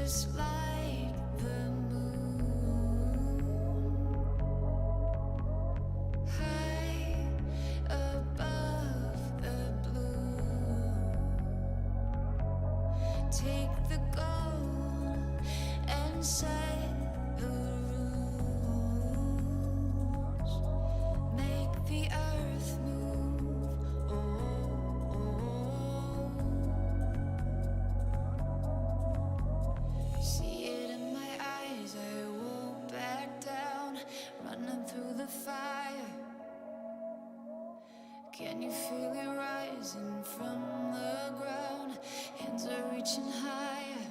just like the moon, high above the blue. Take the gold and set the rules. Make the earth move. Oh, see it in my eyes. I won't back down. Running through the fire. Can you feel it rising from the ground? Hands are reaching higher.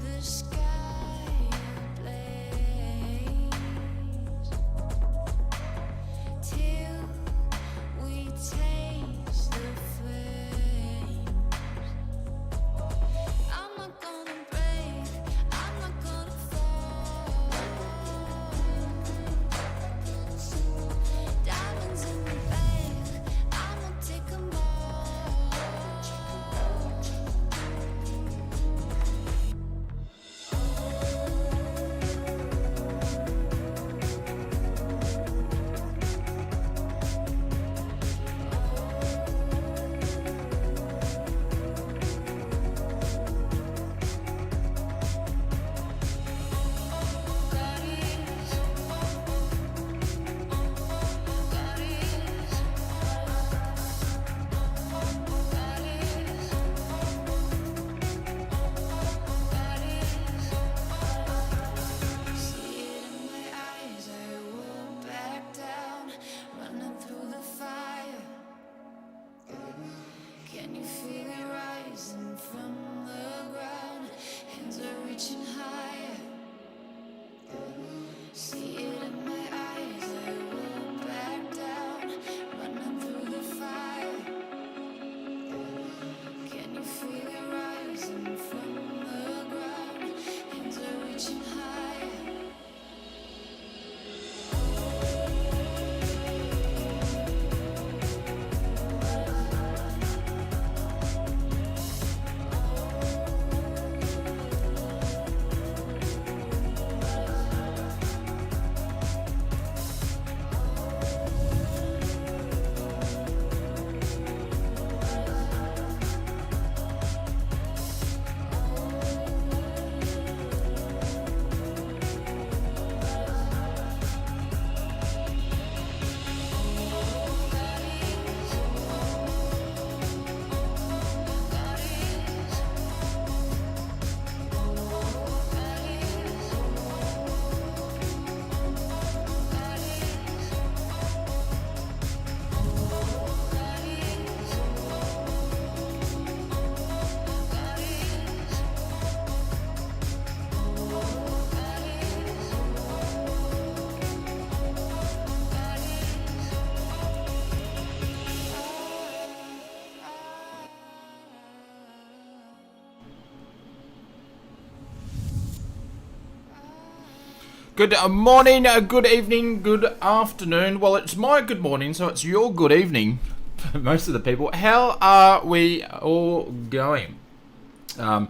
The sky ablaze till we taste the flames. I'm not gonna break, I'm not gonna fall. Diamonds in the bag, I'ma take 'em all. See it in my eyes, I won't back down. Running through the fire. Can you feel it rising from the ground? Hands are reaching higher. See it in my eyes, I won't back down. Running through the fire. Can you feel it rising from the ground? Hands are reaching higher. Good morning, good evening, good afternoon. Well, it's my good morning, so it's your good evening for most of the people. How are we all going? The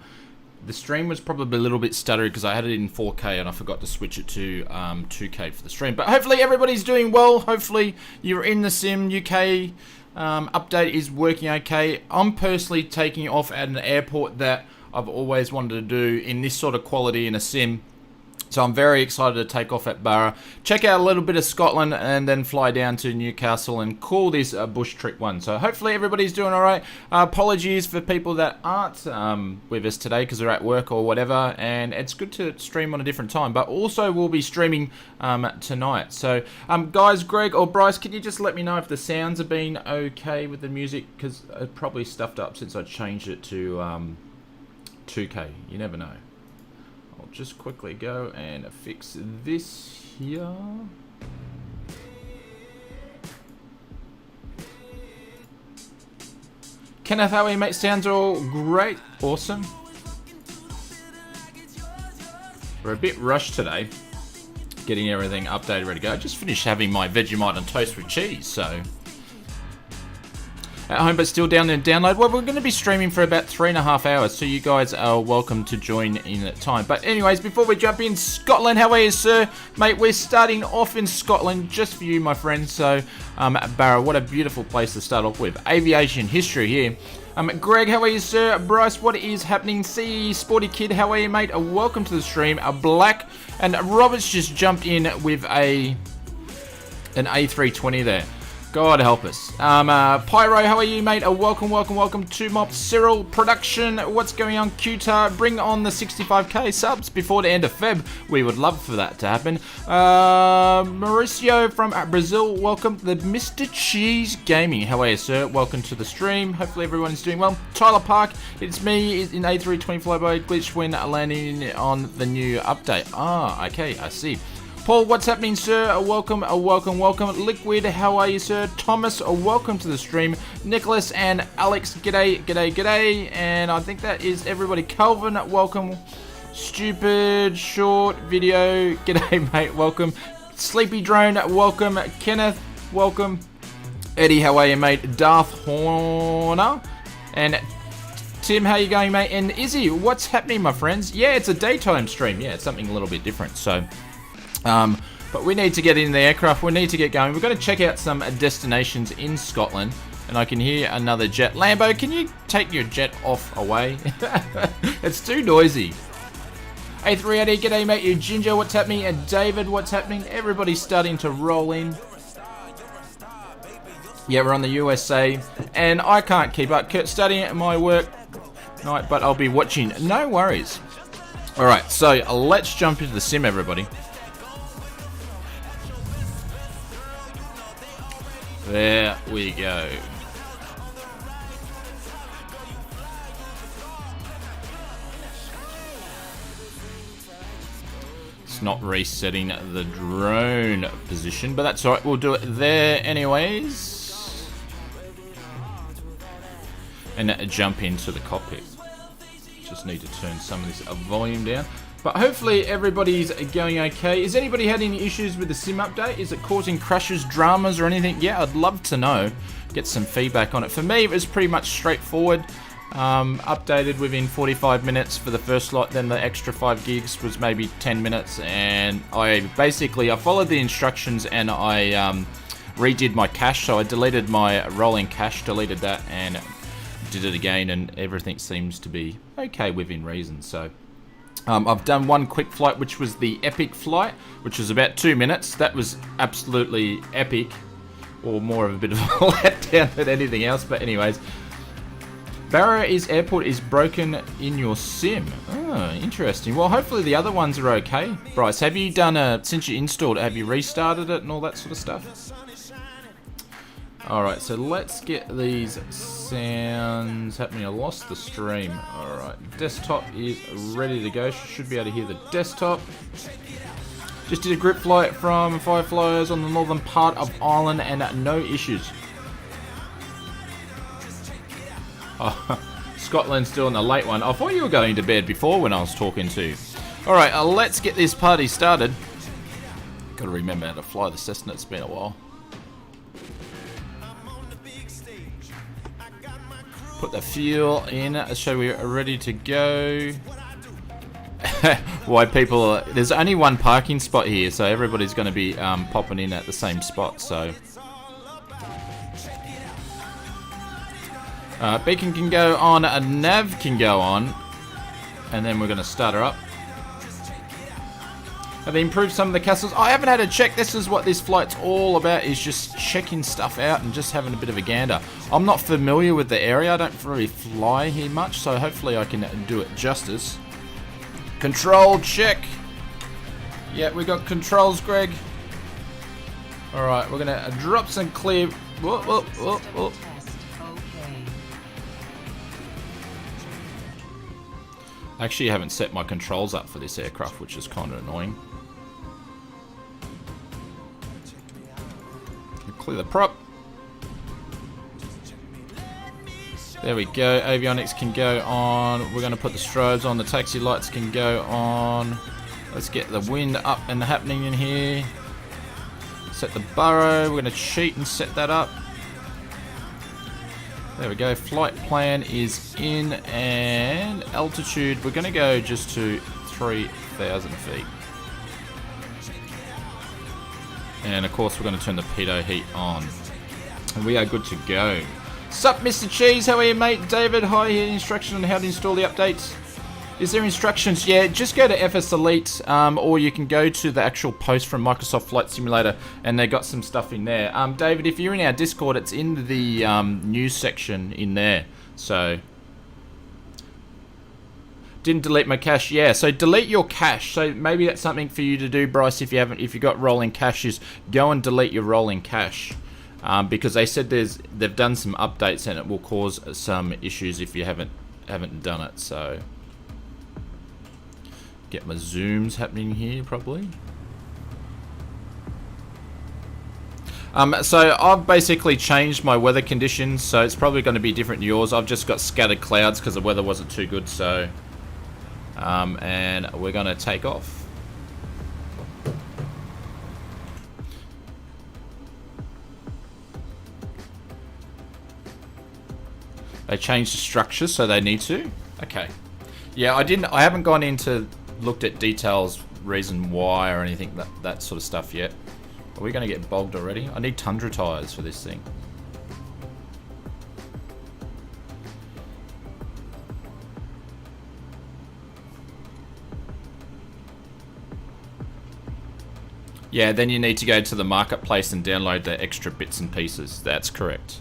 stream was probably a little bit stuttery because I had it in 4K and I forgot to switch it to 2K for the stream. But hopefully everybody's doing well. Hopefully you're in the sim. UK update is working okay. I'm personally taking off at an airport that I've always wanted to do in this sort of quality in a sim. So I'm very excited to take off at Barra, check out a little bit of Scotland, and then fly down to Newcastle and call this a bush trip one. So hopefully everybody's doing all right. Apologies for people that aren't with us today because they're at work or whatever, and it's good to stream on a different time. But also we'll be streaming tonight. So guys, Greg or Bryce, can you just let me know if the sounds have been okay with the music? Because it probably stuffed up since I changed it to 2K. You never know. I'll just quickly go and fix this here. Kenneth, how are you, mate? Sounds all great. Awesome. We're a bit rushed today, getting everything updated, ready to go. I just finished having my Vegemite on toast with cheese, so... At home, but still down there and download. Well, we're going to be streaming for about 3.5 hours, so you guys are welcome to join in at time. But anyways, before we jump in, Scotland, how are you, sir? Mate, we're starting off in Scotland just for you, my friend. So, Barra, what a beautiful place to start off with. Aviation history here. Greg, how are you, sir? Bryce, what is happening? C Sporty Kid, how are you, mate? Welcome to the stream. Black, and Robert's just jumped in with an A320 there. God help us. Pyro, how are you, mate? Welcome to Mop. Cyril, production, what's going on? Qtar, bring on the 65k subs before the end of Feb. We would love for that to happen. Mauricio from Brazil, welcome. The Mr. Cheese Gaming, how are you, sir? Welcome to the stream. Hopefully everyone's doing well. Tyler Park, it's me in A320 flyby glitch when landing on the new update. Ah, okay, I see. Paul, what's happening, sir? Welcome. Liquid, how are you, sir? Thomas, welcome to the stream. Nicholas and Alex, g'day. And I think that is everybody. Calvin, welcome. Stupid short video, g'day, mate, welcome. Sleepy Drone, welcome. Kenneth, welcome. Eddie, how are you, mate? Darth Horner. And Tim, how you going, mate? And Izzy, what's happening, my friends? Yeah, it's a daytime stream. Yeah, it's something a little bit different, so... but we need to get in the aircraft. We need to get going. We're going to check out some destinations in Scotland. And I can hear another jet. Lambo, can you take your jet off away? It's too noisy. A380, g'day, mate. You Ginger, what's happening? And David, what's happening? Everybody's starting to roll in. Yeah, we're on the USA. And I can't keep up. Studying at my work night, but I'll be watching. No worries. All right, so let's jump into the sim, everybody. There we go. It's not resetting the drone position, but that's alright. We'll do it there anyways. And jump into the cockpit. Just need to turn some of this volume down. But hopefully everybody's going okay. Has anybody had any issues with the sim update? Is it causing crashes, dramas, or anything? Yeah, I'd love to know. Get some feedback on it. For me, it was pretty much straightforward. Updated within 45 minutes for the first slot. Then the extra 5 gigs was maybe 10 minutes. And I followed the instructions and I redid my cache. So I deleted my rolling cache, deleted that, and did it again. And everything seems to be okay within reason. So... I've done one quick flight, which was the epic flight, which was about 2 minutes. That was absolutely epic, or more of a bit of a letdown than anything else. But anyways, Barra's airport is broken in your sim. Oh, interesting. Well, hopefully the other ones are okay. Bryce, have you done since you installed it, have you restarted it and all that sort of stuff? Alright, so let's get these sounds happening. I lost the stream. Alright, desktop is ready to go. Should be able to hear the desktop. Just did a group flight from Fireflies on the northern part of Ireland and no issues. Oh, Scotland's still in the late one. I thought you were going to bed before when I was talking to you. Alright, let's get this party started. Gotta remember how to fly the Cessna, it's been a while. Put the fuel in, so we're ready to go. Why people there's only one parking spot here, so everybody's going to be popping in at the same spot, so. Beacon can go on, a nav can go on, and then we're going to start her up. Have they improved some of the castles? I haven't had a check. This is what this flight's all about, is just checking stuff out and just having a bit of a gander. I'm not familiar with the area. I don't really fly here much, so hopefully I can do it justice. Control check. Yeah, we got controls, Greg. Alright, we're going to drop some clear... Whoa, whoa, whoa, whoa. I actually haven't set my controls up for this aircraft, which is kind of annoying. Clear the prop. There we go. Avionics can go on. We're going to put the strobes on. The taxi lights can go on. Let's get the wind up and happening in here. Set the burrow. We're going to cheat and set that up. There we go. Flight plan is in, and altitude, we're going to go just to 3,000 feet. And of course we're going to turn the pitot heat on. And we are good to go. Sup, Mr. Cheese? How are you, mate? David, hi here. Instruction on how to install the updates. Is there instructions? Yeah, just go to FS Elite, or you can go to the actual post from Microsoft Flight Simulator, and they got some stuff in there. David, if you're in our Discord, it's in the news section in there. So, didn't delete my cache. Yeah, so delete your cache. So maybe that's something for you to do, Bryce. If you got rolling caches, go and delete your rolling cache, because they said they've done some updates and it will cause some issues if you haven't done it. So. Get my zooms happening here, probably. So I've basically changed my weather conditions, so it's probably going to be different to yours. I've just got scattered clouds because the weather wasn't too good, so... and we're going to take off. They changed the structure, so they need to. Okay. Yeah, I haven't gone into... looked at details, reason why or anything, that sort of stuff yet. Are we going to get bogged already? I need Tundra tyres for this thing. Yeah, then you need to go to the marketplace and download the extra bits and pieces. That's correct.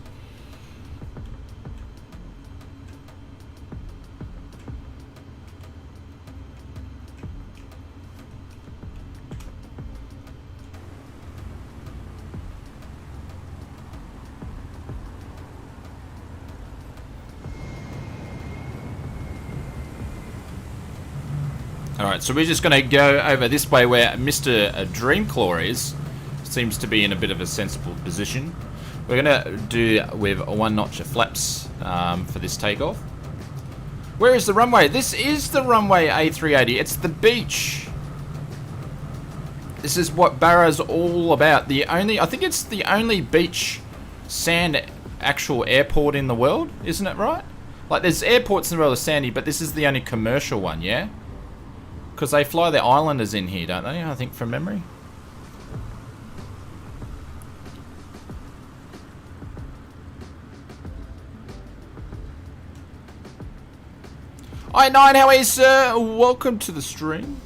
Alright, so we're just going to go over this way where Mr. Dreamclaw is. Seems to be in a bit of a sensible position. We're going to do with 1 notch of flaps for this takeoff. Where is the runway? This is the runway A380. It's the beach. This is what Barra's all about. I think it's the only beach sand actual airport in the world, isn't it right? Like there's airports in the world of sandy, but this is the only commercial one, yeah? Because they fly their islanders in here, don't they? I think from memory. Hi Nine, how are you, sir? Welcome to the stream.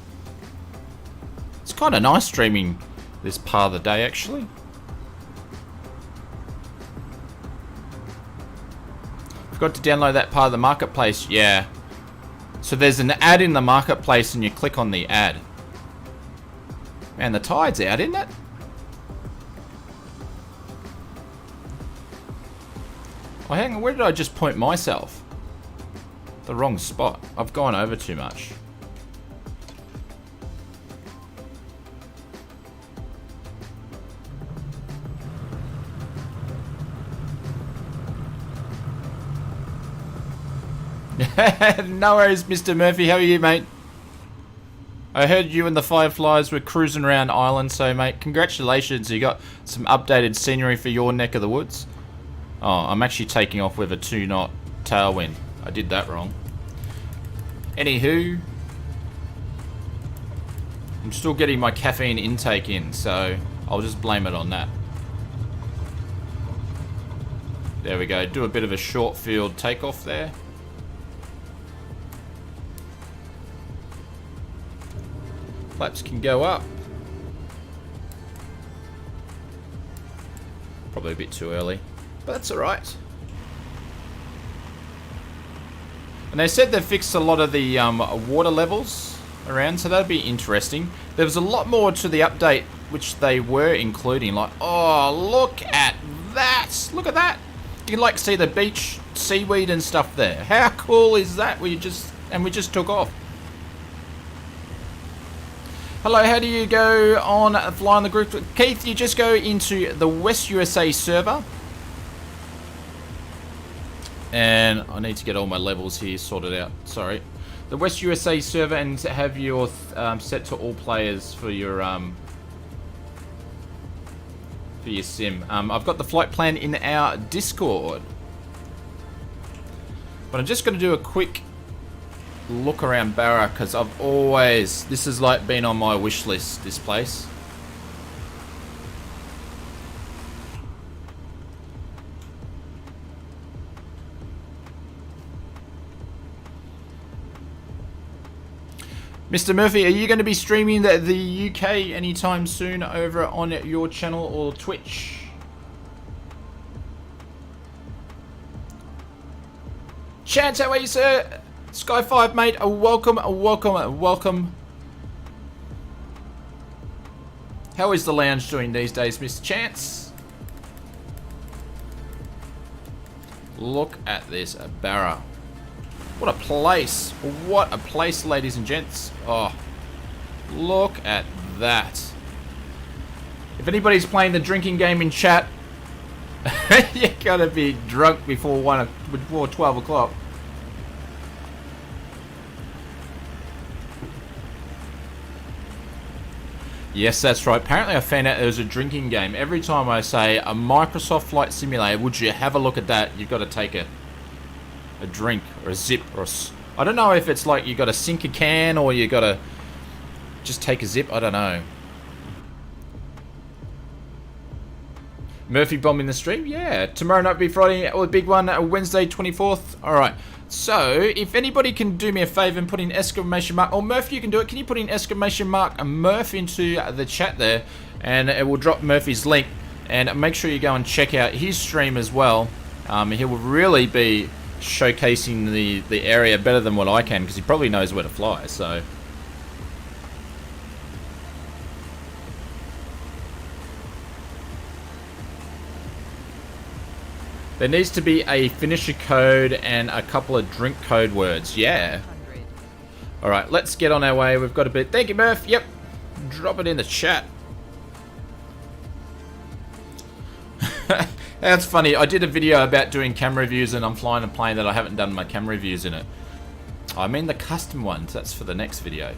It's kind of nice streaming this part of the day, actually. Forgot to download that part of the marketplace. Yeah. So there's an ad in the marketplace and you click on the ad. Man, the tide's out, isn't it? Oh, hang on, where did I just point myself? The wrong spot. I've gone over too much. No worries, Mr. Murphy. How are you, mate? I heard you and the Fireflies were cruising around Ireland, so, mate, congratulations. You got some updated scenery for your neck of the woods. Oh, I'm actually taking off with a 2-knot tailwind. I did that wrong. Anywho, I'm still getting my caffeine intake in, so I'll just blame it on that. There we go. Do a bit of a short field takeoff there. Flaps can go up. Probably a bit too early, but that's alright. And they said they've fixed a lot of the water levels around, so that'd be interesting. There was a lot more to the update which they were including, like, oh, look at that! Look at that! You can like see the beach seaweed and stuff there. How cool is that? We just took off. Hello, how do you go on fly on the group? Keith, you just go into the West USA server. And I need to get all my levels here sorted out. Sorry. The West USA server, and have your set to all players for your sim. I've got the flight plan in our Discord. But I'm just going to do a quick look around Barra, because I've always... This has like been on my wish list, this place. Mr. Murphy, are you going to be streaming the UK anytime soon over on your channel or Twitch? Chance, how are you, sir? Sky5, mate, welcome, welcome, welcome. How is the lounge doing these days, Mr. Chance? Look at this Barra. What a place. What a place, ladies and gents. Oh, look at that. If anybody's playing the drinking game in chat, you gotta be drunk before 12 o'clock. Yes, that's right. Apparently I found out there was a drinking game. Every time I say a Microsoft Flight Simulator, would you have a look at that? You've got to take a drink or a zip or I don't know if it's like you got to sink a can or you got to just take a zip. I don't know. Murphy bombing the stream? Yeah. Tomorrow night be Friday or the big one, Wednesday 24th. Alright. So, if anybody can do me a favour and put in exclamation mark, or Murphy, you can do it. Can you put in exclamation mark Murph into the chat there, and it will drop Murphy's link. And make sure you go and check out his stream as well. He will really be showcasing the area better than what I can, because he probably knows where to fly. So. There needs to be a finisher code and a couple of drink code words. Yeah. Alright, let's get on our way. We've got a bit. Thank you, Murph. Yep. Drop it in the chat. That's funny. I did a video about doing camera reviews and I'm flying a plane that I haven't done my camera reviews in it. I mean the custom ones. That's for the next video.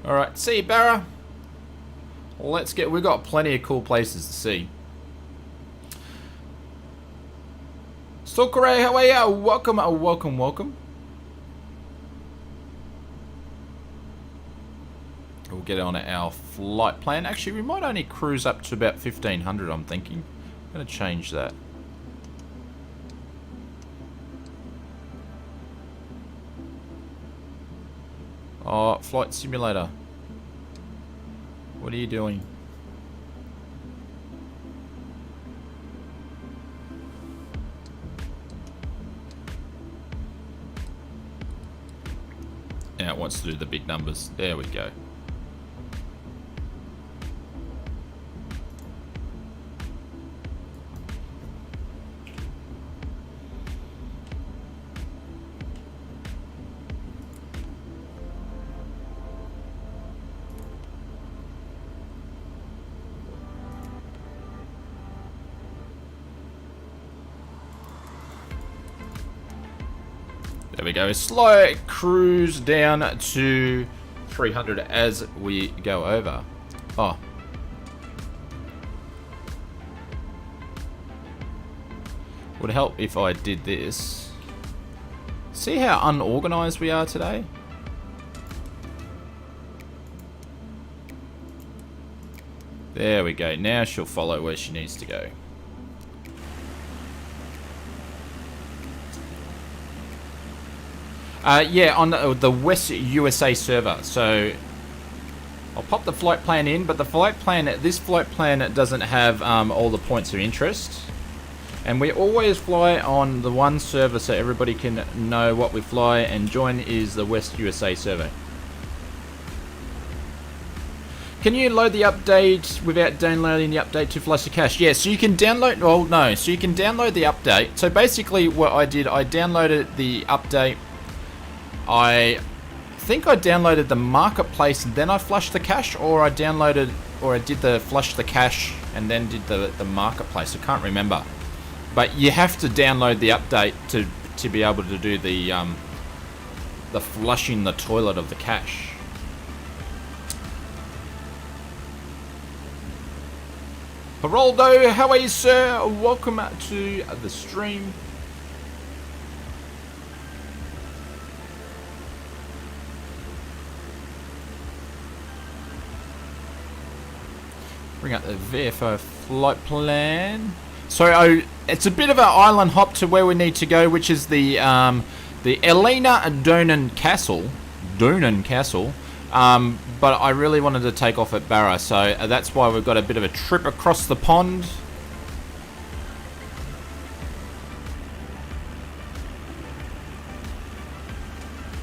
Alright, see you, Barra. Let's get... We've got plenty of cool places to see. Sokore, how are you? Welcome, welcome, welcome. We'll get on our flight plan. Actually, we might only cruise up to about 1500, I'm thinking. I'm going to change that. Oh, flight simulator. What are you doing? Now it wants to do the big numbers. There we go. There we go. Slow cruise down to 300 as we go over. Oh. Would help if I did this. See how unorganized we are today? There we go. Now she'll follow where she needs to go. Yeah, on the West USA server. So I'll pop the flight plan in, but this flight plan doesn't have all the points of interest. And we always fly on the one server so everybody can know what we fly, and join is the West USA server. Can you load the update without downloading the update to flush the cache? Yeah, so you can download, well no, so you can download the update. So basically what I did, I downloaded the update. I think I downloaded the marketplace and then I flushed the cache, or I did the flush the cache and then did the marketplace. I can't remember. But you have to download the update to be able to do the flushing the toilet of the cache. Geraldo, how are you, sir? Welcome to the stream. Bring up the VFO flight plan. So it's a bit of an island hop to where we need to go, which is the Elena Donan Castle. But I really wanted to take off at Barra, so that's why we've got a bit of a trip across the pond.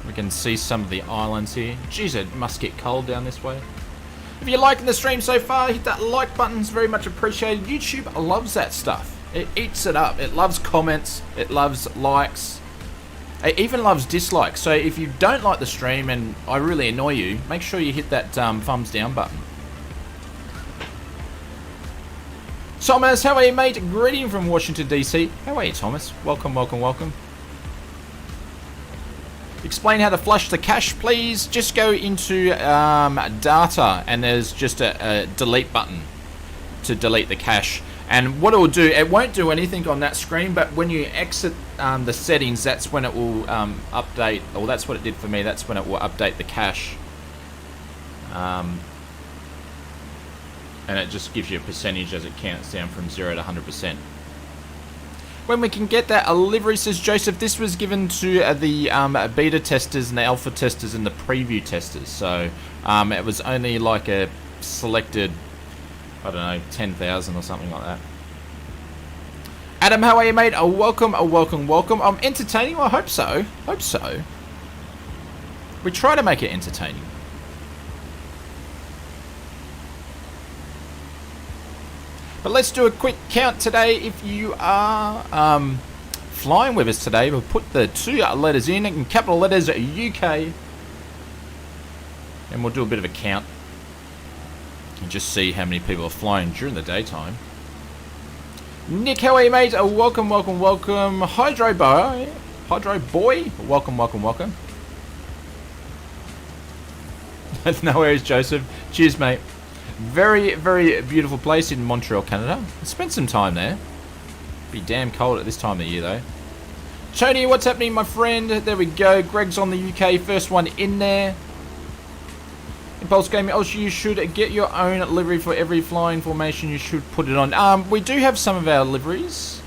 We can see some of the islands here. Jeez, it must get cold down this way. If you're liking the stream so far, hit that like button, it's very much appreciated. YouTube loves that stuff. It eats it up. It loves comments, it loves likes. It even loves dislikes. So if you don't like the stream and I really annoy you, make sure you hit that thumbs down button. Thomas, how are you, mate? Greeting from Washington, D.C. How are you, Thomas? Welcome, welcome, welcome. Explain how to flush the cache, please. Just go into data and there's just a delete button to delete the cache. And what it will do, it won't do anything on that screen, but when you exit the settings, that's when it will update, or that's what it did for me, that's when it will update the cache. And it just gives you a percentage as it counts down from 0 to 100%. When we can get that, a livery, says Joseph. This was given to the beta testers and the alpha testers and the preview testers. So it was only like a selected, I don't know, 10,000 or something like that. Adam, how are you, mate? Welcome, welcome, welcome. Entertaining? Well, I hope so. Hope so. We try to make it entertaining. But let's do a quick count today. If you are flying with us today, we'll put the 2 letters in capital letters UK. And we'll do a bit of a count. And just see how many people are flying during the daytime. Nick, how are you, mate? Welcome, welcome, welcome. Hydro boy, welcome, welcome, welcome. No worries, Joseph. Cheers, mate. Very, very beautiful place in Montreal, Canada. I spent some time there. Be damn cold at this time of the year, though. Tony, what's happening, my friend? There we go. Greg's on the UK, first one in there. Impulse Gaming, also you should get your own livery for every flying formation. You should put it on. We do have some of our liveries,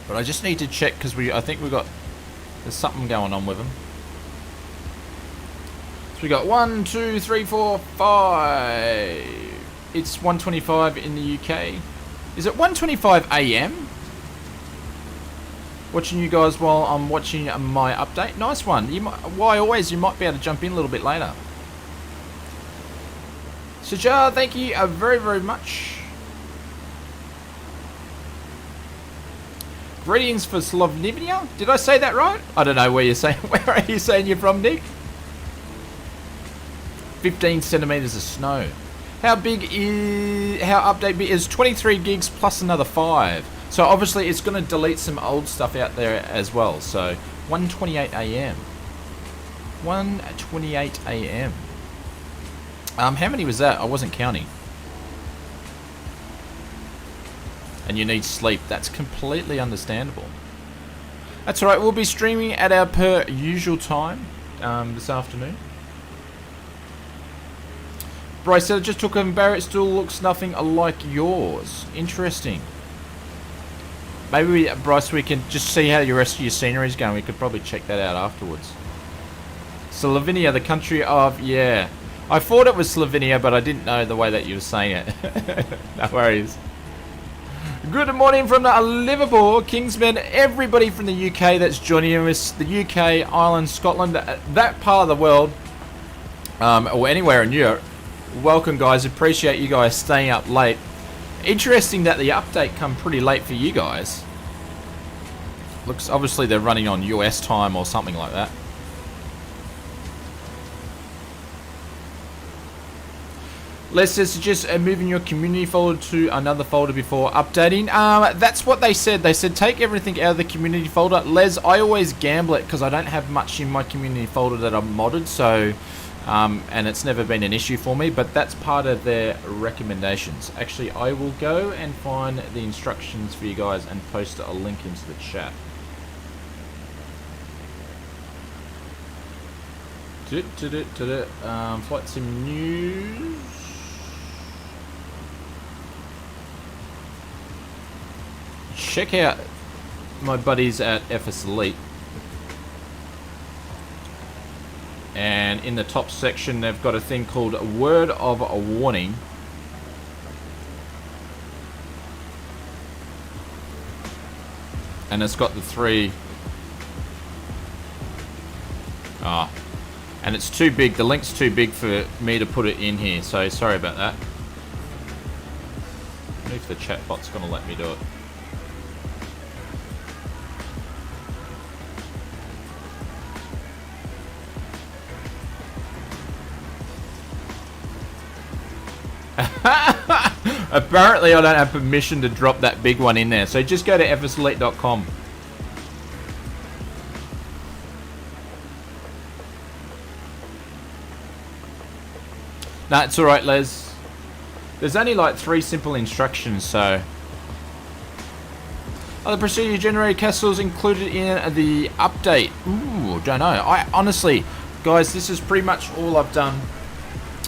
but I just need to check because I think there's something going on with them. So we got 1, 2, 3, 4, 5. It's 1:25 in the UK. Is it 1:25 AM? Watching you guys while I'm watching my update. Nice one. You might be able to jump in a little bit later. Sajar, thank you very, very much. Greetings for Slovenia. Did I say that right? I don't know where you're saying. Where are you saying you're from, Nick? 15 centimeters of snow. How update big is 23 gigs plus another 5. So obviously it's going to delete some old stuff out there as well. So 1:28 AM. 1:28 AM. How many was that? I wasn't counting. And you need sleep. That's completely understandable. That's alright. We'll be streaming at our per usual time this afternoon. Bryce said, I just took him, Barrett still looks nothing like yours. Interesting. Maybe, Bryce, we can just see how the rest of your scenery is going. We could probably check that out afterwards. Slovenia, the country of, yeah. I thought it was Slovenia, but I didn't know the way that you were saying it. No worries. Good morning from Liverpool, Kingsman, everybody from the UK that's joining us, the UK, Ireland, Scotland, that part of the world, or anywhere in Europe. Welcome, guys. Appreciate you guys staying up late. Interesting that the update come pretty late for you guys. Looks, obviously they're running on US time or something like that. Les says just moving your community folder to another folder before updating. That's what they said. They said take everything out of the community folder. Les, I always gamble it because I don't have much in my community folder that I've modded, so and it's never been an issue for me, but that's part of their recommendations. Actually, I will go and find the instructions for you guys and post a link into the chat. Flight sim news. Check out my buddies at FS Elite. And in the top section, they've got a thing called a Word of a Warning. And it's got the three. And it's too big. The link's too big for me to put it in here. So sorry about that. I wonder if the chatbot's going to let me do it. Apparently I don't have permission to drop that big one in there, so just go to fselite.com. Nah, it's alright, Les. There's only like 3 simple instructions, so... Are the procedure generated castles included in the update? Ooh, don't know. I honestly, guys, this is pretty much all I've done.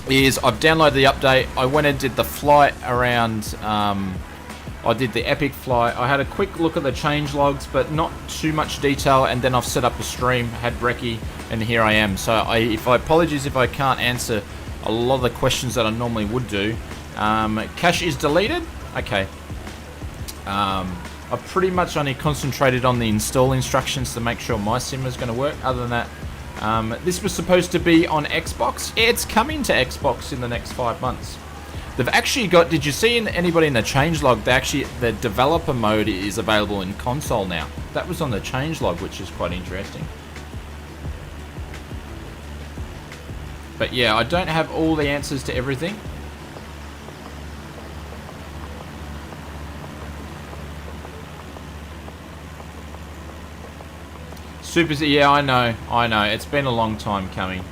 Is I've downloaded the update. I went and did the flight around. I did the epic flight. I had a quick look at the change logs, but not too much detail. And then I've set up a stream, had brekkie, and here I am. So apologies if I can't answer a lot of the questions that I normally would do. Cache is deleted. Okay. I've pretty much only concentrated on the install instructions to make sure my sim is going to work. Other than that. This was supposed to be on Xbox. It's coming to Xbox in the next 5 months. They've actually got, did you see anybody in the changelog? The developer mode is available in console now. That was on the changelog, which is quite interesting. But yeah, I don't have all the answers to everything. Yeah, I know. It's been a long time coming.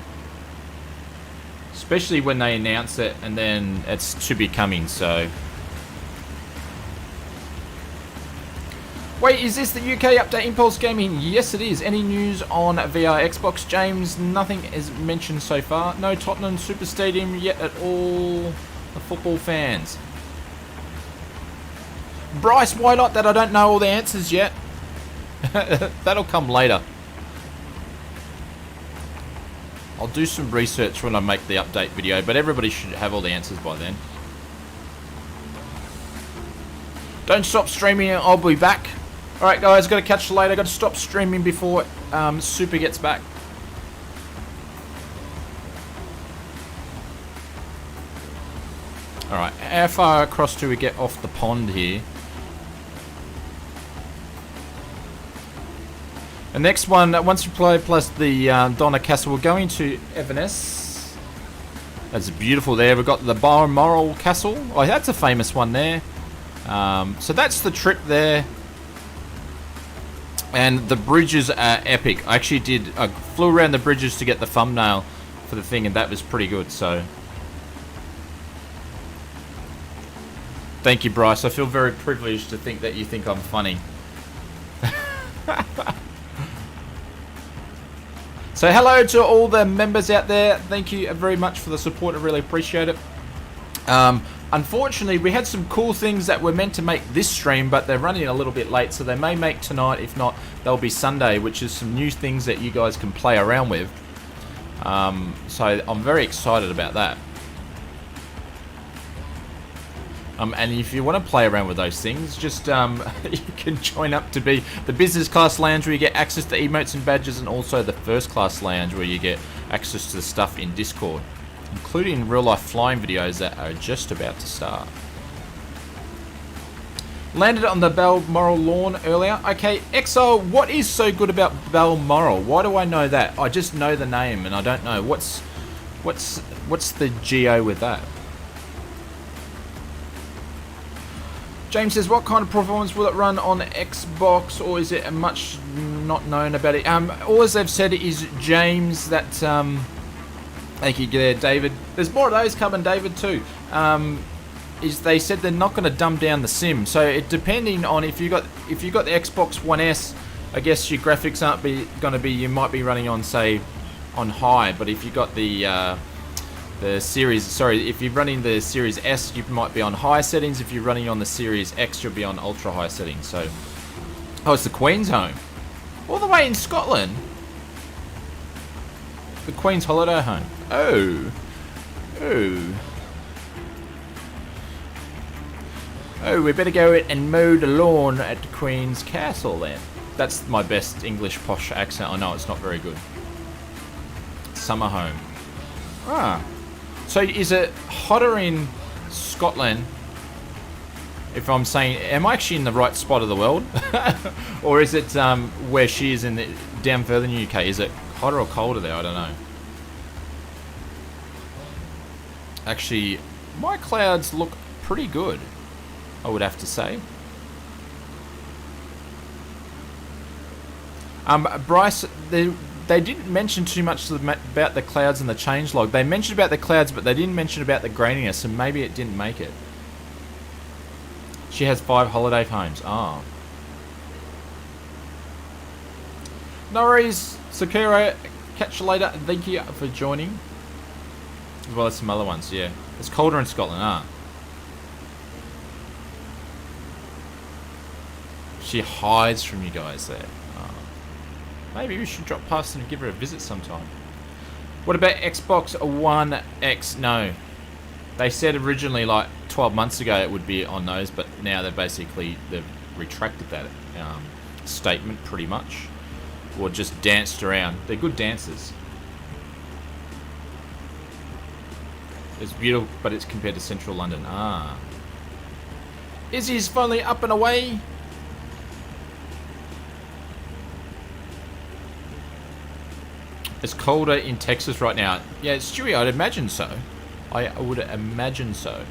Especially when they announce it and then it's to be coming, so... Wait, is this the UK update Impulse Gaming? Yes, it is. Any news on VR Xbox, James? Nothing is mentioned so far. No Tottenham Super Stadium yet at all the football fans. Bryce, why not that I don't know all the answers yet? That'll come later. I'll do some research when I make the update video, but everybody should have all the answers by then. Don't stop streaming, I'll be back. Alright guys, gotta catch you later. Gotta stop streaming before Super gets back. Alright, how far across do we get off the pond here? The next one, once we play plus the Donna Castle, we're going to Everness. That's beautiful there. We've got the Balmoral Castle. Oh, that's a famous one there. So that's the trip there. And the bridges are epic. I actually flew around the bridges to get the thumbnail for the thing, and that was pretty good, so. Thank you, Bryce. I feel very privileged to think that you think I'm funny. So hello to all the members out there. Thank you very much for the support. I really appreciate it. Unfortunately, we had some cool things that were meant to make this stream, but they're running a little bit late, so they may make tonight. If not, they'll be Sunday, which is some new things that you guys can play around with. So I'm very excited about that. And if you want to play around with those things, just you can join up to be the business class lounge where you get access to emotes and badges, and also the first class lounge where you get access to the stuff in Discord, including real life flying videos that are just about to start. Landed on the Balmoral lawn earlier. Okay, Exile, what is so good about Balmoral? Why do I know that? I just know the name and I don't know. What's the geo with that? James says, what kind of performance will it run on Xbox, or is it much not known about it? All they've said is, James, that, thank you there, David. There's more of those coming, David, too. Is they said they're not going to dumb down the sim. So it depending on if you got the Xbox One S, I guess your graphics aren't going to be, you might be running on, say, on high, but if you got the series, sorry, if you're running the Series S, you might be on high settings. If you're running on the Series X, you'll be on ultra high settings. So, oh, it's the Queen's home, all the way in Scotland. The Queen's holiday home. Oh, we better go and mow the lawn at the Queen's Castle then. That's my best English posh accent. I know it's not very good. Summer home. Ah. So is it hotter in Scotland? If I'm saying, am I actually in the right spot of the world? Or is it where she is down further in the UK? Is it hotter or colder there? I don't know. Actually, my clouds look pretty good, I would have to say. Bryce, they didn't mention too much about the clouds in the changelog. They mentioned about the clouds, but they didn't mention about the graininess, so maybe it didn't make it. She has 5 holiday homes. Ah. No worries, Sakura. Catch you later. Thank you for joining. As well as some other ones, yeah. It's colder in Scotland, ah. She hides from you guys there. Maybe we should drop past and give her a visit sometime. What about Xbox One X? No. They said originally, like 12 months ago, it would be on those, but now they've retracted that statement pretty much. Or just danced around. They're good dancers. It's beautiful, but it's compared to central London. Ah. Izzy's finally up and away. It's colder in Texas right now. Yeah, Stewie, I'd imagine so. I would imagine so.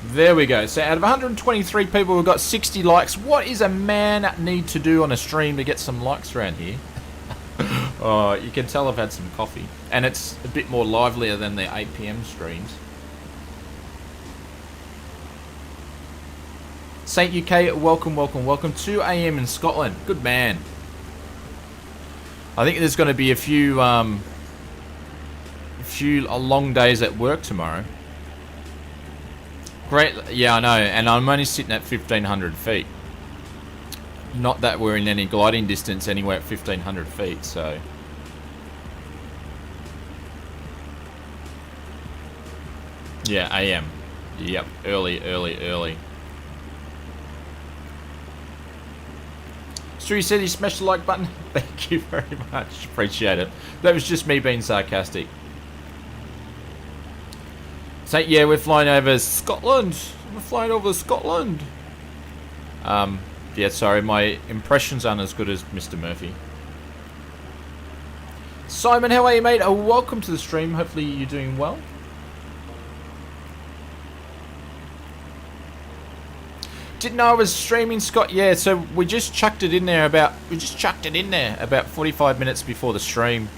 There we go. So out of 123 people, we've got 60 likes. What is a man need to do on a stream to get some likes around here? Oh, you can tell I've had some coffee. And it's a bit more livelier than the 8 PM streams. Saint UK, welcome, welcome, welcome. 2 AM in Scotland. Good man. I think there's going to be a few long days at work tomorrow. Great, yeah, I know, and I'm only sitting at 1,500 feet. Not that we're in any gliding distance anywhere at 1,500 feet, so... Yeah, AM. Yep, early. Stu said he smashed the like button. Thank you very much. Appreciate it. That was just me being sarcastic. So yeah, we're flying over Scotland. Yeah, sorry, my impressions aren't as good as Mr. Murphy. Simon, how are you, mate? Welcome to the stream. Hopefully you're doing well. Didn't know I was streaming, Scott. Yeah, so we just chucked it in there about 45 minutes before the stream,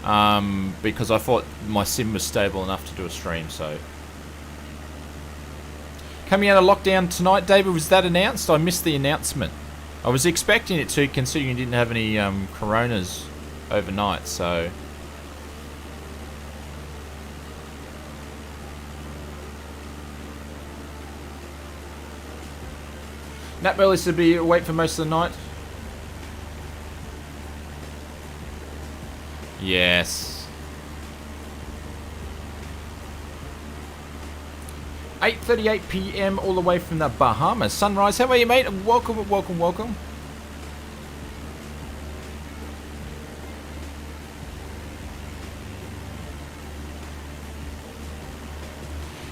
because I thought my sim was stable enough to do a stream. So coming out of lockdown tonight, David. Was that announced? I missed the announcement. I was expecting it to, considering you didn't have any coronas overnight. So. Nat Burley to be awake for most of the night. Yes. 8:38 p.m. all the way from the Bahamas. Sunrise, how are you, mate? Welcome, welcome, welcome.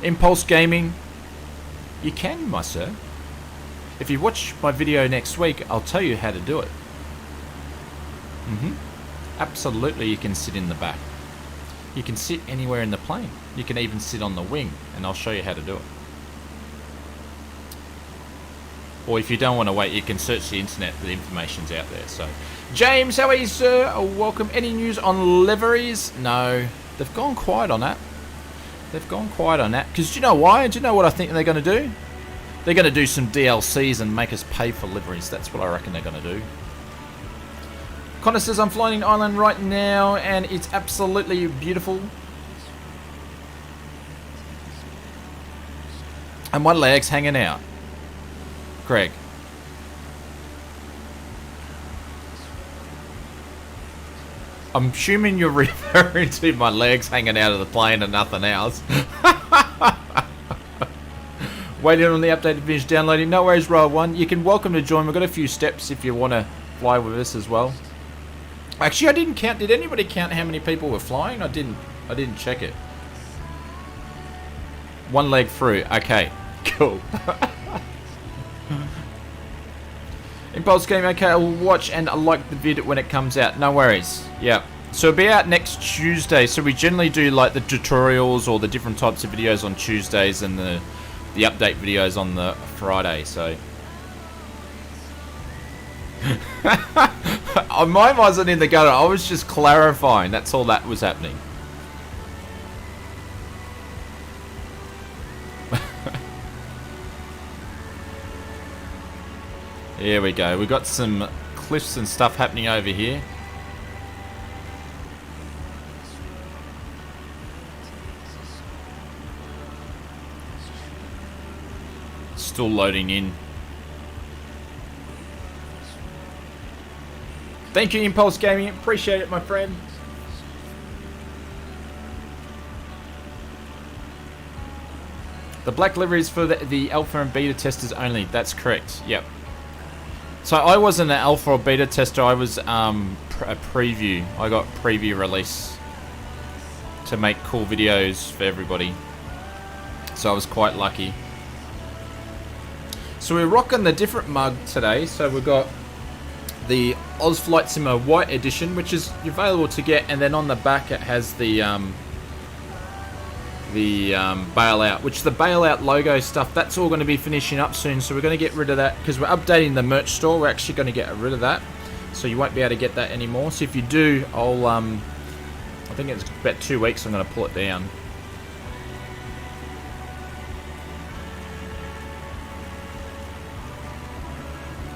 Impulse Gaming. You can, my sir. If you watch my video next week, I'll tell you how to do it. Absolutely, you can sit in the back. You can sit anywhere in the plane. You can even sit on the wing, and I'll show you how to do it. Or if you don't want to wait, you can search the internet. The information's out there. So, James, how are you, sir? Welcome. Any news on liveries? No, they've gone quiet on that. They've gone quiet on that. Because do you know why? Do you know what I think they're going to do? They're going to do some DLCs and make us pay for liveries. That's what I reckon they're going to do. Connor says, I'm flying in Ireland right now, and it's absolutely beautiful. And my leg's hanging out. Greg. I'm assuming you're referring to my legs hanging out of the plane and nothing else. Waiting on the updated finish downloading. No worries, Roll One. You can welcome to join. We've got a few steps if you want to fly with us as well. Actually, I didn't count. Did anybody count how many people were flying? I didn't check it. One leg through. Okay, cool. Impulse Game. Okay, I'll watch and like the vid when it comes out. No worries. Yeah. So it'll be out next Tuesday. So we generally do like the tutorials or the different types of videos on Tuesdays and the update videos on the Friday. So. Mine wasn't in the gutter. I was just clarifying. That's all that was happening. Here we go. We've got some cliffs and stuff happening over here. Still loading in. Thank you, Impulse Gaming. Appreciate it, my friend. The black livery is for the alpha and beta testers only. That's correct. Yep. So I wasn't an alpha or beta tester. I was a preview. I got preview release to make cool videos for everybody. So I was quite lucky. So we're rocking the different mug today. So we've got the Oz Flight Simmer White Edition, which is available to get, and then on the back it has the bailout, which the bailout logo stuff, that's all going to be finishing up soon. So we're going to get rid of that because we're updating the merch store. We're actually going to get rid of that, so you won't be able to get that anymore. So if you do, I'll I think it's about 2 weeks. I'm going to pull it down.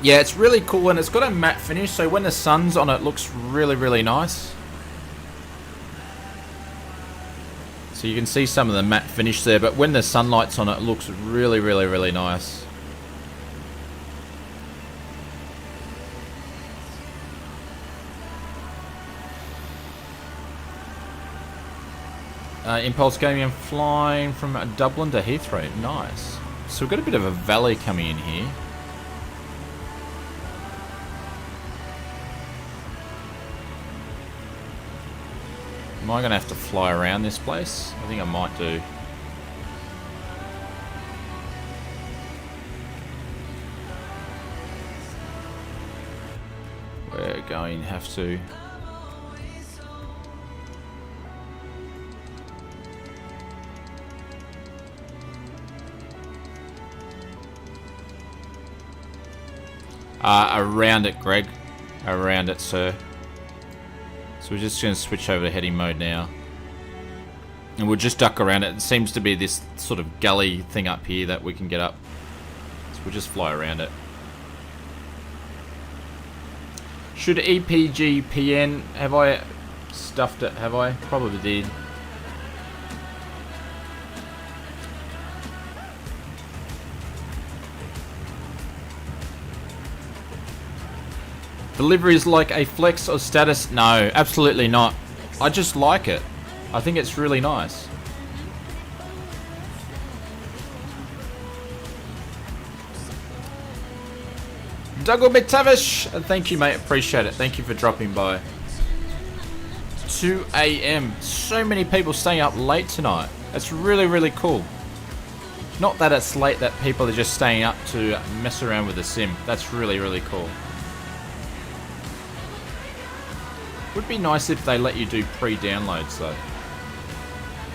Yeah, it's really cool, and it's got a matte finish, so when the sun's on it, it looks really, really nice. So you can see some of the matte finish there, but when the sunlight's on it, it looks really, really, really nice. Impulse Gaming, I'm flying from Dublin to Heathrow. Nice. So we've got a bit of a valley coming in here. Am I going to have to fly around this place? I think I might do. We're going to have to. Around it, Greg. Around it, sir. So we're just going to switch over to heading mode now. And we'll just duck around it. It seems to be this sort of gully thing up here that we can get up. So we'll just fly around it. Should EGPN... Have I stuffed it? Have I? Probably did. Delivery is like a flex or status? No, absolutely not. I just like it. I think it's really nice. Dougal McTavish, thank you, mate. Appreciate it. Thank you for dropping by. 2 a.m. So many people staying up late tonight. It's really, really cool. Not that it's late, that people are just staying up to mess around with the sim. That's really, really cool. Would be nice if they let you do pre-downloads though.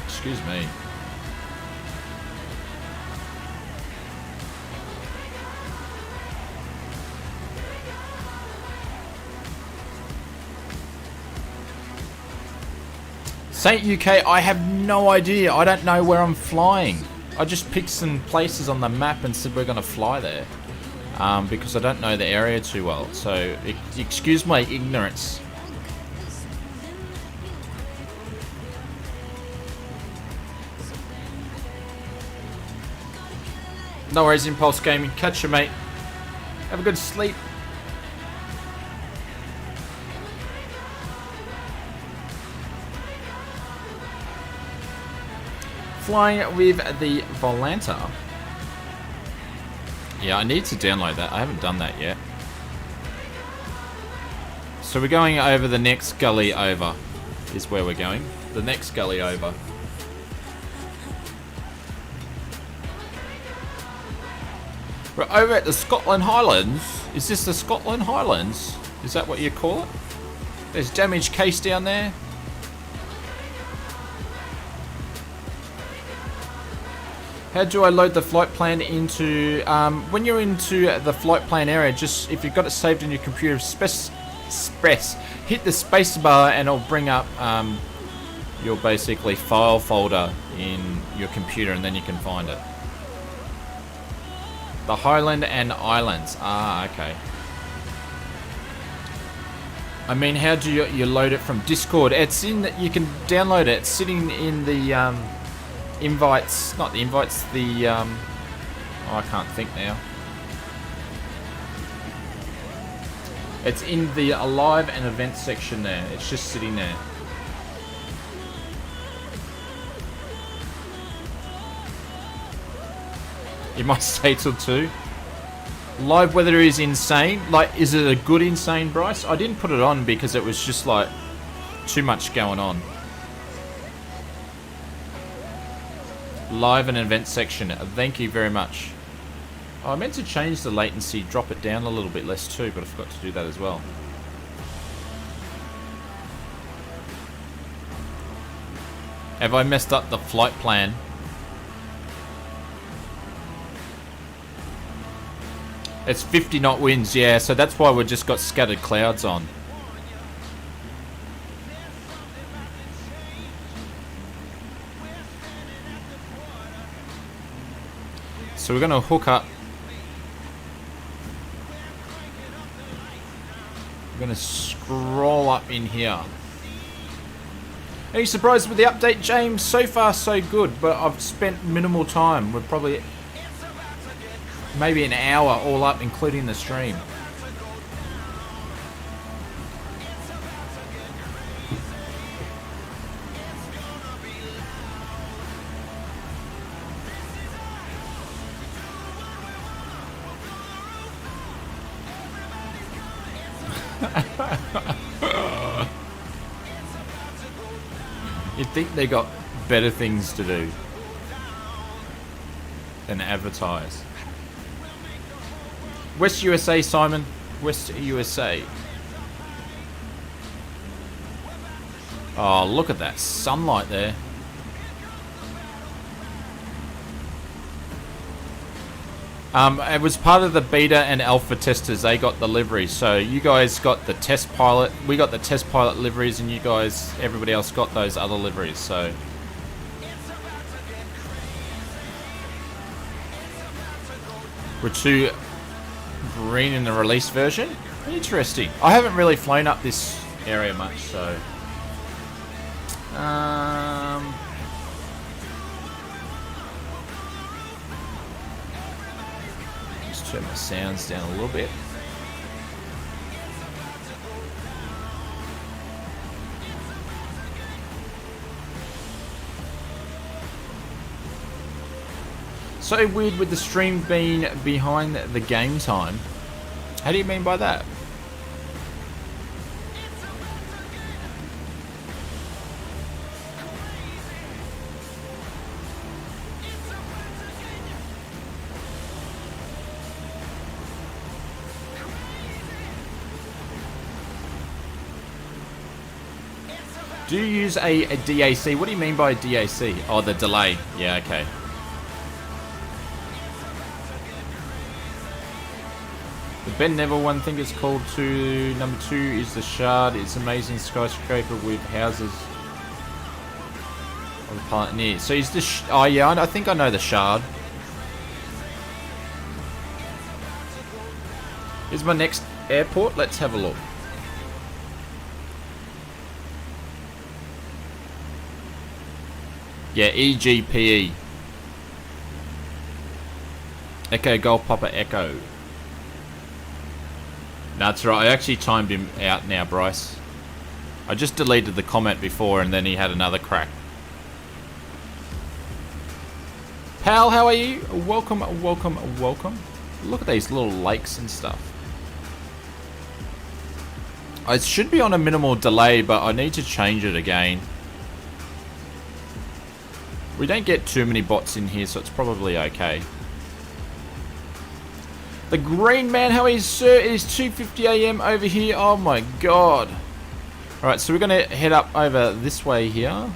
Excuse me. Saint UK, I have no idea. I don't know where I'm flying. I just picked some places on the map and said we're going to fly there. Because I don't know the area too well. So, excuse my ignorance. No worries, Impulse Gaming. Catch you, mate. Have a good sleep. Flying with the Volanta. Yeah, I need to download that. I haven't done that yet. So we're going over the next gully over is where we're going. The next gully over. We're over at the Scotland Highlands. Is this the Scotland Highlands? Is that what you call it? There's damaged case down there. How do I load the flight plan into... when you're into the flight plan area, just if you've got it saved in your computer, hit the space bar and it'll bring up your basically file folder in your computer, and then you can find it. The Highland and Islands. Ah, okay. I mean, how do you load it from Discord? It's in... You can download it. It's sitting in the... invites, not the invites, the oh, I can't think now. It's in the live and event section there. It's just sitting there. It might stay till 2. Live weather is insane. Like, is it a good insane, Bryce? I didn't put it on because it was just like too much going on. Live and event section. Thank you very much. Oh, I meant to change the latency, drop it down a little bit less too, but I forgot to do that as well. Have I messed up the flight plan? It's 50 knot winds, yeah, so that's why we've just got scattered clouds on. So we're going to hook up. We're going to scroll up in here. Are you surprised with the update, James? So far, so good, but I've spent minimal time. We're probably maybe an hour all up, including the stream. You'd think they got better things to do than advertise. West USA, Simon. West USA. Oh, look at that sunlight there. It was part of the beta and alpha testers. They got the liveries. So you guys got the test pilot. We got the test pilot liveries, and you guys, everybody else got those other liveries. So we're 2 green in the release version. Interesting. I haven't really flown up this area much, so just turn my sounds down a little bit. So weird with the stream being behind the game time. How do you mean by that? Do you use a DAC? What do you mean by a DAC? Oh, the delay. Yeah, okay. The Ben Neville one thing is called to number 2 is the Shard. It's amazing skyscraper with houses of the Pioneer. So is the oh yeah, I think I know the Shard. Here's my next airport. Let's have a look. Yeah, EGPE. Echo Golf Papa Echo. That's right, I actually timed him out now, Bryce. I just deleted the comment before and then he had another crack. Pal, how are you? Welcome, welcome, welcome. Look at these little lakes and stuff. It should be on a minimal delay, but I need to change it again. We don't get too many bots in here, so it's probably okay. The Green Man, how is sir? It is 2:50 AM over here. Oh my god. Alright, so we're going to head up over this way here.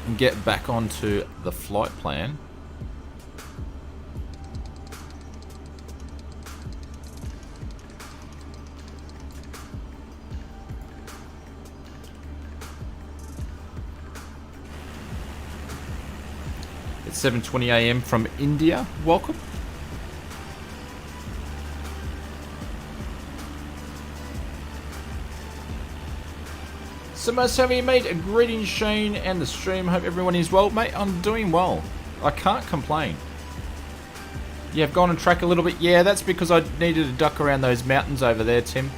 And get back onto the flight plan. It's 7:20 AM from India. Welcome. So most have you made a greeting Shane and the stream. Hope everyone is well. Mate, I'm doing well. I can't complain. Yeah, I've gone on track a little bit. Yeah, that's because I needed to duck around those mountains over there, Tim.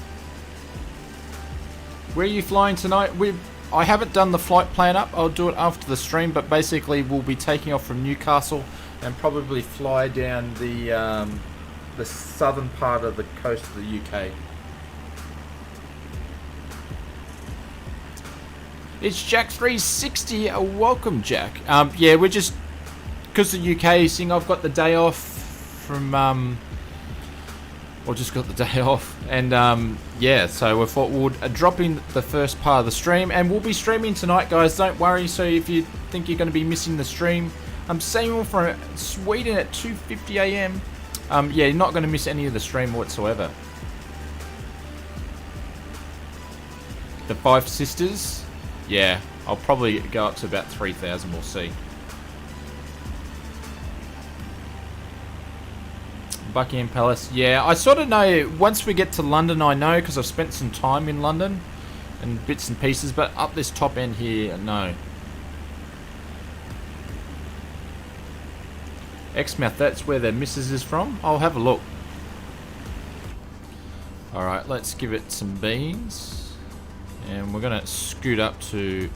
Where are you flying tonight? I haven't done the flight plan up. I'll do it after the stream, but basically we'll be taking off from Newcastle and probably fly down the southern part of the coast of the UK. It's Jack360. Welcome, Jack. Yeah, we're just because the UK thing. I've got the day off from or just got the day off, and yeah. So we thought we'll drop in the first part of the stream, and we'll be streaming tonight, guys. Don't worry. So if you think you're going to be missing the stream, I'm Samuel from Sweden at 2:50 AM. Yeah, you're not going to miss any of the stream whatsoever. The Five Sisters. Yeah, I'll probably go up to about 3,000, we'll see. Buckingham Palace, yeah, I sort of know, once we get to London I know, because I've spent some time in London, and bits and pieces, but up this top end here, no. Exmouth, that's where their missus is from. I'll have a look. Alright, let's give it some beans. And we're going to scoot up to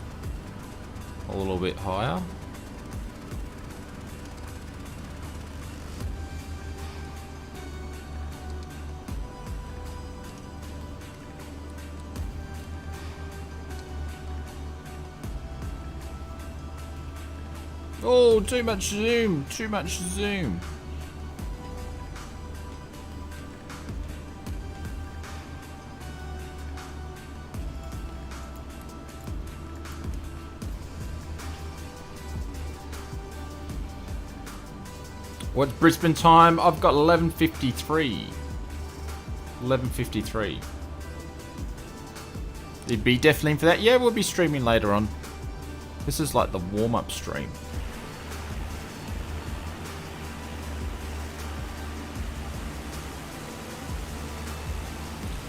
a little bit higher. Oh, too much zoom, too much zoom. What's Brisbane time? I've got 11:53. 11:53. It'd be definitely in for that. Yeah, we'll be streaming later on. This is like the warm-up stream.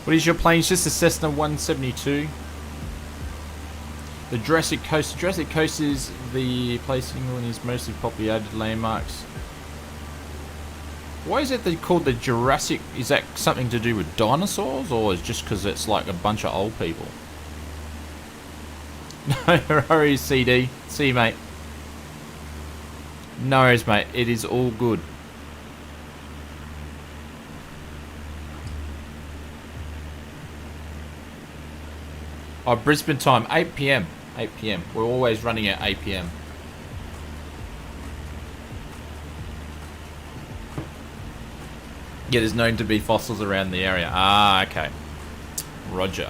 What is your plane? It's just a Cessna 172. The Jurassic Coast. The Jurassic Coast is the place in England is mostly populated landmarks. Why is it they called the Jurassic? Is that something to do with dinosaurs, or is it just because it's like a bunch of old people? No, hurry, CD. See you, mate. No worries, mate. It is all good. Oh, Brisbane time, 8 p.m. 8 p.m. We're always running at 8 p.m. Yeah, there's known to be fossils around the area. Ah, okay. Roger.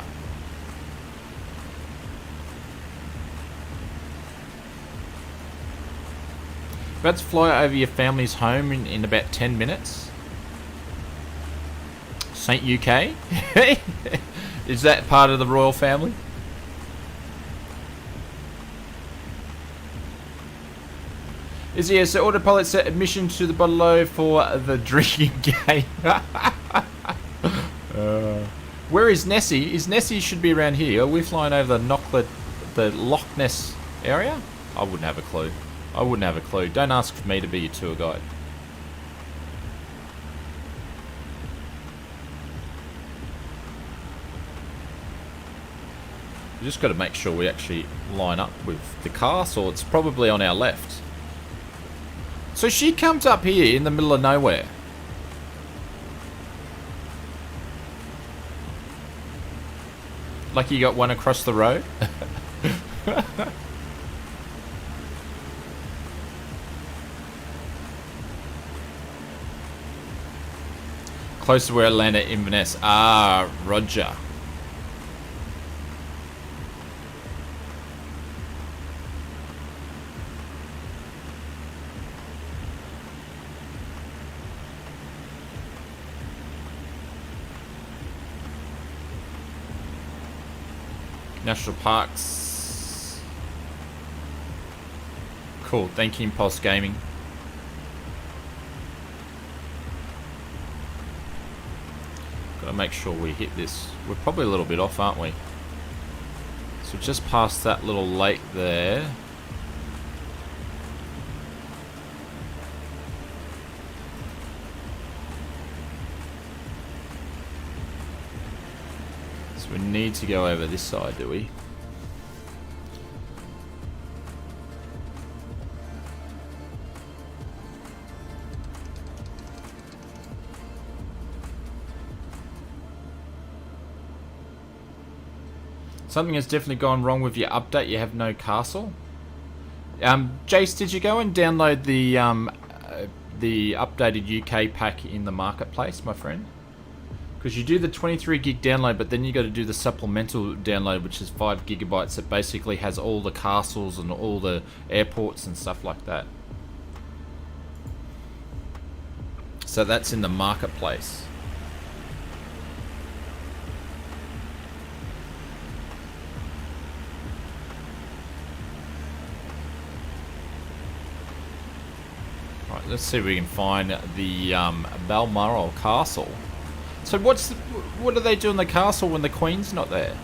About to fly over your family's home in about 10 minutes. Saint UK? Is that part of the royal family? Is he so autopilot set admission to the bottle for the drinking game? Where is Nessie? Nessie should be around here. Are we flying over the Loch Ness area? I wouldn't have a clue. I wouldn't have a clue. Don't ask for me to be your tour guide. We just got to make sure we actually line up with the castle. It's probably on our left. So she comes up here in the middle of nowhere. Like you got one across the road. Close to where I landed at Inverness. Ah, Roger. National Parks. Cool, thank you, Impulse Gaming. Gotta make sure we hit this. We're probably a little bit off, aren't we? So just past that little lake there. We need to go over this side, do we? Something has definitely gone wrong with your update. You have no castle. Jace, did you go and download the updated UK pack in the marketplace, my friend? Because you do the 23 gig download, but then you got to do the supplemental download, which is 5 gigabytes. That basically has all the castles and all the airports and stuff like that. So that's in the marketplace. Right, let's see if we can find the Balmoral Castle. So what do they do in the castle when the Queen's not there?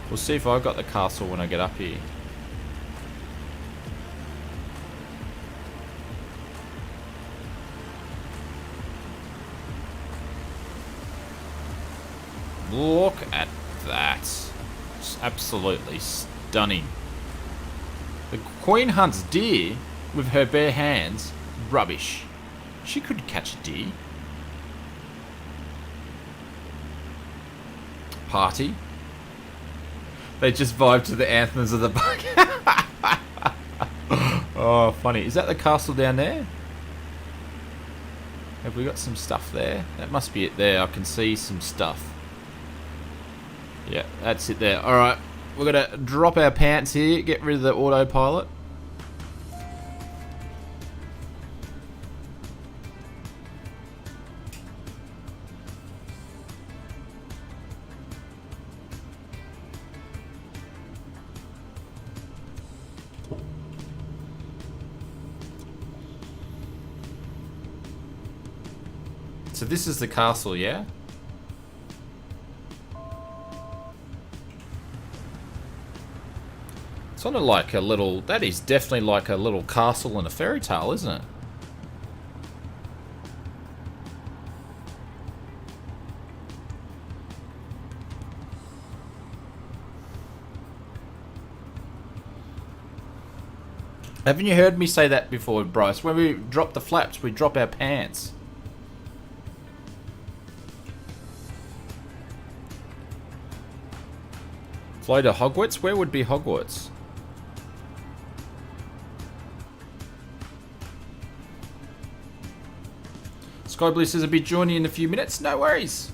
We'll see if I've got the castle when I get up here. Look at that. It's absolutely stunning. The Queen hunts deer with her bare hands. Rubbish. She couldn't catch a deer. Party. They just vibe to the anthems of the bug. Oh, funny. Is that the castle down there? Have we got some stuff there? That must be it there. I can see some stuff. Yeah, that's it there. Alright, we're going to drop our pants here, get rid of the autopilot. So this is the castle, yeah? Sort of like a little... That is definitely like a little castle in a fairy tale, isn't it? Haven't you heard me say that before, Bryce? When we drop the flaps, we drop our pants. Fly to Hogwarts? Where would be Hogwarts? Sky Blue says I'll be joining in a few minutes. No worries.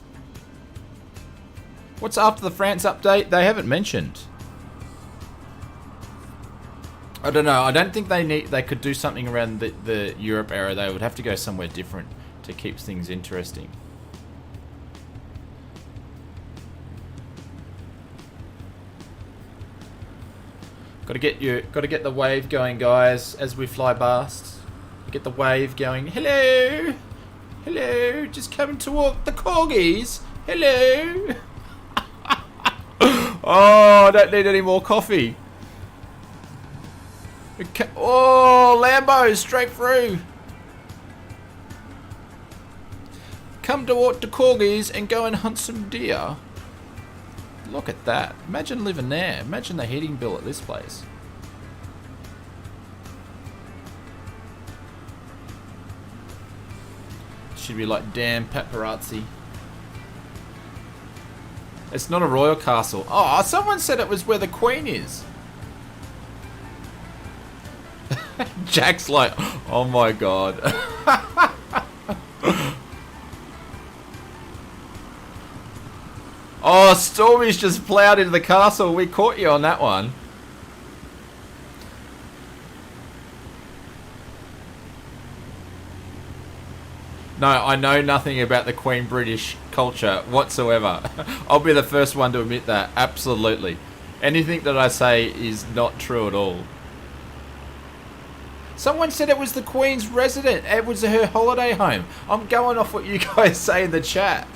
What's after the France update? They haven't mentioned. I don't know. I don't think they could do something around the Europe era. They would have to go somewhere different to keep things interesting. Got to get the wave going, guys, as we fly past. Get the wave going. Hello, hello. Just coming to walk the corgis. Hello. Oh, I don't need any more coffee. Okay. Oh, Lambo, straight through. Come to walk the corgis and go and hunt some deer. Look at that. Imagine living there. Imagine the heating bill at this place. Should be like, damn paparazzi. It's not a royal castle. Oh, someone said it was where the Queen is. Jack's like, oh my god. Oh, Stormy's just plowed into the castle. We caught you on that one. No, I know nothing about the Queen British culture whatsoever. I'll be the first one to admit that. Absolutely. Anything that I say is not true at all. Someone said it was the Queen's residence. It was her holiday home. I'm going off what you guys say in the chat.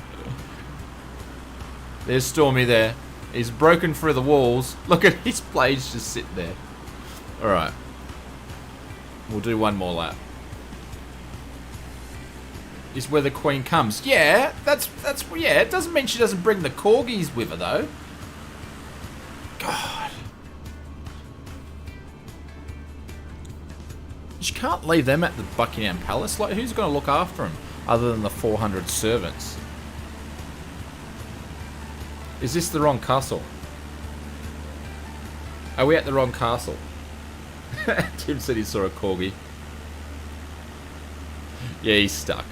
There's Stormy there. He's broken through the walls. Look at his blades just sitting there. Alright. We'll do one more lap. Is where the Queen comes. Yeah, that's yeah, it doesn't mean she doesn't bring the corgis with her though. God. She can't leave them at the Buckingham Palace. Like, who's going to look after them other than the 400 servants? Is this the wrong castle? Are we at the wrong castle? Tim said he saw a corgi. Yeah, he's stuck.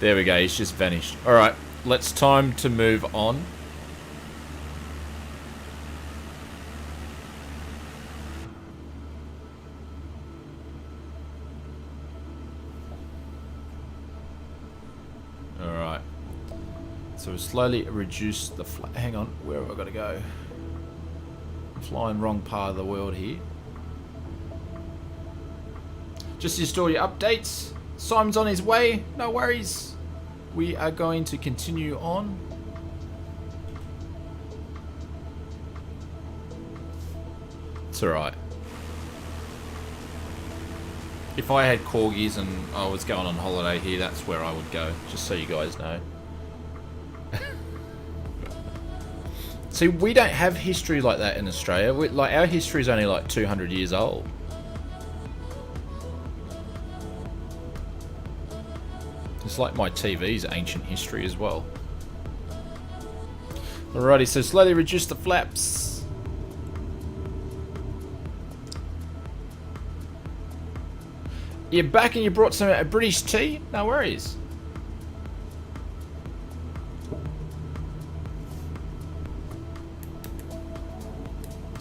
There we go, he's just vanished. Alright, let's time to move on. Alright. So we slowly reduce the hang on, where have I got to go? I'm flying wrong part of the world here. Just your story updates. Simon's on his way, no worries. We are going to continue on. It's alright. If I had corgis and I was going on holiday here, that's where I would go, just so you guys know. See, we don't have history like that in Australia. Like, our history is only like 200 years old. It's like my TV's ancient history as well. Alrighty, so slowly reduce the flaps. You're back and you brought some British tea? No worries.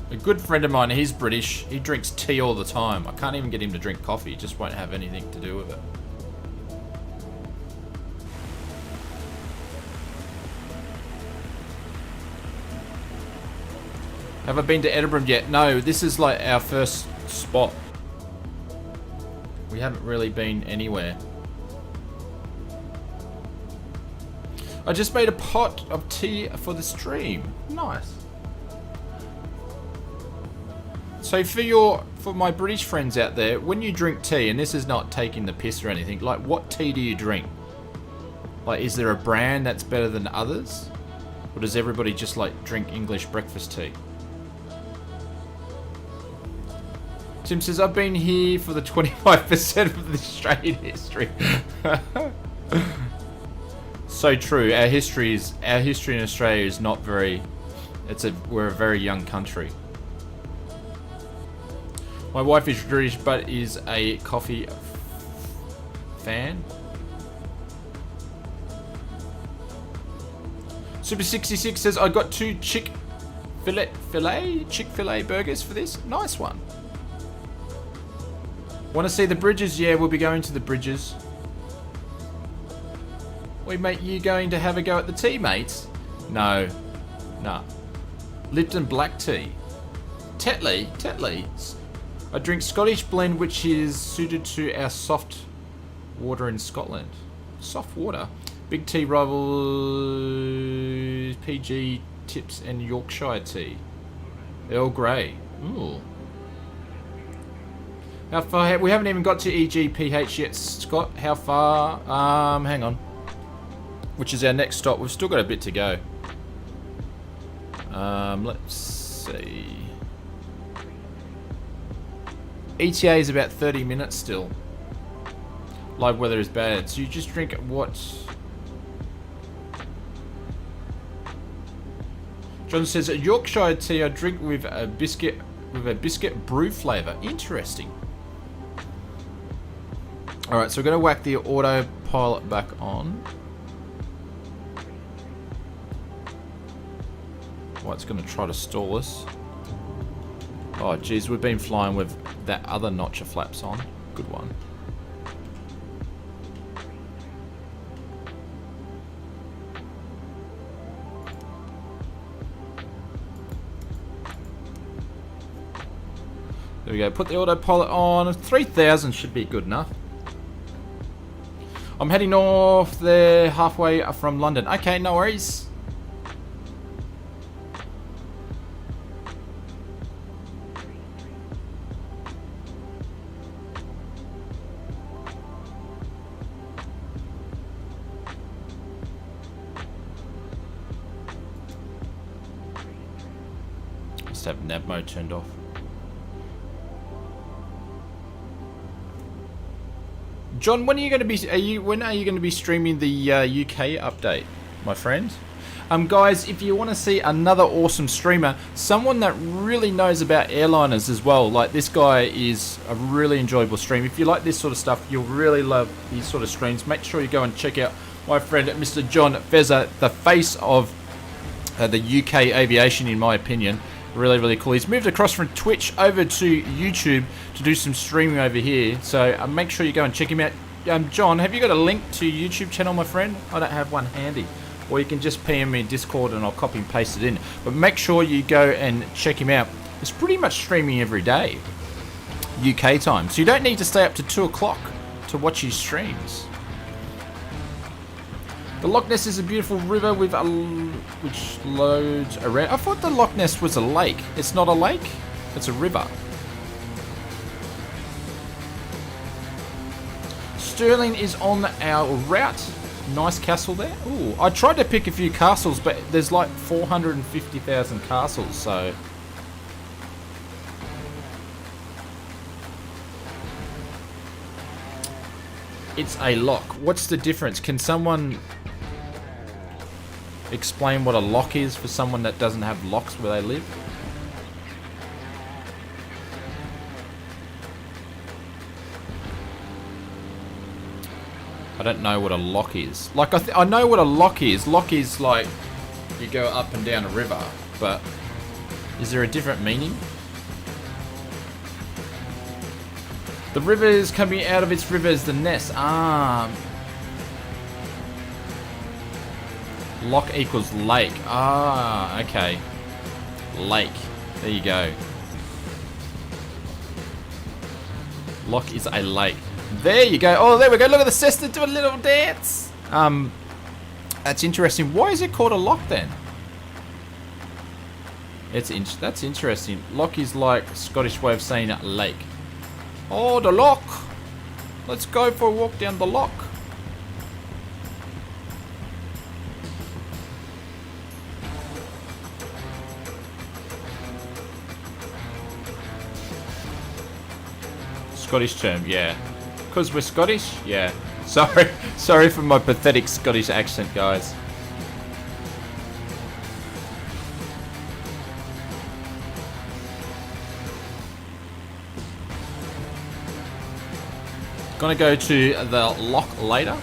A good friend of mine, he's British. He drinks tea all the time. I can't even get him to drink coffee. He just won't have anything to do with it. Have I been to Edinburgh yet? No, this is like our first spot. We haven't really been anywhere. I just made a pot of tea for the stream. Nice. So for my British friends out there, when you drink tea, and this is not taking the piss or anything, like, what tea do you drink? Like, is there a brand that's better than others? Or does everybody just like drink English breakfast tea? Tim says, I've been here for the 25% of the Australian history. So true. Our history in Australia is not very... We're a very young country. My wife is British, but is a coffee fan. Super 66 says, I got 2 Chick-fil-A burgers for this. Nice one. Want to see the bridges? Yeah, we'll be going to the bridges. Wait, mate, you going to have a go at the tea, mates? No. Nah. Lipton black tea. Tetley. I drink Scottish blend, which is suited to our soft water in Scotland. Soft water? Big tea rivals, PG tips and Yorkshire tea. Earl Grey. Ooh. How far? We haven't even got to EGPH yet, Scott. How far? Hang on. Which is our next stop. We've still got a bit to go. Let's see. ETA is about 30 minutes still. Live weather is bad. So you just drink what? John says, a Yorkshire tea I drink with a biscuit brew flavour. Interesting. Alright, so we're going to whack the autopilot back on. Well, it's going to try to stall us. Oh, geez, we've been flying with that other notch of flaps on. Good one. There we go. Put the autopilot on. 3,000 should be good enough. I'm heading north there, halfway from London. Okay, no worries. Must have nav mode turned off. John, when are you going to be? When are you going to be streaming the UK update, my friend? Guys, if you want to see another awesome streamer, someone that really knows about airliners as well, like this guy is a really enjoyable stream. If you like this sort of stuff, you'll really love these sort of streams. Make sure you go and check out my friend Mr. John Fezza, the face of the UK aviation, in my opinion. Really, really cool. He's moved across from Twitch over to YouTube to do some streaming over here. So make sure you go and check him out. John, have you got a link to your YouTube channel, my friend? I don't have one handy. Or you can just PM me in Discord and I'll copy and paste it in. But make sure you go and check him out. It's pretty much streaming every day, UK time. So you don't need to stay up to 2 o'clock to watch his streams. The Loch Ness is a beautiful river with which loads around. I thought the Loch Ness was a lake. It's not a lake, it's a river. Stirling is on our route. Nice castle there. Ooh, I tried to pick a few castles, but there's like 450,000 castles, so... It's a lock. What's the difference? Can someone explain what a lock is for someone that doesn't have locks where they live? I don't know what a lock is. Like, I know what a lock is. Lock is like you go up and down a river, but is there a different meaning? The river is coming out of its river is the Ness. Ah. Lock equals lake. Ah, okay. Lake. There you go. Lock is a lake. There you go. Oh, there we go. Look at the sister do a little dance. That's interesting. Why is it called a lock then? That's interesting. Lock is like Scottish way of saying lake. Oh, the lock. Let's go for a walk down the lock. Scottish term, yeah. Because we're Scottish? Yeah. Sorry. Sorry for my pathetic Scottish accent, guys. Gonna go to the lock later.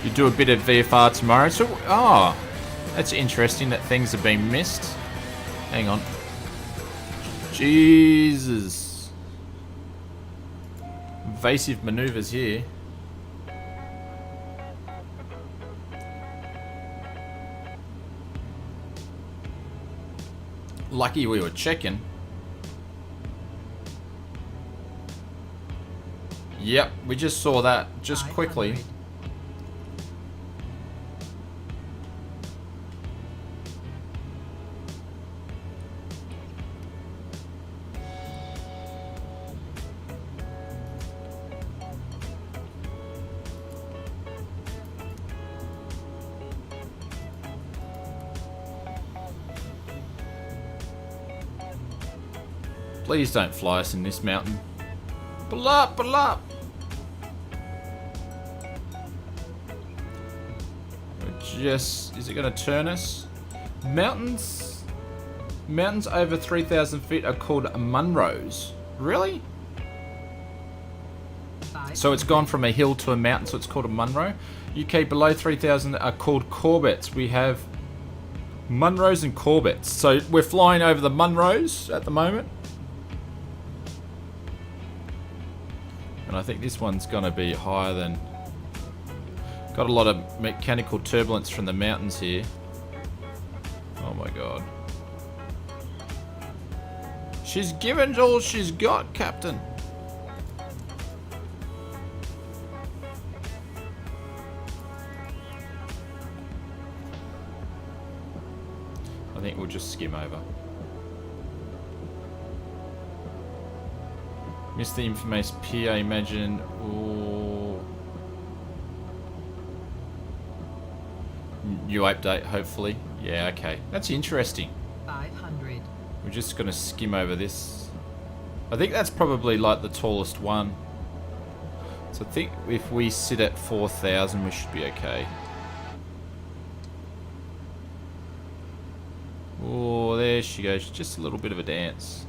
You do a bit of VFR tomorrow, so that's interesting that things have been missed. Hang on. Jesus. Evasive maneuvers here. Lucky we were checking. Yep, we just saw that just quickly. Please don't fly us in this mountain. Pull up, pull up. Is it going to turn us? Mountains over 3,000 feet are called Munros. Really? So it's gone from a hill to a mountain, so it's called a Munro. UK below 3,000 are called Corbettes. We have Munros and Corbettes. So we're flying over the Munros at the moment. And I think this one's going to be higher than... Got a lot of mechanical turbulence from the mountains here. Oh my god. She's given all she's got, Captain. I think we'll just skim over. Missed the infamous PA, imagine. Ooh. New update, hopefully. Yeah, okay. That's interesting. 500. We're just going to skim over this. I think that's probably like the tallest one. So I think if we sit at 4,000, we should be okay. Oh, there she goes. Just a little bit of a dance.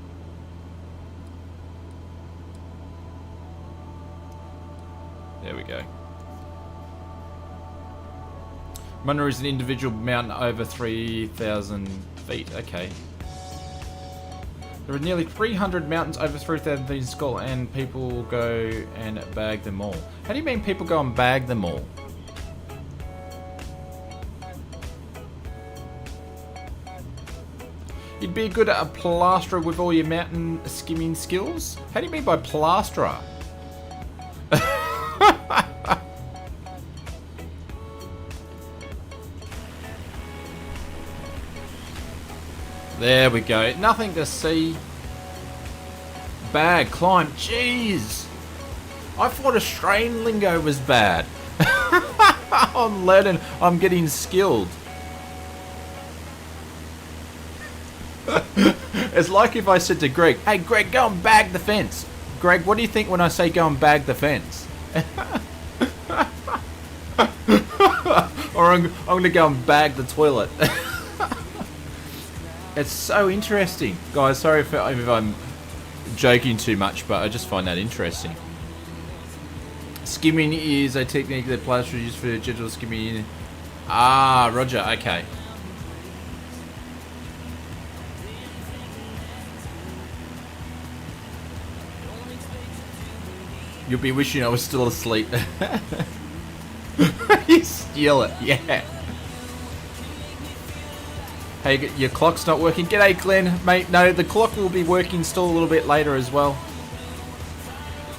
There we go. Munro is an individual mountain over 3,000 feet. Okay. There are nearly 300 mountains over 3,000 feet in Scotland, and people go and bag them all. How do you mean people go and bag them all? You'd be good at a plasterer with all your mountain skimming skills? How do you mean by plasterer? There we go. Nothing to see. Bag, climb. Jeez. I thought Australian lingo was bad. I'm learning. I'm getting skilled. It's like if I said to Greg, hey Greg, go and bag the fence. Greg, what do you think when I say go and bag the fence? Or I'm going to go and bag the toilet. It's so interesting. Guys, sorry if I'm joking too much, but I just find that interesting. Skimming is a technique that plasterers use for gentle skimming. Ah, roger, okay. You'll be wishing I was still asleep. You steal it, yeah. Hey, your clock's not working. G'day, Glenn. Mate, no, the clock will be working still a little bit later as well.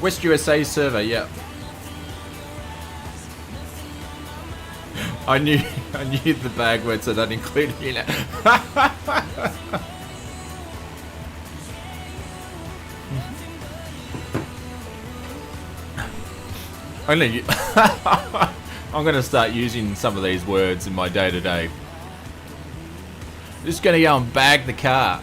West USA server, yeah. I knew the bag words, so that included in it. I'm going to start using some of these words in my day-to-day. Just gonna go and bag the car.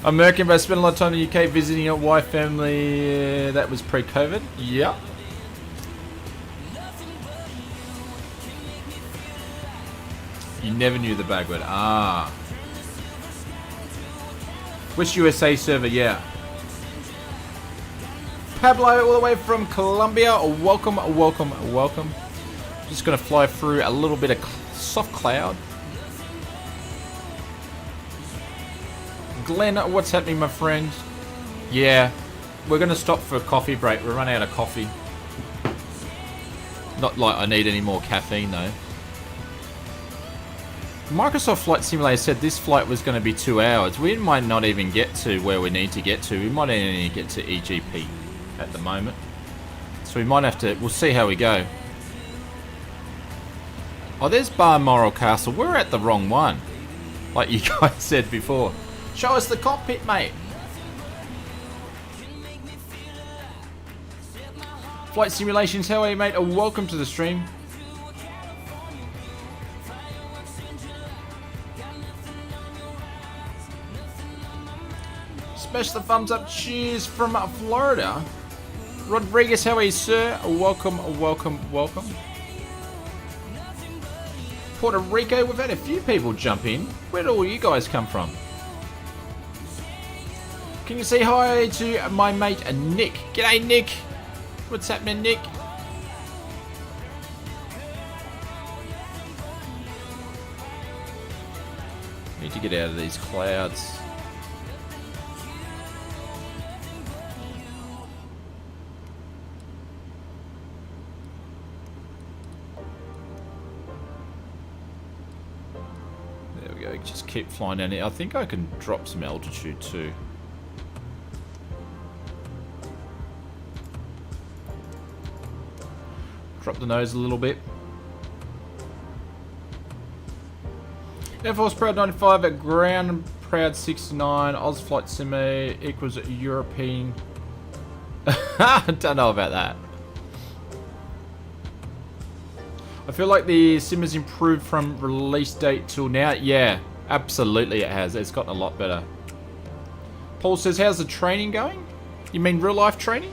American, but I spent a lot of time in the UK visiting a wife family. That was pre-COVID. Yep. You never knew the bag word. Ah. West USA server, yeah. Pablo, all the way from Colombia. Welcome, welcome, welcome. Just gonna fly through a little bit of soft cloud. Glenn, what's happening, my friend? Yeah, we're gonna stop for a coffee break. We're running out of coffee. Not like I need any more caffeine though. Microsoft Flight Simulator said this flight was going to be 2 hours. We might not even get to where we need to get to. We might only get to EGP at the moment. So we might have to... We'll see how we go. Oh, there's Balmoral Castle. We're at the wrong one. Like you guys said before. Show us the cockpit, mate. Flight Simulations, how are you, mate? Welcome to the stream. Smash the thumbs up. Cheers from Florida. Rodriguez, how are you, sir? Welcome, welcome, welcome. Puerto Rico, we've had a few people jump in. Where do all you guys come from? Can you say hi to my mate Nick? G'day, Nick. What's happening, Nick? Need to get out of these clouds. There we go. Just keep flying down here. I think I can drop some altitude too. Drop the nose a little bit. Air Force Proud 95 at ground Proud 69. Oz Flight Simi equals European. Don't know about that. I feel like the sim has improved from release date till now. Yeah, absolutely it has. It's gotten a lot better. Paul says, how's the training going? You mean real life training?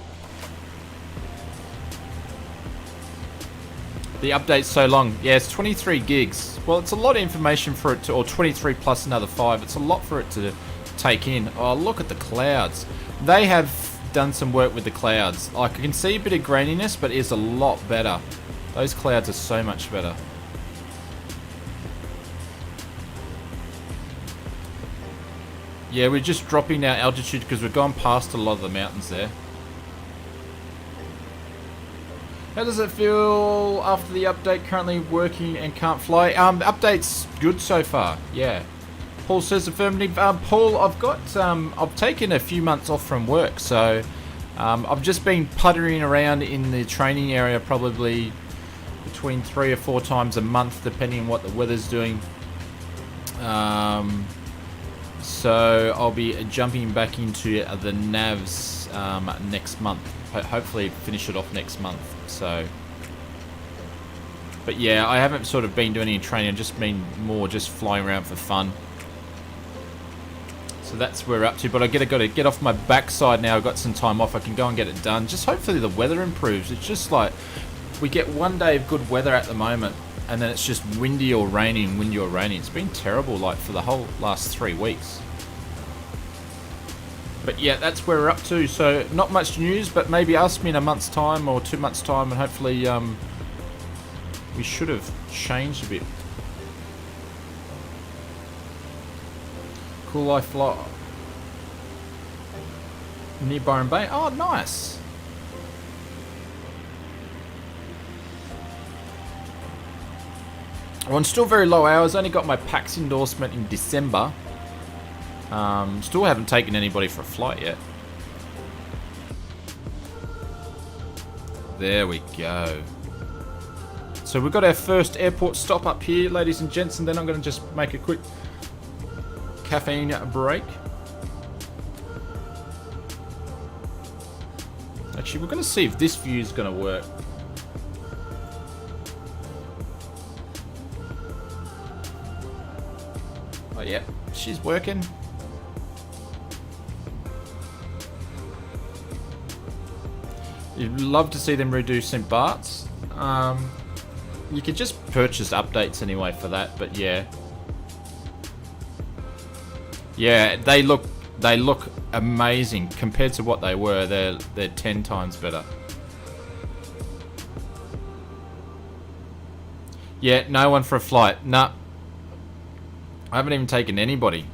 The update's so long. Yeah, it's 23 gigs. Well, it's a lot of information for it to, or 23 plus another 5. It's a lot for it to take in. Oh, look at the clouds. They have done some work with the clouds. Like, I can see a bit of graininess, but it's a lot better. Those clouds are so much better. Yeah, we're just dropping our altitude because we've gone past a lot of the mountains there. How does it feel after the update? Currently working and can't fly. The update's good so far. Yeah. Paul says affirmative. Paul, I've taken a few months off from work, so I've just been puttering around in the training area, probably between 3 or 4 times a month, depending on what the weather's doing. So I'll be jumping back into the navs next month. Hopefully finish it off next month. So, but yeah, I haven't sort of been doing any training. I've just been more just flying around for fun. So that's where we're up to. But I got to get off my backside now. I've got some time off. I can go and get it done. Just hopefully the weather improves. It's just like we get one day of good weather at the moment, and then it's just windy or raining, windy or raining. It's been terrible, like for the whole last 3 weeks. But yeah, that's where we're up to. So not much news, but maybe ask me in a month's time or 2 months' time, and hopefully we should have changed a bit. Cool life fly near Byron Bay. Oh, nice. Well, I'm still very low hours. Only got my PAX endorsement in December. Still haven't taken anybody for a flight yet. There we go. So we've got our first airport stop up here, ladies and gents, and then I'm going to just make a quick caffeine break. Actually, we're going to see if this view is going to work. Oh, yeah, she's working. You'd love to see them redo St. Bart's. You could just purchase updates anyway for that, but yeah. Yeah, they look amazing compared to what they were. They're 10 times better. Yeah, no one for a flight. Nah. I haven't even taken anybody.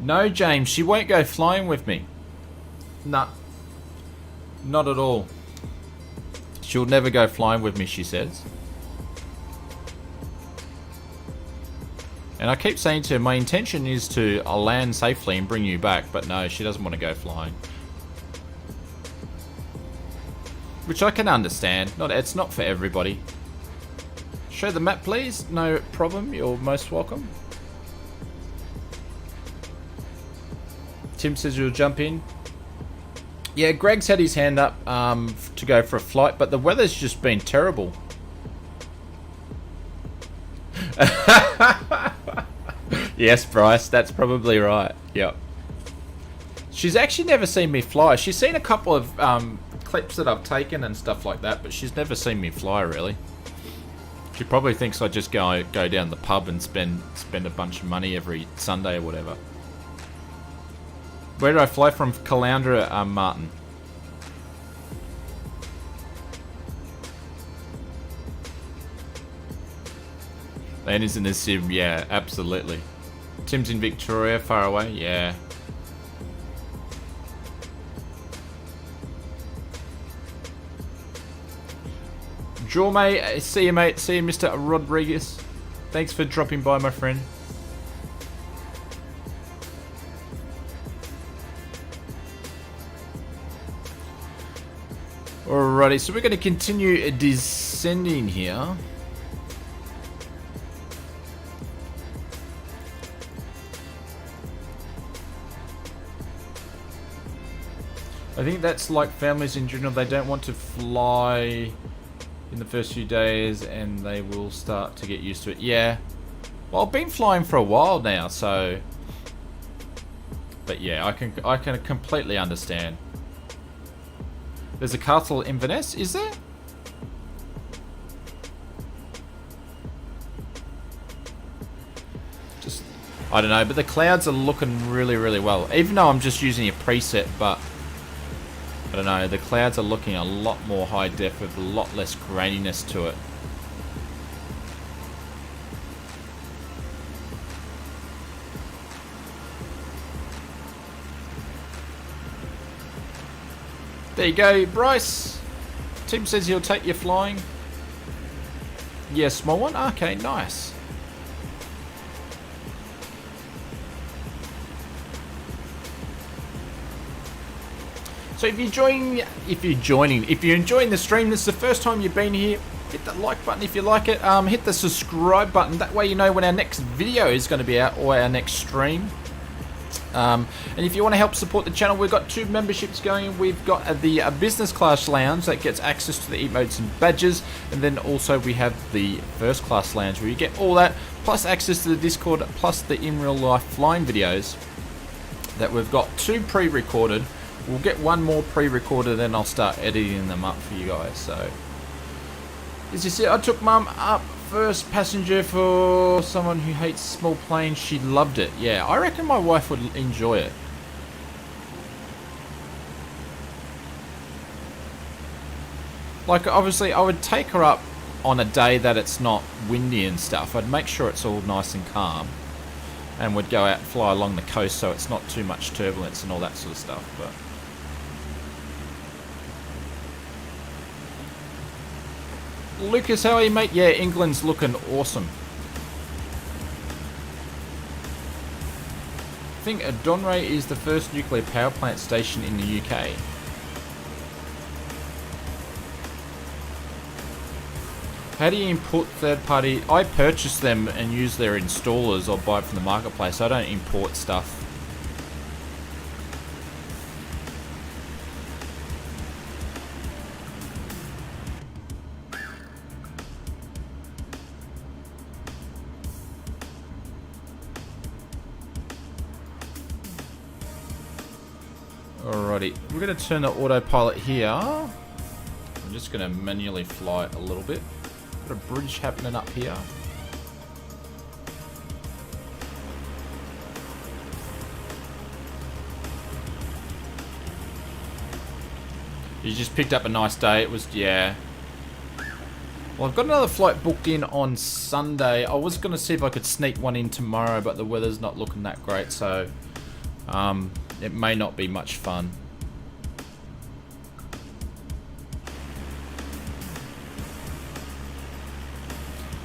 No, James, she won't go flying with me. Nah. Not at all. She'll never go flying with me, she says. And I keep saying to her, my intention is to land safely and bring you back, but no, she doesn't want to go flying. Which I can understand. It's not for everybody. Show the map, please. No problem. You're most welcome. Tim says you'll jump in. Yeah, Greg's had his hand up to go for a flight, but the weather's just been terrible. Yes, Bryce, that's probably right. Yep. She's actually never seen me fly. She's seen a couple of clips that I've taken and stuff like that, but she's never seen me fly, really. She probably thinks I just go down the pub and spend a bunch of money every Sunday or whatever. Where did I fly from? Caloundra, Martin. Annie's in the sim, yeah, absolutely. Tim's in Victoria, far away, yeah. Jormay, see you, mate. See you, Mr. Rodriguez. Thanks for dropping by, my friend. Alrighty, so we're going to continue descending here. I think that's like families in general. They don't want to fly in the first few days and they will start to get used to it. Yeah. Well, I've been flying for a while now, so... But yeah, I can completely understand. There's a castle in Inverness, is there? Just, I don't know, but the clouds are looking really, really well. Even though I'm just using a preset, but I don't know, the clouds are looking a lot more high def with a lot less graininess to it. There you go, Bryce. Tim says he'll take you flying. Yeah, small one? Okay, nice. So if you're enjoying the stream, this is the first time you've been here, hit that like button if you like it. Hit the subscribe button. That way you know when our next video is going to be out or our next stream. And if you want to help support the channel, we've got 2 memberships going. We've got the business class lounge that gets access to the emotes and badges, and then also we have the first class lounge where you get all that plus access to the Discord plus the in real life flying videos that we've got 2 pre-recorded. We'll get 1 more pre-recorded, then I'll start editing them up for you guys. So as you see, I took Mum up first passenger for someone who hates small planes. She loved it. Yeah, I reckon my wife would enjoy it. Like, obviously, I would take her up on a day that it's not windy and stuff. I'd make sure it's all nice and calm. And we'd go out and fly along the coast so it's not too much turbulence and all that sort of stuff. But Lucas, how are you, mate? Yeah, England's looking awesome. I think Donray is the first nuclear power plant station in the UK. How do you import third party? I purchase them and use their installers or buy it from the marketplace. I don't import stuff. Alrighty, we're going to turn the autopilot here. I'm just going to manually fly it a little bit. Got a bridge happening up here. You just picked up a nice day. It was, yeah. Well, I've got another flight booked in on Sunday. I was going to see if I could sneak one in tomorrow, but the weather's not looking that great, so it may not be much fun.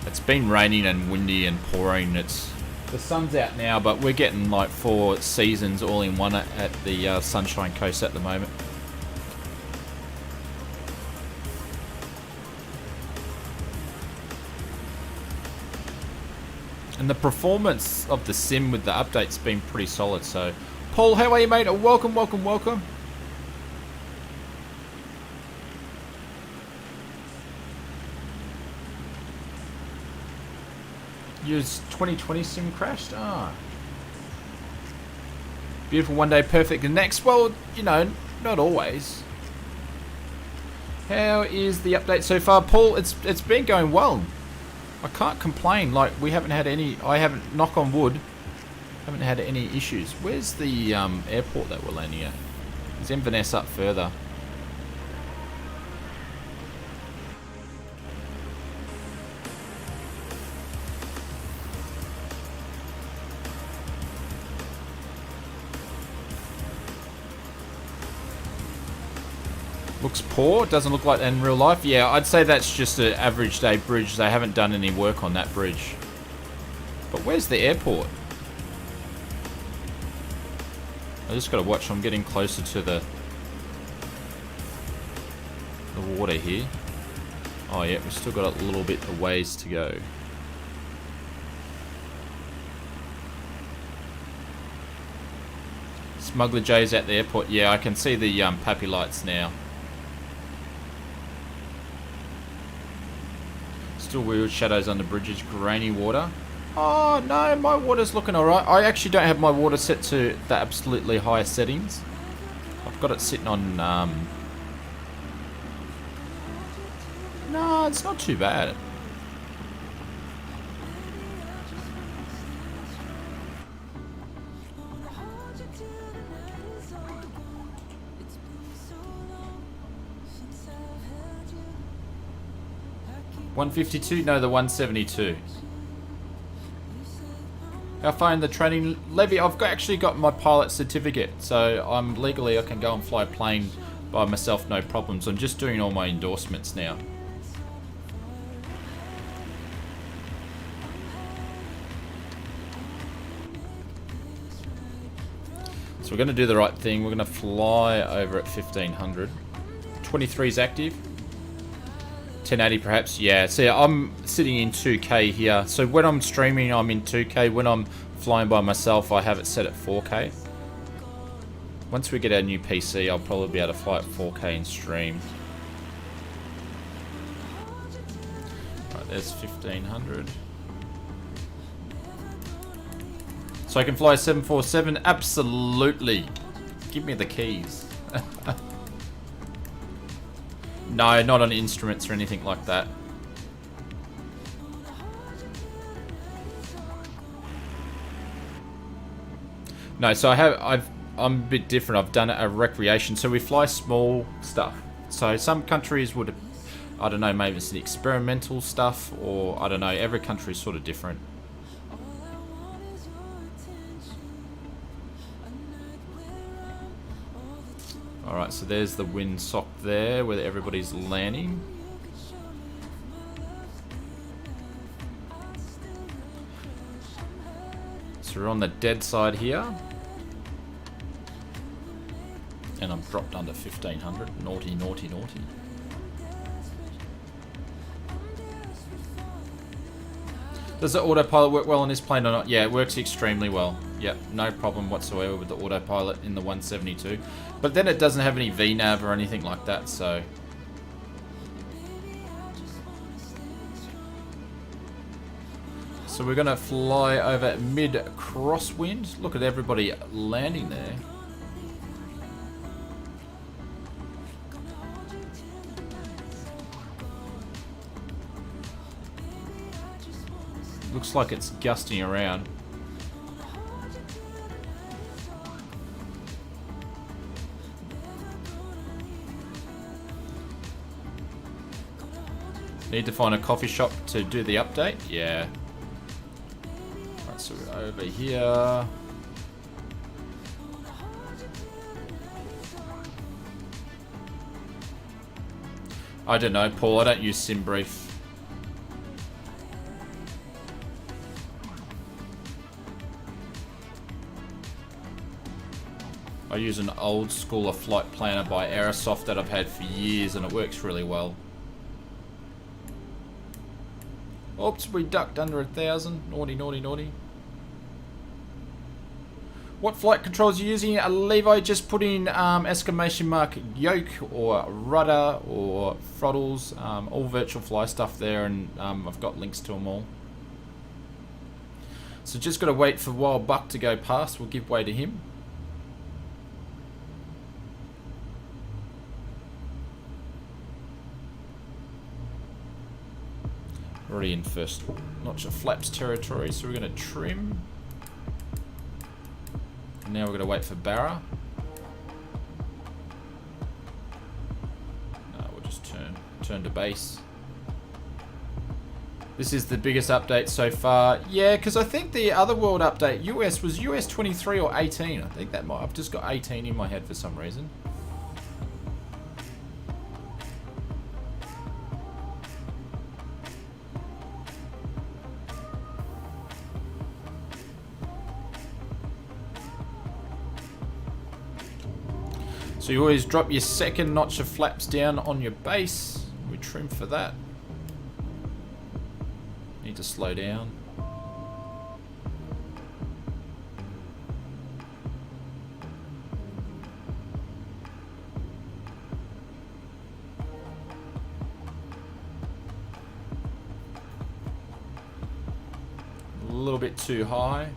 It's been raining and windy and pouring. The sun's out now, but we're getting like 4 seasons all in one at the Sunshine Coast at the moment. And the performance of the sim with the update's been pretty solid, so... Paul, how are you, mate? Welcome, welcome, welcome. Your 2020 sim crashed? Ah. Beautiful one day, perfect the next. Well, you know, not always. How is the update so far? Paul, it's been going well. I can't complain. Like, we haven't had any... I haven't, knock on wood, haven't had any issues. Where's the airport that we're landing at? Is Inverness up further? Looks poor. Doesn't look like that in real life. Yeah, I'd say that's just an average day bridge. They haven't done any work on that bridge. But where's the airport? I just got to watch. I'm getting closer to the water here. Oh yeah, we've still got a little bit of ways to go. Smuggler J's at the airport. Yeah, I can see the pappy lights now. Still weird shadows on the bridges, grainy water. Oh no, my water's looking alright. I actually don't have my water set to the absolutely highest settings. I've got it sitting on, no, it's not too bad. $152? No, the 172. How far in the training levy? I've actually got my pilot certificate, so I'm legally I can go and fly a plane by myself, no problems. I'm just doing all my endorsements now. So we're going to do the right thing. We're going to fly over at 1500. 23 is active. 1080 perhaps, yeah. So I'm sitting in 2K here. So when I'm streaming, I'm in 2K. When I'm flying by myself, I have it set at 4K. Once we get our new PC, I'll probably be able to fly at 4K and stream. Right, there's 1500. So I can fly a 747? Absolutely. Give me the keys. No, not on instruments or anything like that. No, so I'm a bit different. I've done a recreation. So we fly small stuff. So some countries would, I don't know, maybe it's the experimental stuff, or I don't know, every country is sort of different. Alright, so there's the windsock there where everybody's landing. So we're on the dead side here. And I'm dropped under 1500. Naughty, naughty, naughty. Does the autopilot work well on this plane or not? Yeah, it works extremely well. Yep, no problem whatsoever with the autopilot in the 172. But then it doesn't have any VNAV or anything like that, so... So we're going to fly over mid-crosswind. Look at everybody landing there. Looks like it's gusting around. Need to find a coffee shop to do the update? Yeah. Right, so we're over here. I don't know, Paul. I don't use SimBrief. I use an old school flight planner by Aerosoft that I've had for years, and it works really well. Oops, we ducked under 1,000. Naughty, naughty, naughty. What flight controls are you using? Levi, just put in exclamation mark yoke or rudder or throttles. All virtual fly stuff there, and I've got links to them all. So just got to wait for Wild Buck to go past. We'll give way to him. Already in first notch of flaps territory, so we're going to trim. And now we're going to wait for Barra. No, we'll just turn to base. This is the biggest update so far. Yeah, because I think the other world update, US, was US 23 or 18. I think that might, I've just got 18 in my head for some reason. So you always drop your second notch of flaps down on your base. We trim for that. Need to slow down. A little bit too high.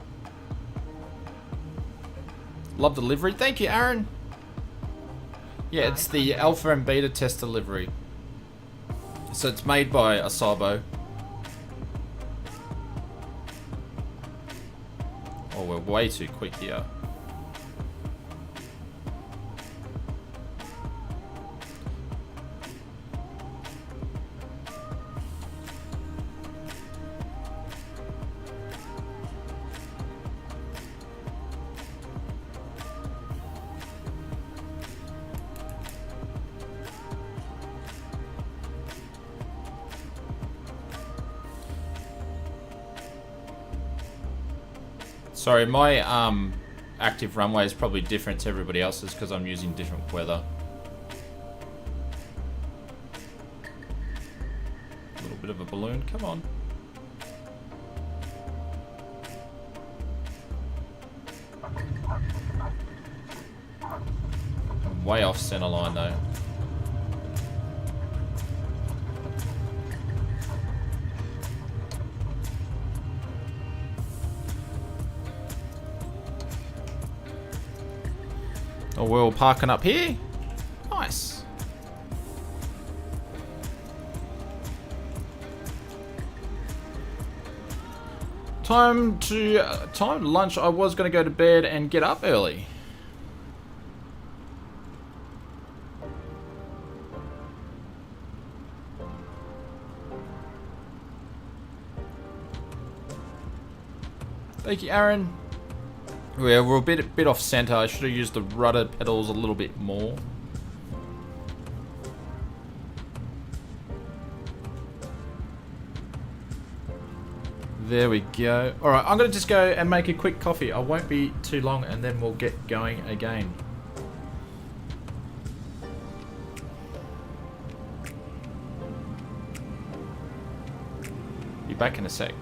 Love the livery. Thank you, Aaron. Yeah, it's the alpha and beta test delivery. So it's made by Asabo. Oh, we're way too quick here. Sorry, my active runway is probably different to everybody else's because I'm using different weather. A little bit of a balloon, come on. I'm way off center line though. Oh, we're all parking up here. Nice. Time to lunch. I was going to go to bed and get up early. Thank you, Aaron. Yeah, we're a bit off center. I should have used the rudder pedals a little bit more. There we go. Alright, I'm going to just go and make a quick coffee. I won't be too long and then we'll get going again. Be back in a sec.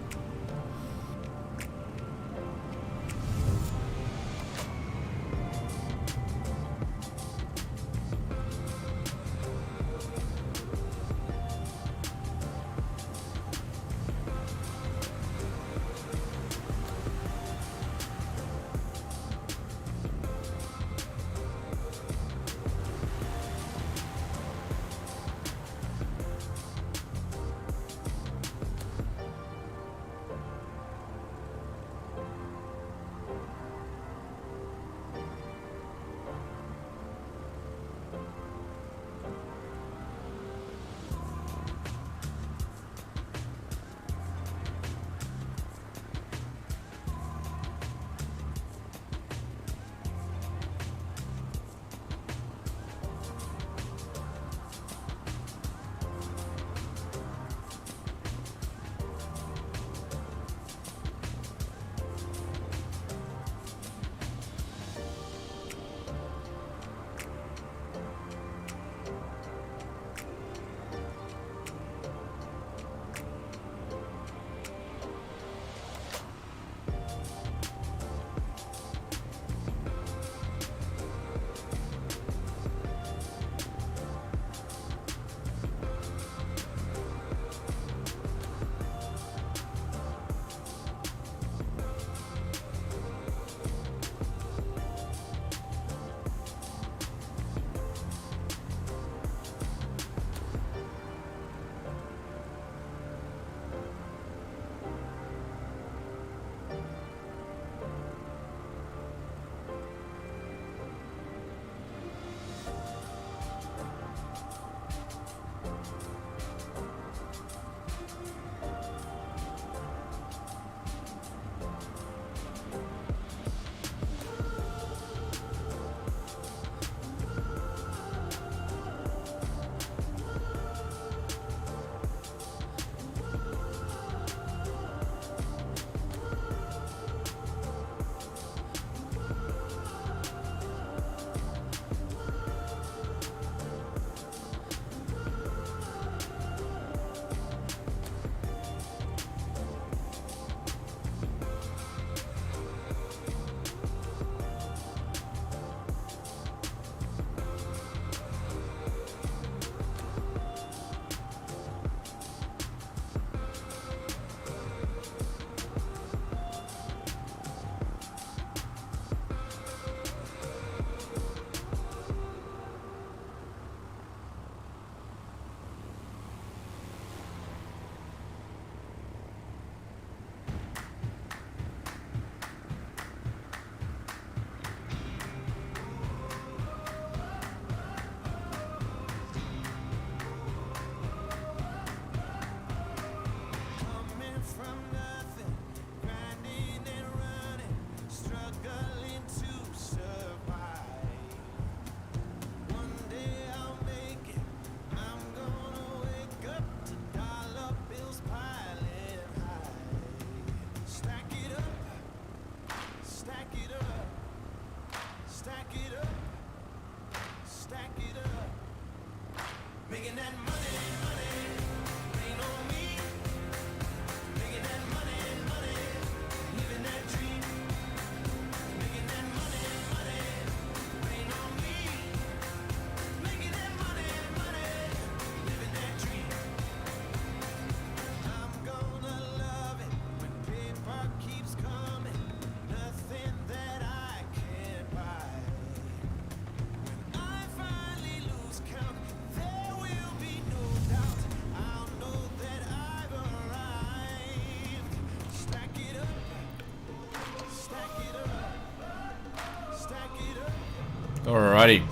Alrighty.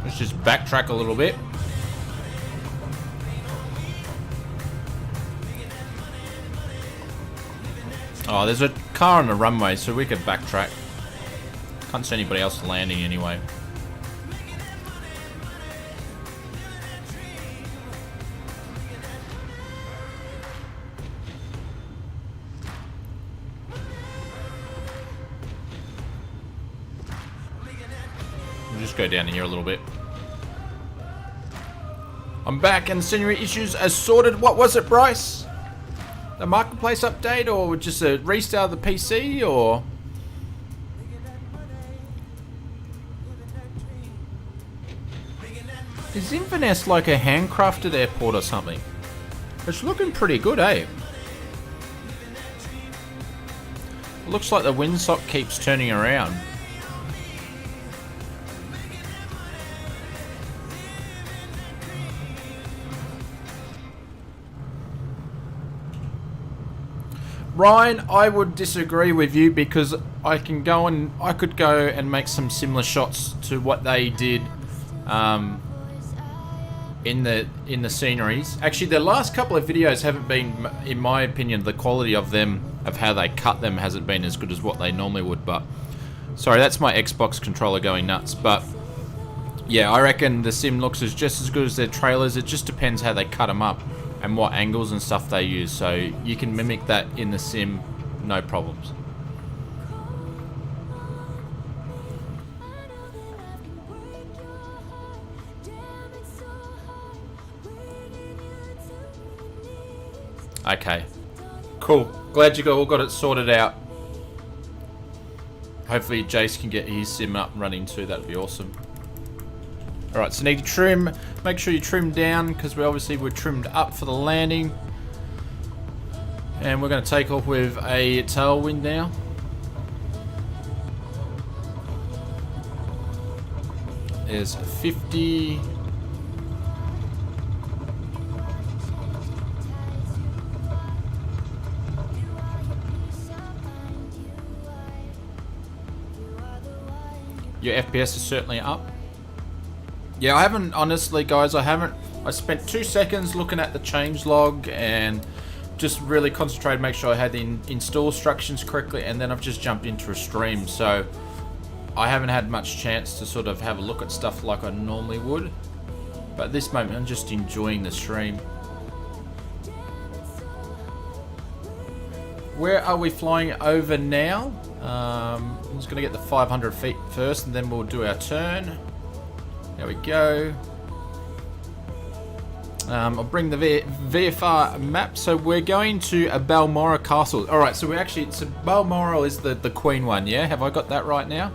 Let's just backtrack a little bit. Oh, there's a car on the runway, so we could backtrack. Can't see anybody else landing anyway. We'll just go down here a little bit. I'm back and scenery issues are sorted. What was it, Bryce? The marketplace update, or just a restart of the PC, or? Is Inverness like a handcrafted airport or something? It's looking pretty good, eh? Looks like the windsock keeps turning around. Ryan, I would disagree with you because I could go and make some similar shots to what they did in the sceneries. Actually, the last couple of videos haven't been, in my opinion, the quality of them, of how they cut them, hasn't been as good as what they normally would. But sorry, that's my Xbox controller going nuts. But yeah, I reckon the sim looks just as good as their trailers. It just depends how they cut them up and what angles and stuff they use, so you can mimic that in the sim, no problems. Okay, cool. Glad you all got it sorted out. Hopefully Jace can get his sim up and running too, that'd be awesome. Alright, so need to trim. Make sure you trim down, because we're trimmed up for the landing. And we're going to take off with a tailwind now. There's 50. Your FPS is certainly up. Yeah, I haven't, honestly, guys, I spent 2 seconds looking at the change log and just really concentrated, make sure I had the install instructions correctly, and then I've just jumped into a stream, so I haven't had much chance to sort of have a look at stuff like I normally would. But at this moment, I'm just enjoying the stream. Where are we flying over now? I'm just going to get the 500 feet first, and then we'll do our turn. There we go. I'll bring the VFR map. So we're going to a Balmoral Castle. Alright, so Balmoral is the Queen one, yeah? Have I got that right now?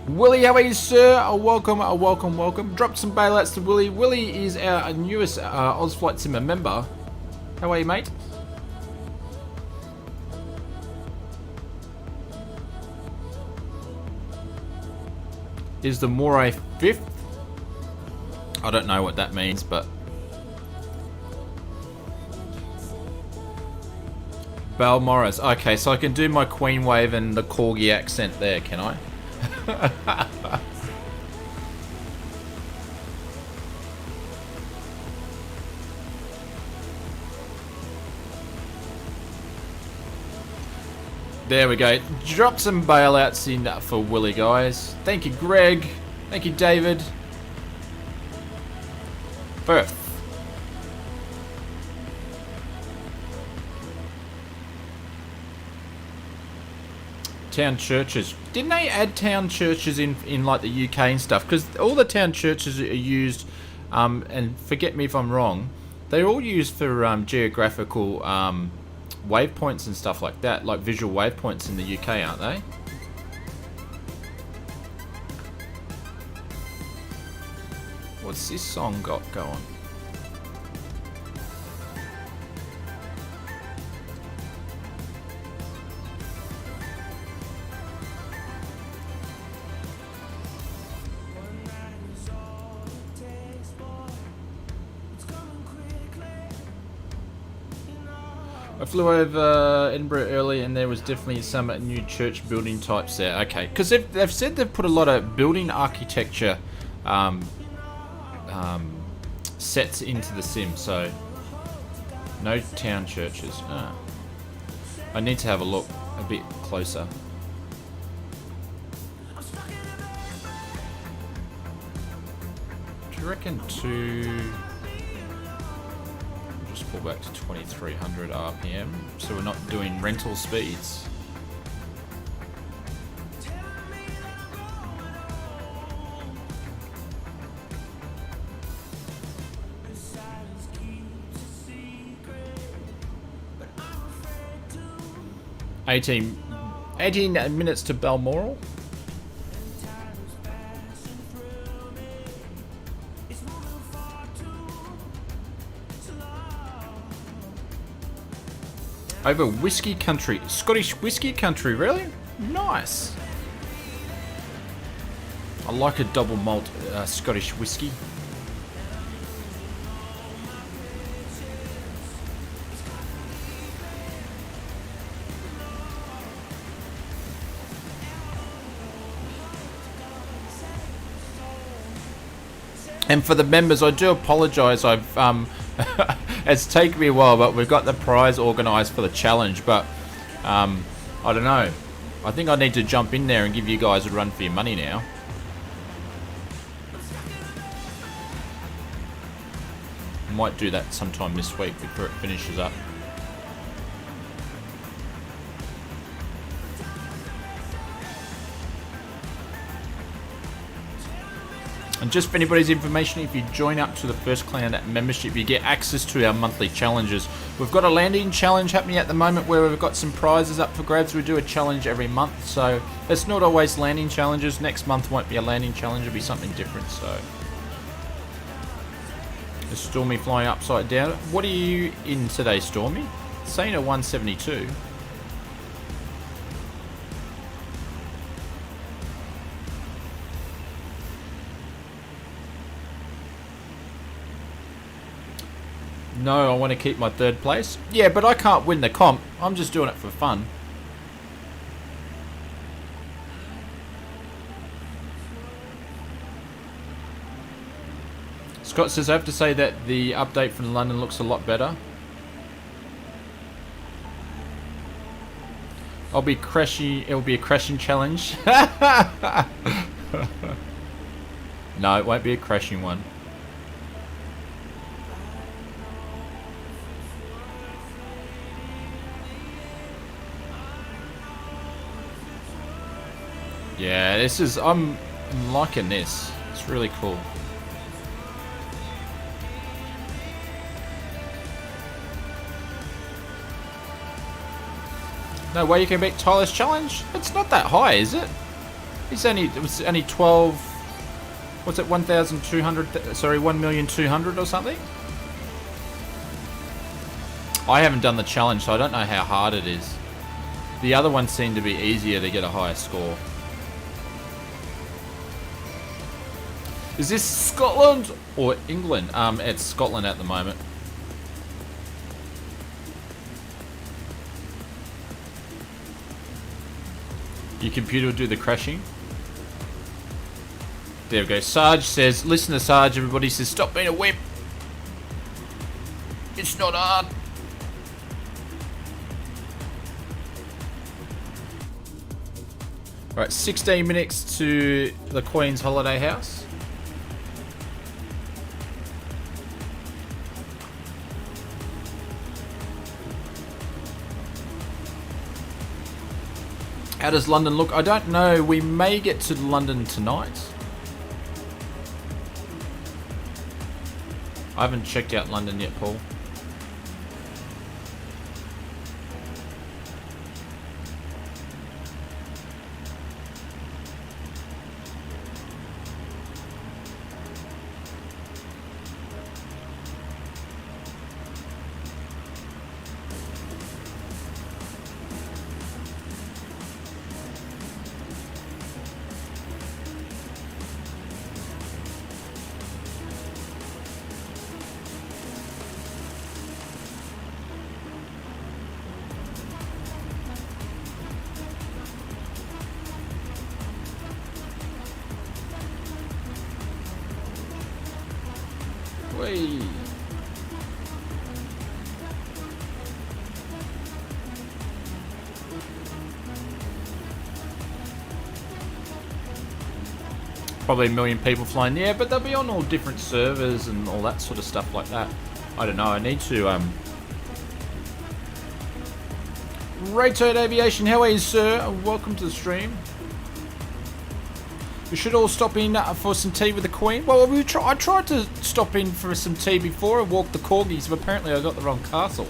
Willie, how are you, sir? Welcome, welcome. Drop some bailouts to Willie. Willie is our newest Oz Flight Simmer member. How are you, mate? Is the Moray 5th? I don't know what that means, but... Balmoral. Okay, so I can do my Queen wave and the Corgi accent there, can I? There we go. Drop some bailouts in for Willie, guys. Thank you, Greg. Thank you, David. Firth. town churches. Didn't they add town churches in like the UK and stuff? Because all the town churches are used, and forget me if I'm wrong, they're all used for geographical waypoints and stuff like that, like visual waypoints in the UK, aren't they? What's this song got going? I flew over Edinburgh early and there was definitely some new church building types there. Okay, because they've said they've put a lot of building architecture sets into the sim, so no town churches. I need to have a look a bit closer. Do you reckon just pull back to 2300 RPM so we're not doing rental speeds? Eighteen minutes to Balmoral. Over whiskey country, Scottish whiskey country, really? Nice. I like a double malt Scottish whiskey. And for the members, I do apologise. I've it's taken me a while, but we've got the prize organised for the challenge. But I don't know. I think I need to jump in there and give you guys a run for your money now. Might do that sometime this week before it finishes up. And just for anybody's information, if you join up to the First Clan membership, you get access to our monthly challenges. We've got a landing challenge happening at the moment where we've got some prizes up for grabs. We do a challenge every month, so it's not always landing challenges. Next month won't be a landing challenge, it'll be something different. So, is Stormy flying upside down? What are you in today, Stormy? Saying a 172. No, I want to keep my third place. Yeah, but I can't win the comp. I'm just doing it for fun. Scott says, I have to say that the update from London looks a lot better. I'll be crashing. It'll be a crashing challenge. No, it won't be a crashing one. Yeah, this is, I'm liking this. It's really cool. No way you can beat Tyler's challenge? It's not that high, is it? It was only 12, what's it, 1,200, sorry, 1,200,000 or something? I haven't done the challenge, so I don't know how hard it is. The other ones seem to be easier to get a higher score. Is this Scotland or England? It's Scotland at the moment. Your computer will do the crashing. There we go. Sarge says, listen to Sarge, everybody says, stop being a whip. It's not hard. Alright, 16 minutes to the Queen's Holiday House. How does London look? I don't know. We may get to London tonight. I haven't checked out London yet, Paul. Whee. Probably a million people flying, yeah, but they'll be on all different servers and all that sort of stuff like that. I don't know, I need to, Raytoad Aviation, how are you, sir? Welcome to the stream. We should all stop in for some tea with the Queen. Well, I tried to stop in for some tea before and walk the corgis, but apparently I got the wrong castle.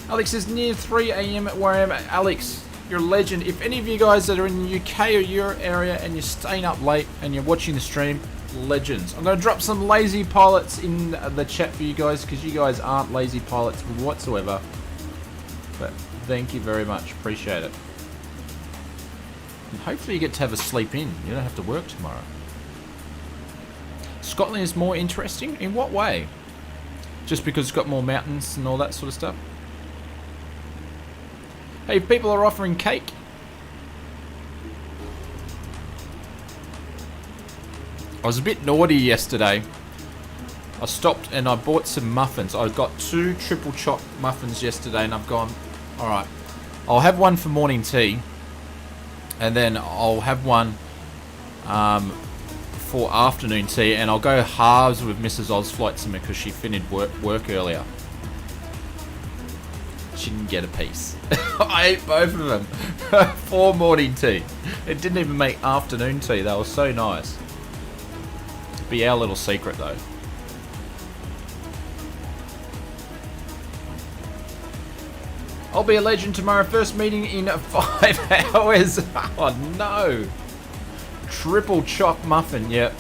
Alex is near 3 AM where I am. Alex, you're a legend. If any of you guys that are in the UK or your area and you're staying up late and you're watching the stream, legends. I'm going to drop some lazy pilots in the chat for you guys because you guys aren't lazy pilots whatsoever. But thank you very much. Appreciate it. And hopefully you get to have a sleep in. You don't have to work tomorrow. Scotland is more interesting? In what way? Just because it's got more mountains and all that sort of stuff? Hey, people are offering cake. I was a bit naughty yesterday. I stopped and I bought some muffins. I got 2 triple choc muffins yesterday and I've gone, alright, I'll have one for morning tea. And then I'll have one for afternoon tea, and I'll go halves with Mrs. Ozflight because she finished work earlier. She didn't get a piece. I ate both of them for morning tea. It didn't even make afternoon tea. They were so nice. Be our little secret though. I'll be a legend tomorrow. First meeting in 5 hours. Oh no. Triple choc muffin, yep.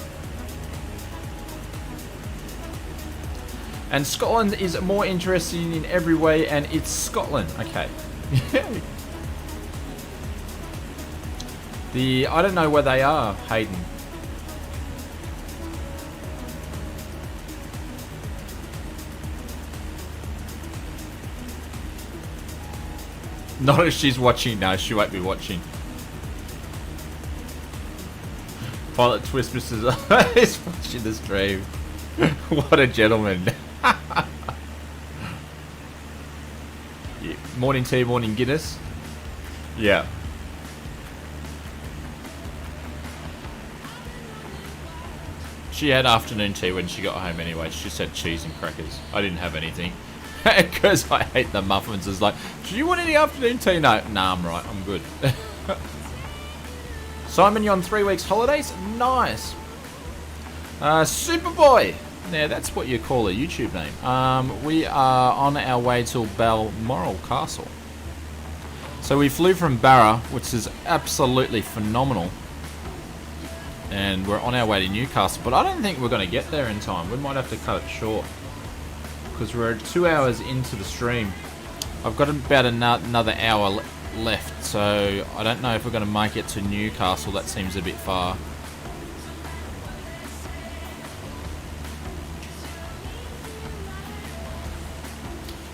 And Scotland is more interesting in every way, and it's Scotland. Okay. I don't know where they are, Hayden. Not if she's watching. No, she won't be watching. Pilot Twist Mrs. is watching the stream. What a gentleman. Yeah. Morning tea, morning Guinness. Yeah. She had afternoon tea when she got home anyway. She just had cheese and crackers. I didn't have anything. Because I hate the muffins. It's like, do you want any afternoon tea? No, nah, I'm right. I'm good. Simon, you're on 3 weeks holidays? Nice. Superboy. Yeah, that's what you call a YouTube name. We are on our way to Balmoral Castle. So we flew from Barra, which is absolutely phenomenal. And we're on our way to Newcastle. But I don't think we're going to get there in time. We might have to cut it short. Because we're 2 hours into the stream. I've got about another hour left. So I don't know if we're going to make it to Newcastle. That seems a bit far.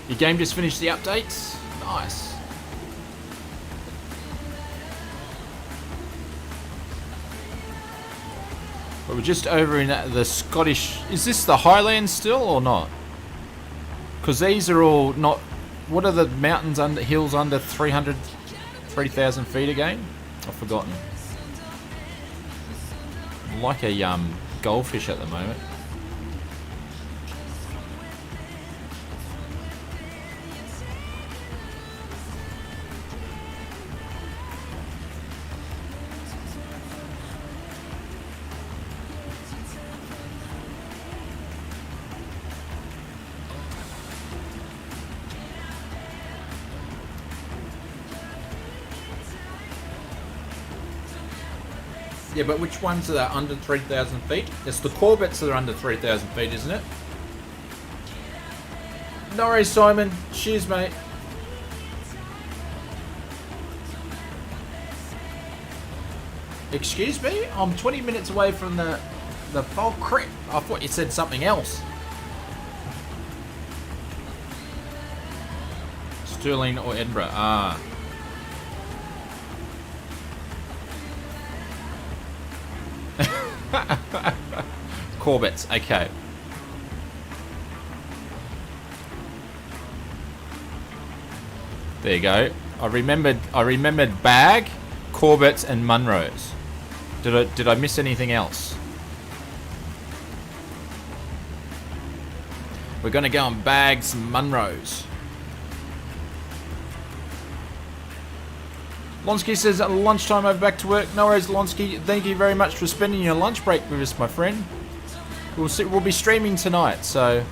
Your game just finished the updates? Nice. But we're just over in the Scottish... Is this the Highlands still or not? Because these are all not... What are the mountains under... Hills under 3,000 feet again? I've forgotten. I'm like a goldfish at the moment. Yeah, but which ones are under 3,000 feet? It's the Corvettes that are under 3,000 feet, isn't it? No worries, Simon. Cheers, mate. Excuse me? I'm 20 minutes away from the pole. Crap. I thought you said something else. Stirling or Edinburgh? Ah. Corvettes. Okay. There you go. I remembered Bag, Corvettes, and Munros. Did I miss anything else? We're gonna go on Bags and Munros. Lonsky says at lunchtime over back to work. No worries, Lonsky. Thank you very much for spending your lunch break with us, my friend. We'll be streaming tonight, so.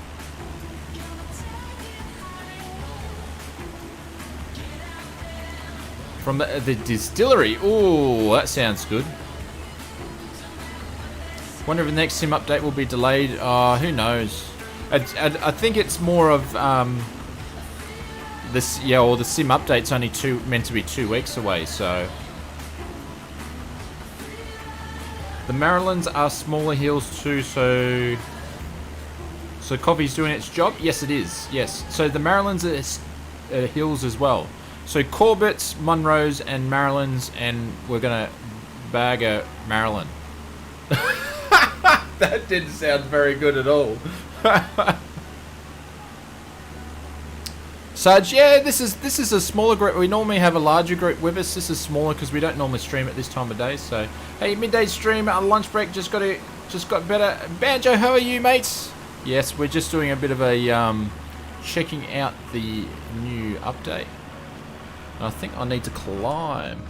From the distillery. Ooh, that sounds good. Wonder if the next sim update will be delayed. Who knows? I think it's more of this. Yeah, or the sim update's only meant to be 2 weeks away. So the Marilyns are smaller hills too. So coffee's doing its job. Yes, it is. Yes. So the Marilyns are hills as well. So Corbett's, Munros, and Marilyns, and we're gonna bag a Marilyn. That didn't sound very good at all. Sarge, yeah, this is a smaller group. We normally have a larger group with us. This is smaller because we don't normally stream at this time of day. So, hey, midday stream, a lunch break just got better. Banjo, how are you, mates? Yes, we're just doing a bit of a checking out the new update. I think I need to climb.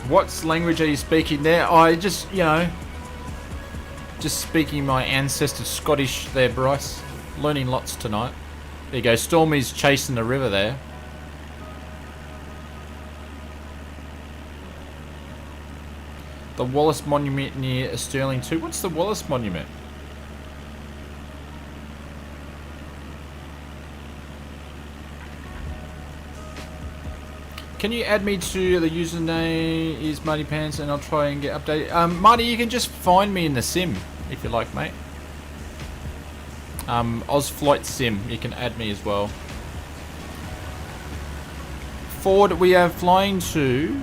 What language are you speaking there? I just, just speaking my ancestor Scottish there, Bryce. Learning lots tonight. There you go. Stormy's chasing the river there. The Wallace Monument near Stirling too. What's the Wallace Monument? Can you add me to the username is Marty Pants and I'll try and get updated. Marty, you can just find me in the sim if you like, mate. Ozflight Sim, you can add me as well. Ford, we are flying to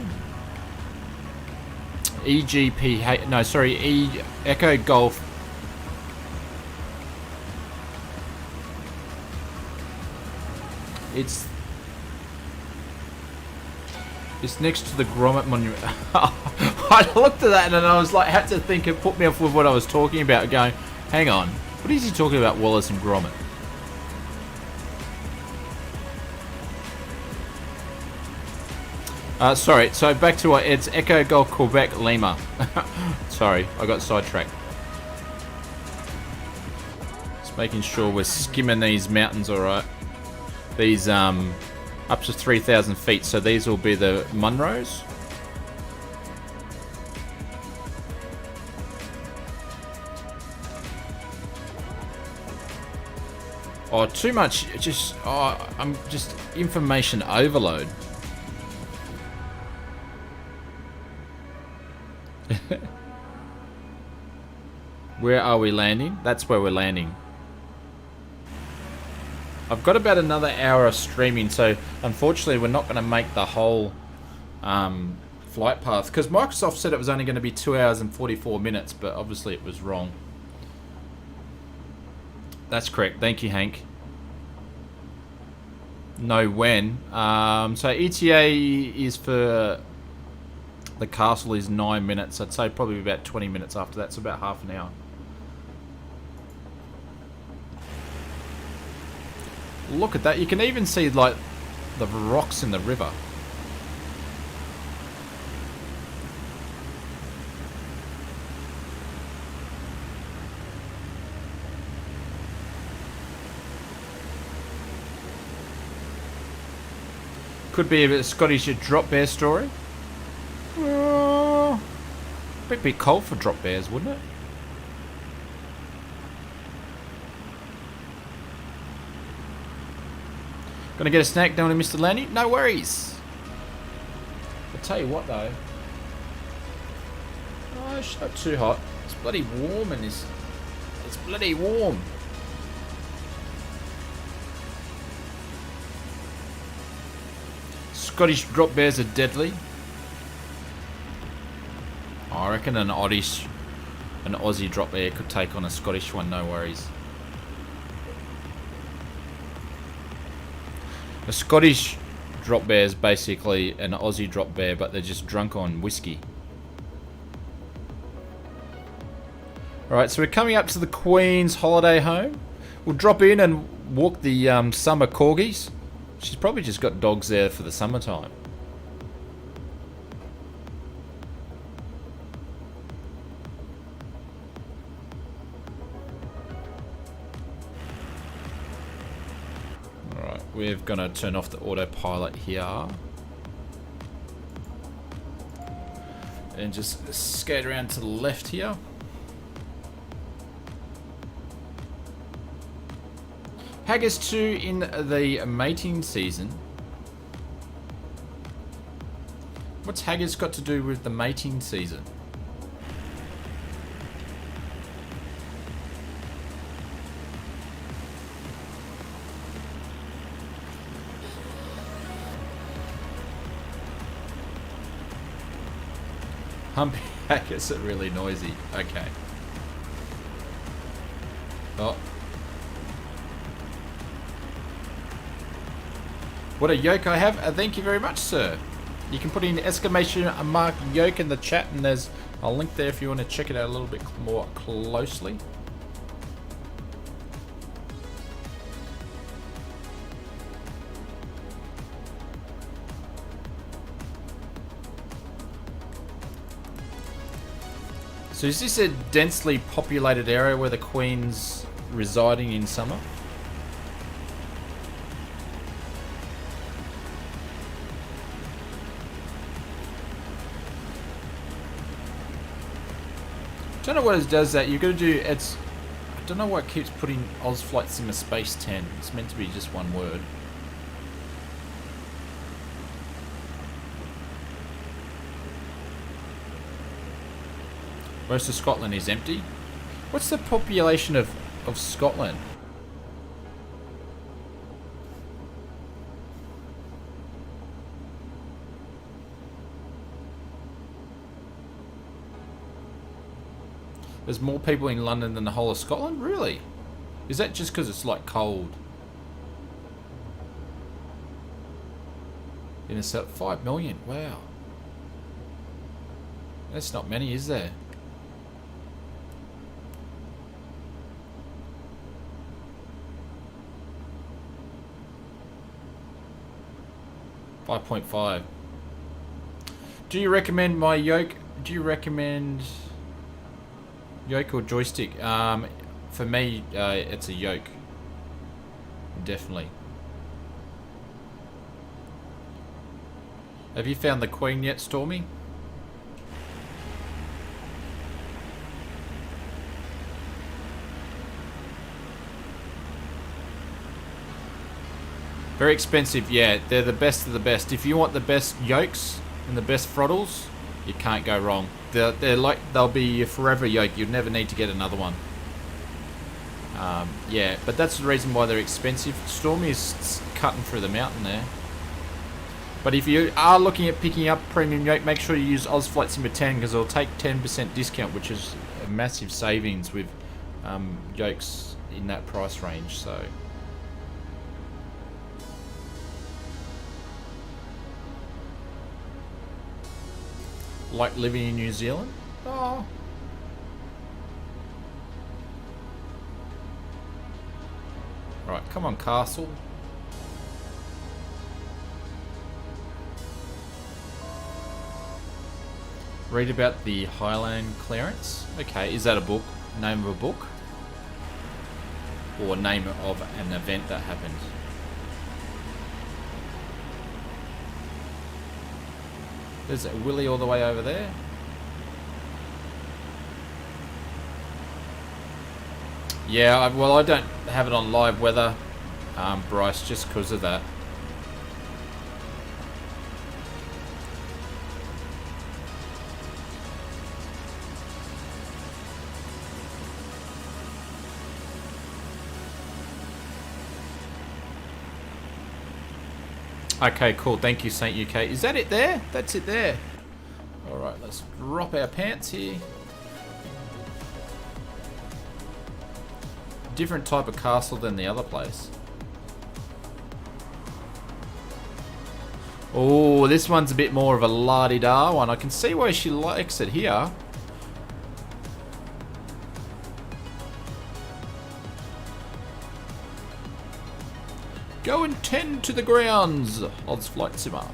EGPH. No, sorry, Echo Golf. It's next to the Grommet Monument. I looked at that and I was like, had to think, it put me off with what I was talking about, going, hang on, what is he talking about, Wallace and Grommet? Sorry, so back to it's Echo Golf Quebec Lima. Sorry, I got sidetracked. Just making sure we're skimming these mountains alright. These, up to 3,000 feet, so these will be the Munros. Oh, too much, I'm just information overload. Where are we landing? That's where we're landing. I've got about another hour of streaming, so unfortunately we're not going to make the whole flight path, because Microsoft said it was only going to be 2 hours and 44 minutes, but obviously it was wrong. That's correct. Thank you, Hank. Know when. So ETA is for the castle is 9 minutes. I'd say probably about 20 minutes after that, so about half an hour. Look at that. You can even see like the rocks in the river. Could be a Scottish drop bear story. Bit cold for drop bears, wouldn't it? Gonna get a snack down to Mr. Lanny? No worries. I'll tell you what though. Oh, it's not too hot. It's bloody warm in this. It's bloody warm. Scottish drop bears are deadly. I reckon an Aussie drop bear could take on a Scottish one, no worries. A Scottish drop bear is basically an Aussie drop bear, but they're just drunk on whiskey. Alright, so we're coming up to the Queen's holiday home. We'll drop in and walk the summer corgis. She's probably just got dogs there for the summertime. Alright, we're gonna turn off the autopilot here. And just skate around to the left here. Haggis 2 in the mating season. What's haggis got to do with the mating season? Humpy haggis are really noisy. Okay. Oh. What a yoke I have. Thank you very much, sir. You can put in exclamation mark yoke in the chat, and there's a link there if you want to check it out a little bit more closely. So is this a densely populated area where the Queen's residing in summer? I don't know what it does that. You're going to do, it's, I don't know what keeps putting Oz Flight Simmer Space 10. It's meant to be just one word. Most of Scotland is empty. What's the population of Scotland? There's more people in London than the whole of Scotland? Really? Is that just because it's like cold? In a set 5 million. Wow. That's not many, is there? $5.5. Do you recommend my yoke? Do you recommend yoke or joystick? For me, it's a yoke. Definitely. Have you found the Queen yet, Stormy? Very expensive, yeah. They're the best of the best. If you want the best yokes and the best throttles, you can't go wrong. They'll be your forever yoke. You'll never need to get another one. Yeah, but that's the reason why they're expensive. Stormy is cutting through the mountain there. But if you are looking at picking up premium yoke, make sure you use Oz Flight Simmer 10 because it'll take 10% discount, which is a massive savings with yokes in that price range. So. Like living in New Zealand? Oh. Right, come on, castle. Read about the Highland clearance. Okay, is that a book? Name of a book? Or name of an event that happened? There's a Willie all the way over there. Yeah, well, I don't have it on live weather, Bryce, just because of that. Okay, cool. Thank you, Saint UK. Is that it there? That's it there. Alright, let's drop our pants here. Different type of castle than the other place. Oh, this one's a bit more of a la-di-da one. I can see why she likes it here. Go and tend to the grounds, Odds Flight Simmer.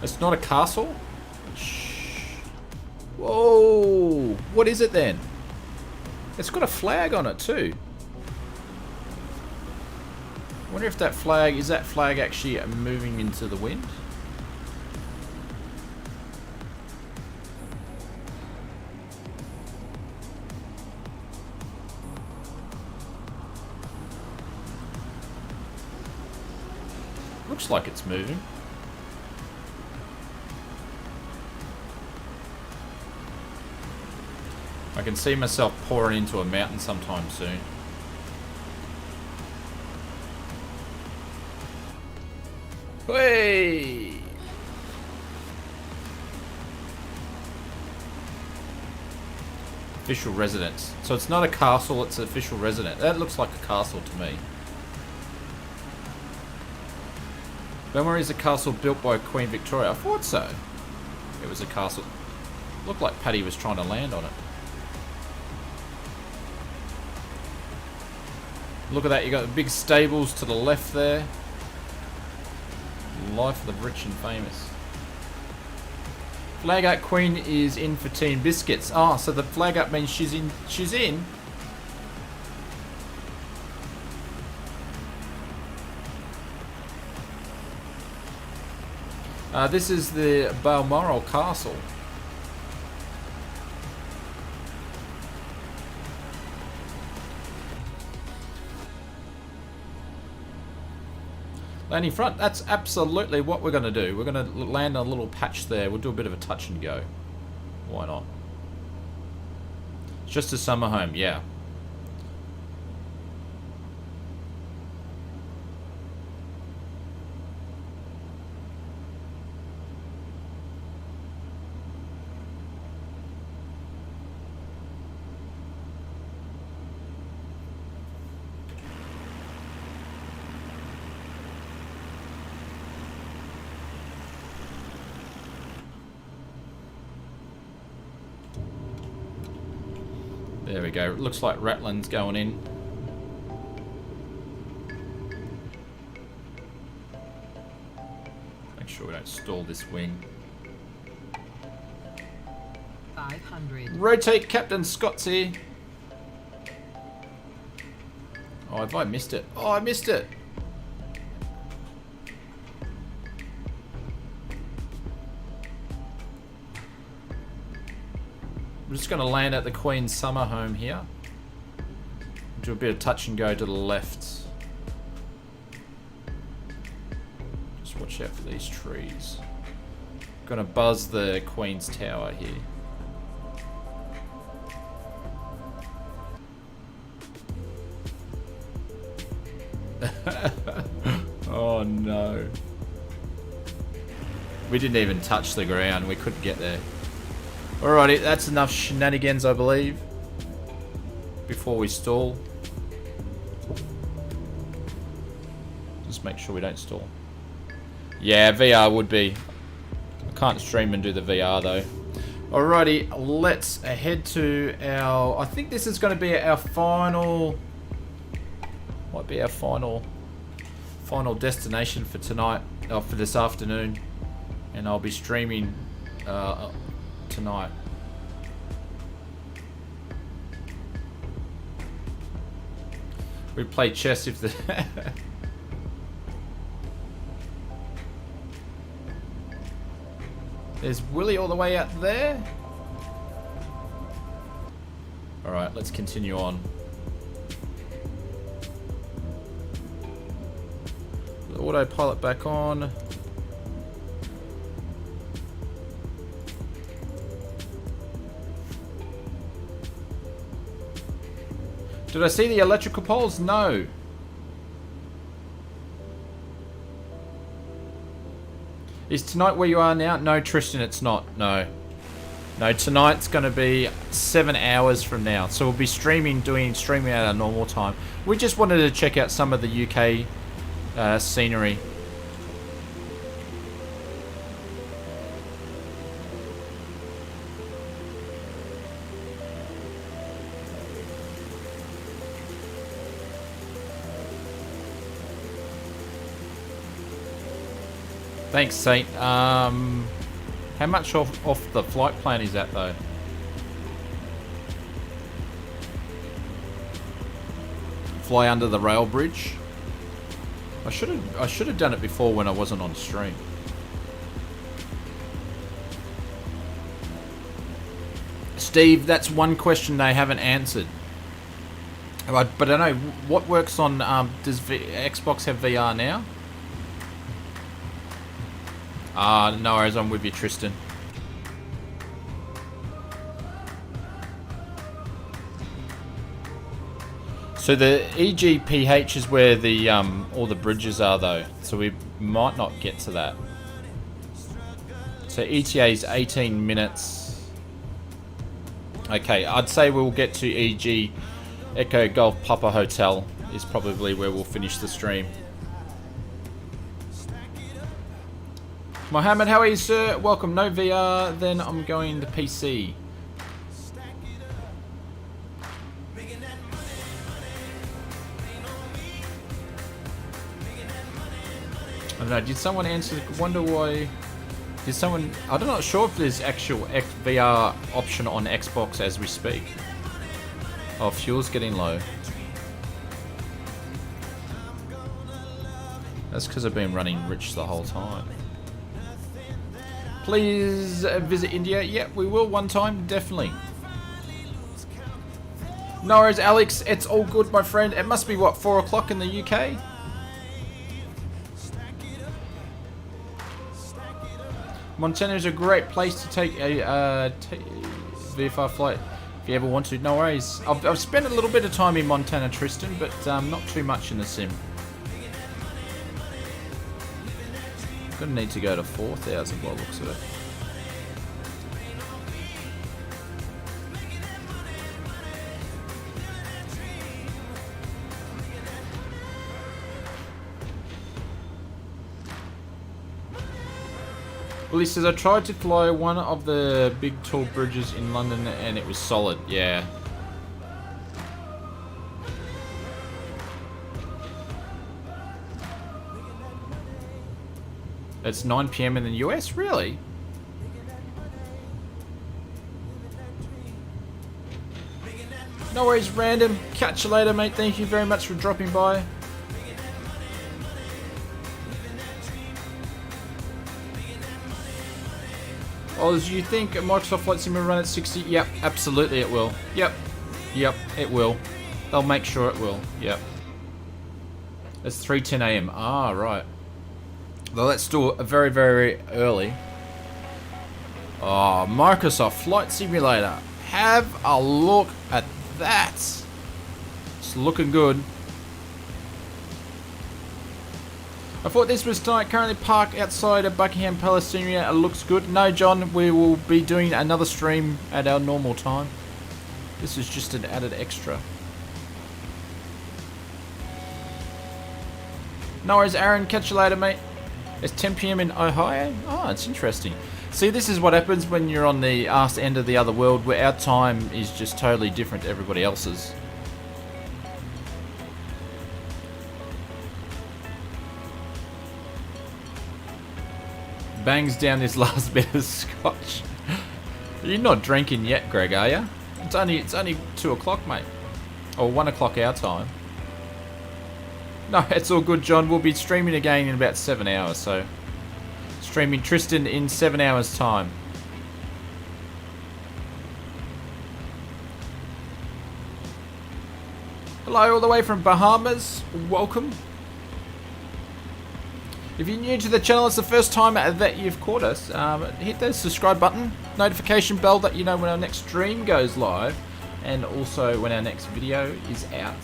It's not a castle? Shh. Whoa! What is it then? It's got a flag on it too. I wonder if that flag, is that flag actually moving into the wind? Looks like it's moving. I can see myself pouring into a mountain sometime soon. Hey! Official residence. So it's not a castle, it's an official residence. That looks like a castle to me. Belmore is a castle built by Queen Victoria. I thought so. It was a castle. Looked like Paddy was trying to land on it. Look at that, you got the big stables to the left there. Life of the rich and famous. Flag up Queen is in for tea and biscuits. Oh, so the flag up means she's in. She's in. This is the Balmoral Castle. Landing front, that's absolutely what we're going to do. We're going to land on a little patch there. We'll do a bit of a touch and go. Why not? It's just a summer home, yeah. There we go. It looks like Ratlin's going in. Make sure we don't stall this wing. 500. Rotate, Captain Scott's here. Oh, have I missed it? Oh, I missed it. I'm just going to land at the Queen's summer home here. Do a bit of touch and go to the left. Just watch out for these trees. Going to buzz the Queen's Tower here. Oh no. We didn't even touch the ground. We couldn't get there. Alrighty, that's enough shenanigans, I believe. Before we stall. Just make sure we don't stall. Yeah, VR would be. I can't stream and do the VR though. Alrighty, let's head to our... I think this is going to be our final... Might be our final destination for tonight, or for this afternoon. And I'll be streaming tonight. We play chess if the... There's Willie all the way out there. Alright, let's continue on. The autopilot back on. Did I see the electrical poles? No. Is tonight where you are now? No, Tristan, it's not. No. No, tonight's going to be 7 hours from now. So we'll be streaming at our normal time. We just wanted to check out some of the UK scenery. Thanks, Saint. How much off the flight plan is that though? Fly under the rail bridge. I should have done it before when I wasn't on stream. Steve, that's one question they haven't answered. But I don't know what works on. Does Xbox have VR now? No worries, I'm with you, Tristan. So the EGPH is where the all the bridges are though, so we might not get to that. So ETA is 18 minutes. Okay, I'd say we'll get to EG Echo Golf Papa Hotel is probably where we'll finish the stream. Mohammed, how are you, sir? Welcome. No VR, then I'm going to PC. I don't know, did someone answer? Wonder why... Did someone... I'm not sure if there's actual VR option on Xbox as we speak. Oh, fuel's getting low. That's because I've been running rich the whole time. Please visit India. Yeah, we will one time, definitely. No worries, Alex. It's all good, my friend. It must be, what, 4 o'clock in the UK? Montana is a great place to take a VFR flight if you ever want to. No worries. I've spent a little bit of time in Montana, Tristan, but not too much in the sim. Gonna need to go to 4,000 by the looks of it. Well, he says, I tried to fly one of the big tall bridges in London and it was solid. Yeah. It's 9 PM in the US? Really? No worries, random. Catch you later, mate. Thank you very much for dropping by. Oh, do you think Microsoft Flight Sim will run at 60? Yep, absolutely it will. Yep, it will. They'll make sure it will. Yep. It's 3:10 AM. Ah, right. Well, let's do it very, very early. Oh, Microsoft Flight Simulator. Have a look at that. It's looking good. I thought this was tonight. Currently parked outside of Buckingham Palace scenery. It looks good. No, John, we will be doing another stream at our normal time. This is just an added extra. No worries, Aaron. Catch you later, mate. It's 10 p.m. in Ohio? Oh, it's interesting. See, this is what happens when you're on the arse end of the other world, where our time is just totally different to everybody else's. Bangs down this last bit of scotch. You're not drinking yet, Greg, are you? It's only 2 o'clock, mate. Or 1 o'clock our time. No, it's all good, John. We'll be streaming again in about 7 hours, so... Streaming Tristan in 7 hours' time. Hello, all the way from Bahamas. Welcome. If you're new to the channel, it's the first time that you've caught us, hit the subscribe button, notification bell that you know when our next stream goes live, and also when our next video is out.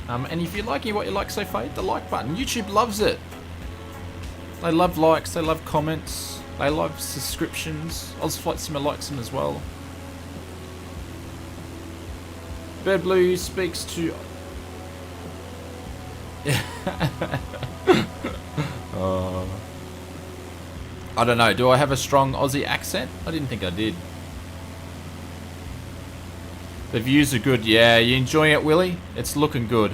And if you're liking what you like so far, hit the like button. YouTube loves it. They love likes, they love comments, they love subscriptions. Ozflight Simmer likes them as well. Bird Blue speaks to... I don't know, do I have a strong Aussie accent? I didn't think I did. The views are good, yeah. You enjoying it, Willie? It's looking good.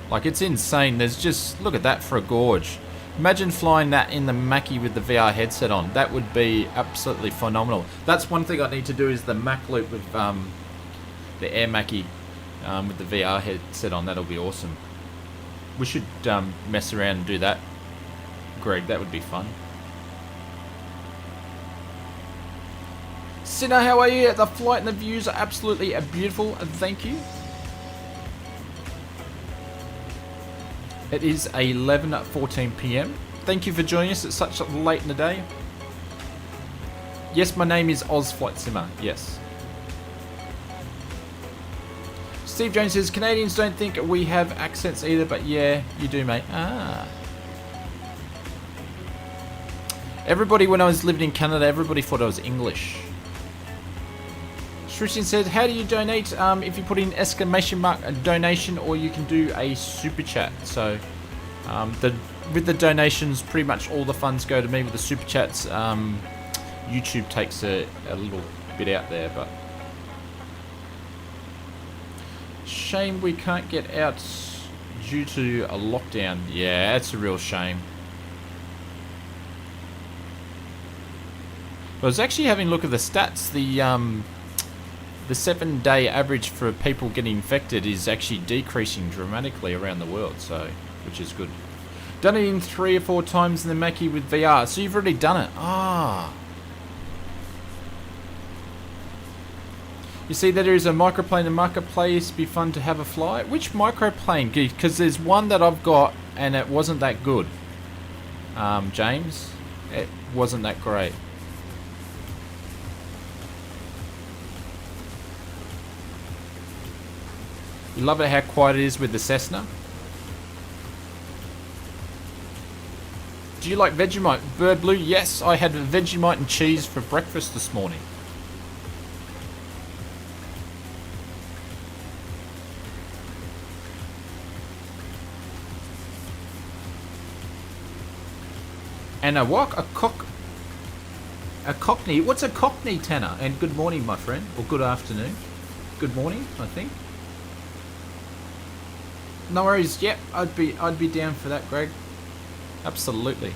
Like, it's insane. There's just... Look at that for a gorge. Imagine flying that in the Mackie with the VR headset on. That would be absolutely phenomenal. That's one thing I need to do, is the Mac loop with the Air Mackie with the VR headset on. That'll be awesome. We should mess around and do that, Greg. That would be fun. Sinner, how are you? The flight and the views are absolutely beautiful. Thank you. It is 11:14 p.m. Thank you for joining us at such late in the day. Yes, my name is Ozflight Simmer. Yes. Steve Jones says, Canadians don't think we have accents either, but yeah, you do, mate. Ah. Everybody, when I was living in Canada, everybody thought I was English. Tristan said, how do you donate? If you put in exclamation mark donation, or you can do a super chat. So with the donations, pretty much all the funds go to me. With the super chats, YouTube takes a little bit out there, but shame we can't get out due to a lockdown. Yeah, it's a real shame. I was actually having a look at the stats. The 7-day average for people getting infected is actually decreasing dramatically around the world, so which is good. Done it in 3 or 4 times in the Mackie with VR. So you've already done it. Ah. You see that there is a microplane in the marketplace. Be fun to have a fly. Which microplane? Because there's one that I've got and it wasn't that good. James, it wasn't that great. You love it how quiet it is with the Cessna. Do you like Vegemite? Bird Blue? Yes, I had Vegemite and cheese for breakfast this morning. And a what? A cockney? What's a cockney, Tanner? And good morning, my friend. Or good afternoon. Good morning, I think. No worries. Yep, I'd be down for that, Greg. Absolutely.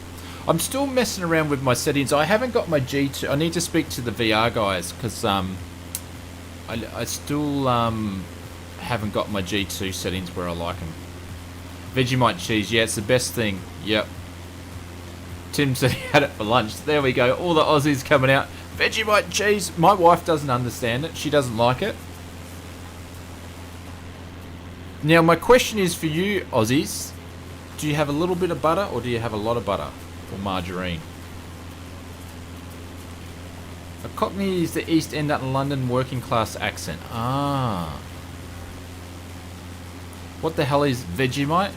I'm still messing around with my settings. I haven't got my G2. I need to speak to the VR guys because I still haven't got my G2 settings where I like them. Vegemite cheese. Yeah, it's the best thing. Yep. Tim said he had it for lunch. There we go. All the Aussies coming out. Vegemite cheese. My wife doesn't understand it. She doesn't like it. Now, my question is for you, Aussies. Do you have a little bit of butter or do you have a lot of butter or margarine? A cockney is the East End of London working class accent. Ah. What the hell is Vegemite?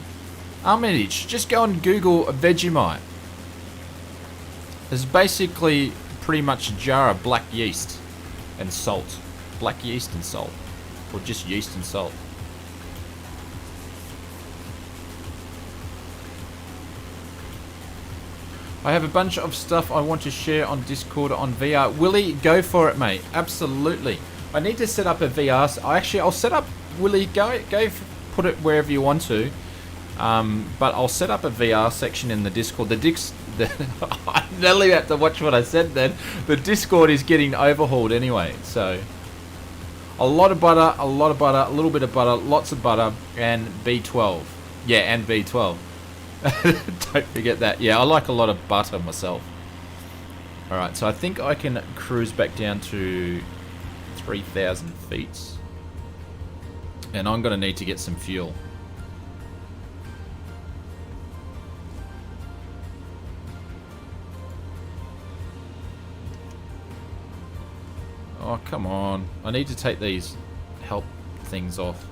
Armitage, just go and Google Vegemite. It's basically pretty much a jar of black yeast and salt. Black yeast and salt. Or just yeast and salt. I have a bunch of stuff I want to share on Discord on VR. Willie, go for it, mate. Absolutely. I need to set up a VR. I'll set up. Willie, put it wherever you want to. But I'll set up a VR section in the Discord. I nearly had to watch what I said then. The Discord is getting overhauled anyway. So a lot of butter, a little bit of butter, lots of butter, and B12. Yeah, and B12. Don't forget that. Yeah, I like a lot of butter myself. Alright, so I think I can cruise back down to 3,000 feet. And I'm going to need to get some fuel. Oh, come on. I need to take these help things off.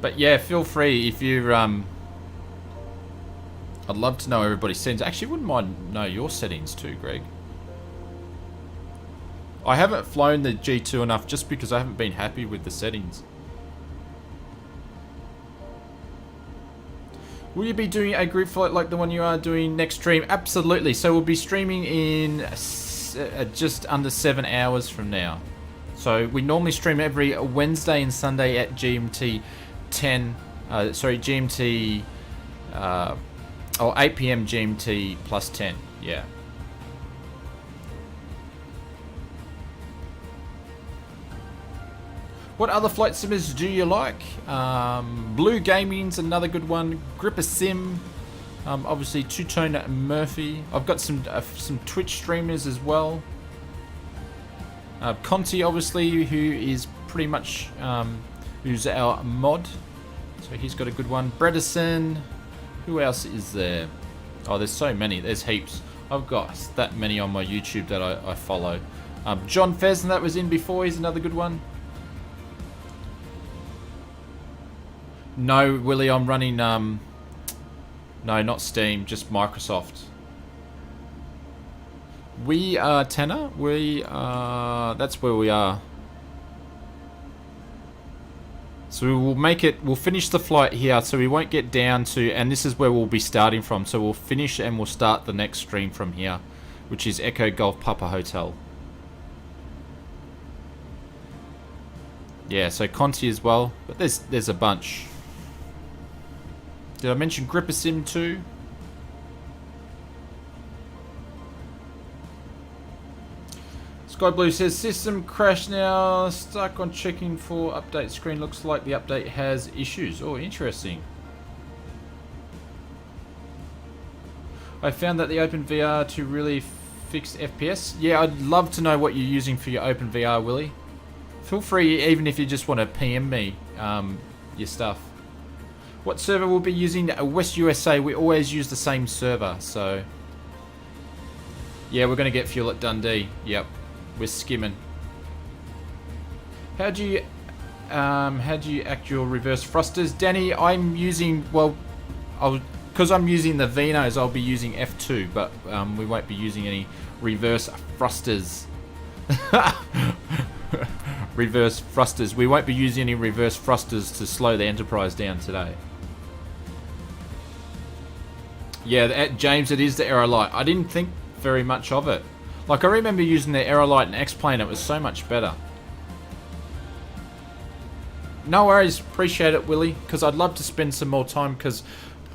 But yeah, feel free if you I'd love to know everybody's settings. Actually, wouldn't mind know your settings too, Greg. I haven't flown the G2 enough just because I haven't been happy with the settings. Will you be doing a group flight like the one you are doing next stream? Absolutely. So we'll be streaming in just under 7 hours from now. So we normally stream every Wednesday and Sunday at GMT 10. GMT. 8 PM GMT plus 10. Yeah. What other flight simulators do you like? Blue Gaming's another good one. Gripper Sim. Obviously Two-Tone Murphy. I've got some Twitch streamers as well. Conti, obviously, who is pretty much who's our mod. So he's got a good one. Bredesen. Who else is there? Oh, there's so many. There's heaps. I've got that many on my YouTube that I follow. John Pheasant, that was in before. He's another good one. No, Willie, I'm running... no, not Steam. Just Microsoft. We are Tanner. We are... That's where we are. So we'll finish the flight here, so we won't get down to, and this is where we'll be starting from, so we'll finish and we'll start the next stream from here, which is Echo Golf Papa Hotel. Yeah, so Conti as well, but there's a bunch. Did I mention Gripper Sim too? Sky Blue says, system crash now, stuck on checking for update screen. Looks like the update has issues. Oh, interesting. I found that the OpenVR to really fix FPS. Yeah, I'd love to know what you're using for your OpenVR, Willie. Feel free, even if you just want to PM me your stuff. What server we'll be using? West USA. We always use the same server, so... Yeah, we're going to get fuel at Dundee. Yep. We're skimming. How do you act your reverse thrusters, Danny? I'm using because I'm using the Vinos. I'll be using F2, but we won't be using any reverse thrusters. Reverse thrusters. We won't be using any reverse thrusters to slow the Enterprise down today. Yeah, James, it is the Aerolite. I didn't think very much of it. Like, I remember using the Aerolite and X-Plane, it was so much better. No worries, appreciate it, Willie, because I'd love to spend some more time, because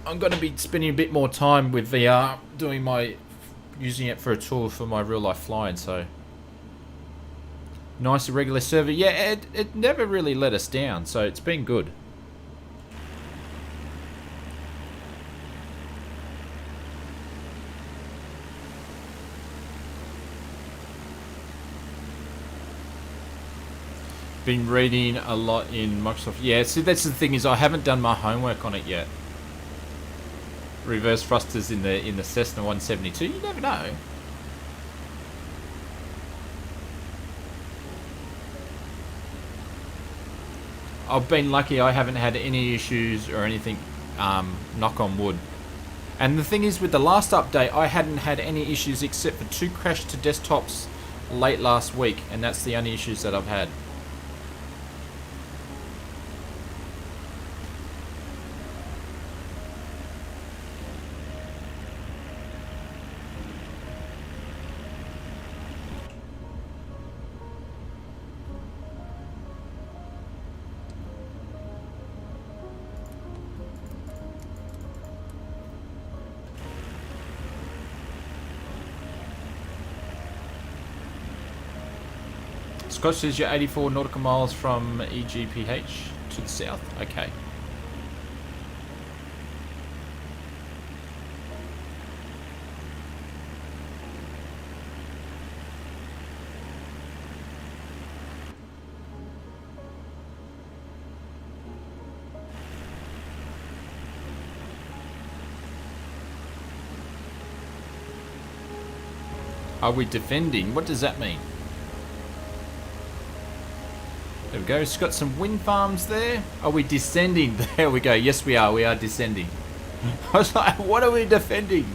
I'm going to be spending a bit more time with VR, using it for a tour for my real-life flying, so... Nice irregular server. Yeah, it never really let us down, so it's been good. Been reading a lot in Microsoft. Yeah, see, that's the thing, is I haven't done my homework on it yet. Reverse thrusters in the Cessna 172. You never know. I've been lucky. I haven't had any issues or anything. Knock on wood. And the thing is, with the last update, I hadn't had any issues except for 2 crashed to desktops late last week, and that's the only issues that I've had. Scott says you're 84 nautical miles from EGPH to the south. Okay. Are we defending? What does that mean? There we go. It's got some wind farms there. Are we descending? There we go. Yes, we are. We are descending. I was like, what are we defending?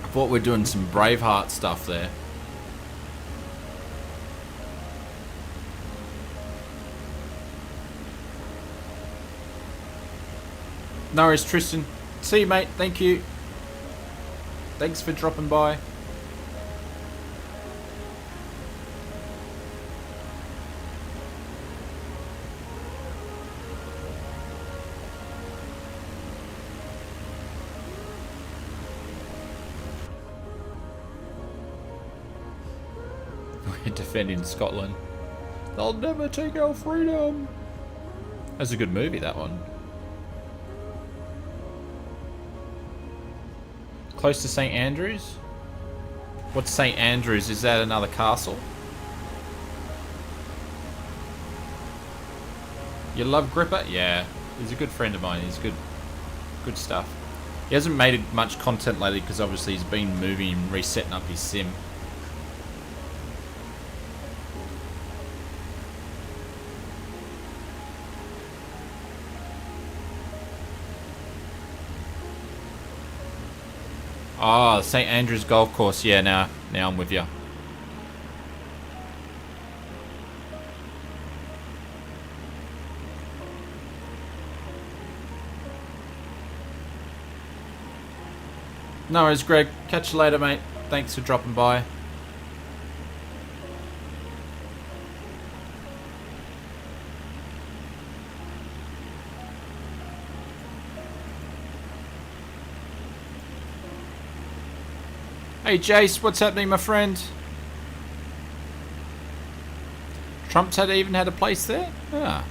I thought we're doing some Braveheart stuff there. No worries, Tristan. See you, mate. Thank you. Thanks for dropping by. We're defending Scotland. They'll never take our freedom. That's a good movie, that one. Close to St. Andrews? What's St. Andrews? Is that another castle? You love Gripper? Yeah. He's a good friend of mine. He's good stuff. He hasn't made much content lately because obviously he's been moving and resetting up his sim. Ah, St. Andrews Golf Course. Yeah, now I'm with you. No worries, Greg. Catch you later, mate. Thanks for dropping by. Hey Jace, what's happening, my friend? Trump's even had a place there? Ah.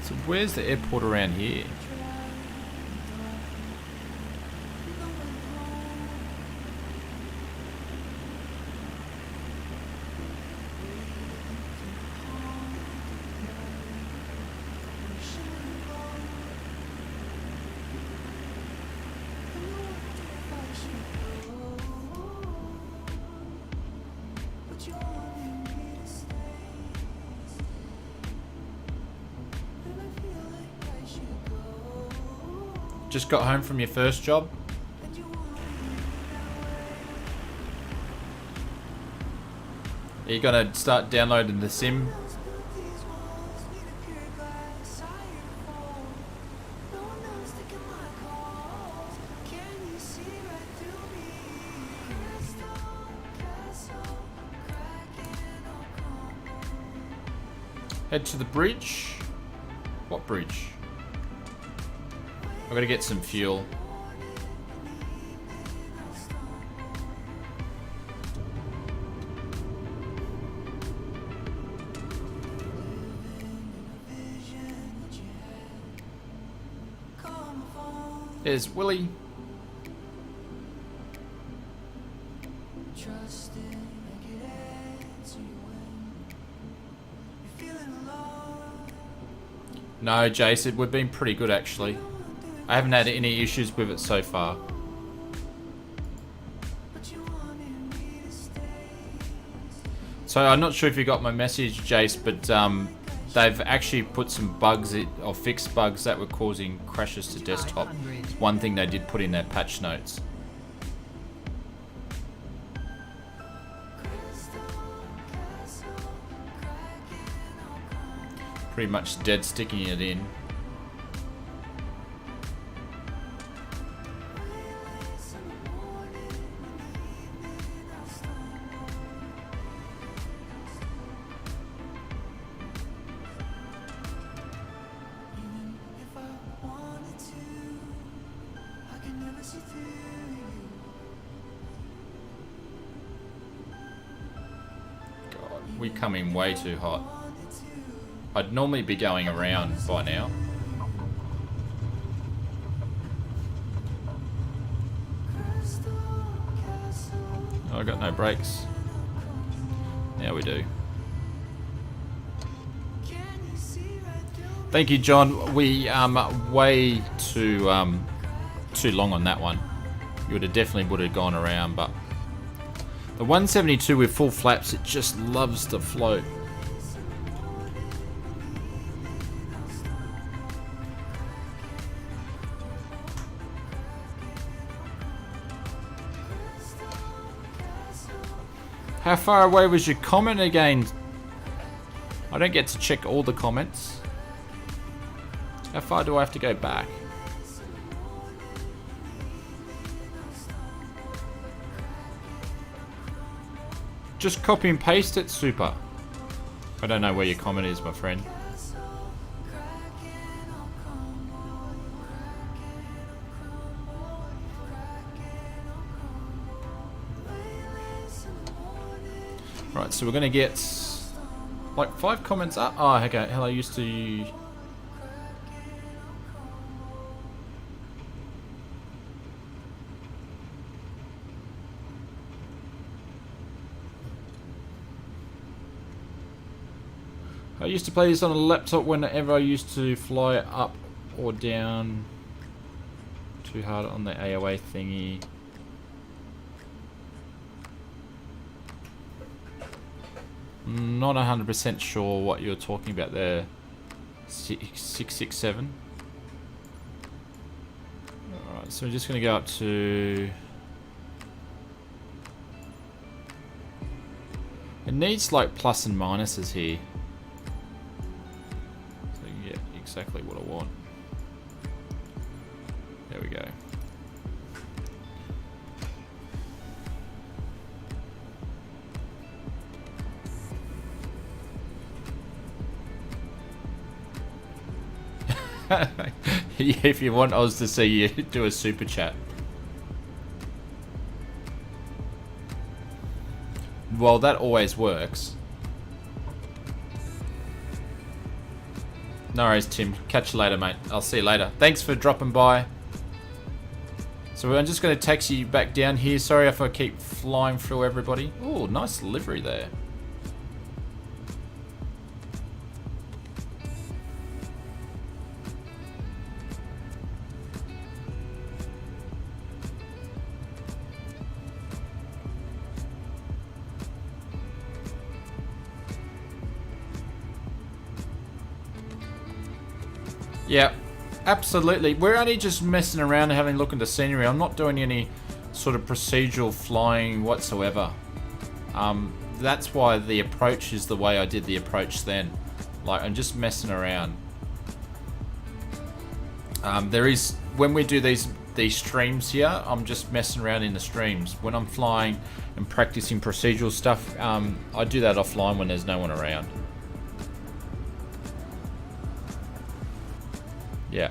So where's the airport around here? Just got home from your first job? Are you gonna start downloading the sim? Head to the bridge. What bridge? I've got to get some fuel. There's Willie. No, Jason, we've been pretty good actually. I haven't had any issues with it so far. So I'm not sure if you got my message, Jace, but they've actually put some bugs or fixed bugs that were causing crashes to desktop. It's one thing they did put in their patch notes. Pretty much dead sticking it in. We come in way too hot. I'd normally be going around by now. Oh, I got no brakes. Now we do. Thank you, John. We way too long on that one. You would have gone around, but the 172 with full flaps, it just loves to float. How far away was your comment again? I don't get to check all the comments. How far do I have to go back? Just copy and paste it, super. I don't know where your comment is, my friend. Right, so we're gonna get like 5 comments up. Oh, okay. Hello, used to. I used to play this on a laptop whenever I used to fly up or down too hard on the AOA thingy. Not 100% sure what you're talking about there. 667. Alright, so we're just going to go up to... It needs like plus and minuses here. So you get exactly what I want. There we go. If you want Oz to see you, do a super chat. Well, that always works. No worries, Tim. Catch you later, mate. I'll see you later. Thanks for dropping by. So I'm just going to taxi you back down here. Sorry if I keep flying through everybody. Oh, nice livery there. Yeah, absolutely. We're only just messing around and having a look at the scenery. I'm not doing any sort of procedural flying whatsoever. That's why the approach is the way I did the approach then. Like, I'm just messing around. There is, when we do these streams here, I'm just messing around in the streams. When I'm flying and practicing procedural stuff, I do that offline when there's no one around. Yeah.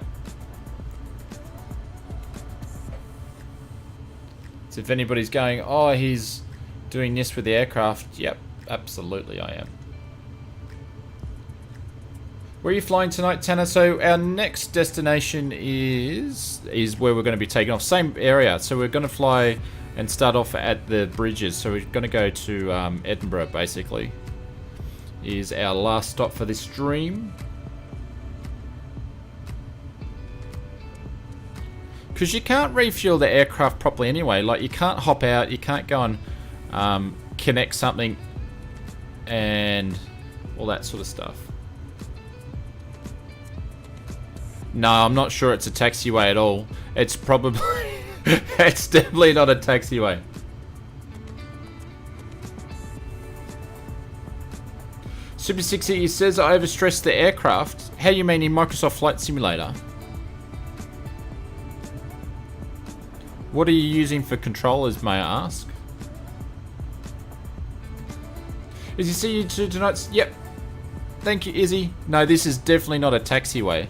So if anybody's going, oh, he's doing this with the aircraft, yep, absolutely I am. Where are you flying tonight, Tanner? So our next destination is where we're going to be taking off. Same area. So we're going to fly and start off at the bridges. So we're going to go to Edinburgh, basically. Is our last stop for this stream. Because you can't refuel the aircraft properly anyway. Like, you can't hop out, you can't go and connect something and all that sort of stuff. No, I'm not sure it's a taxiway at all. It's probably... it's definitely not a taxiway. Super 60 says I overstressed the aircraft. How do you mean in Microsoft Flight Simulator? What are you using for controllers, may I ask? Is you see you two tonight? Yep. Thank you, Izzy. No, this is definitely not a taxiway.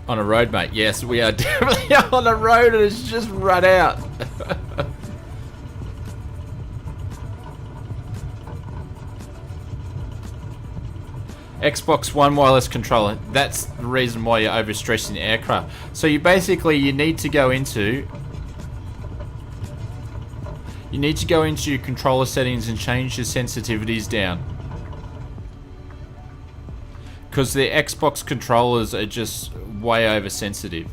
On a road, mate. Yes, we are definitely on a road and it's just run out. Xbox One wireless controller. That's the reason why you're overstressing the aircraft. So you need to go into your controller settings and change your sensitivities down. Because the Xbox controllers are just way oversensitive.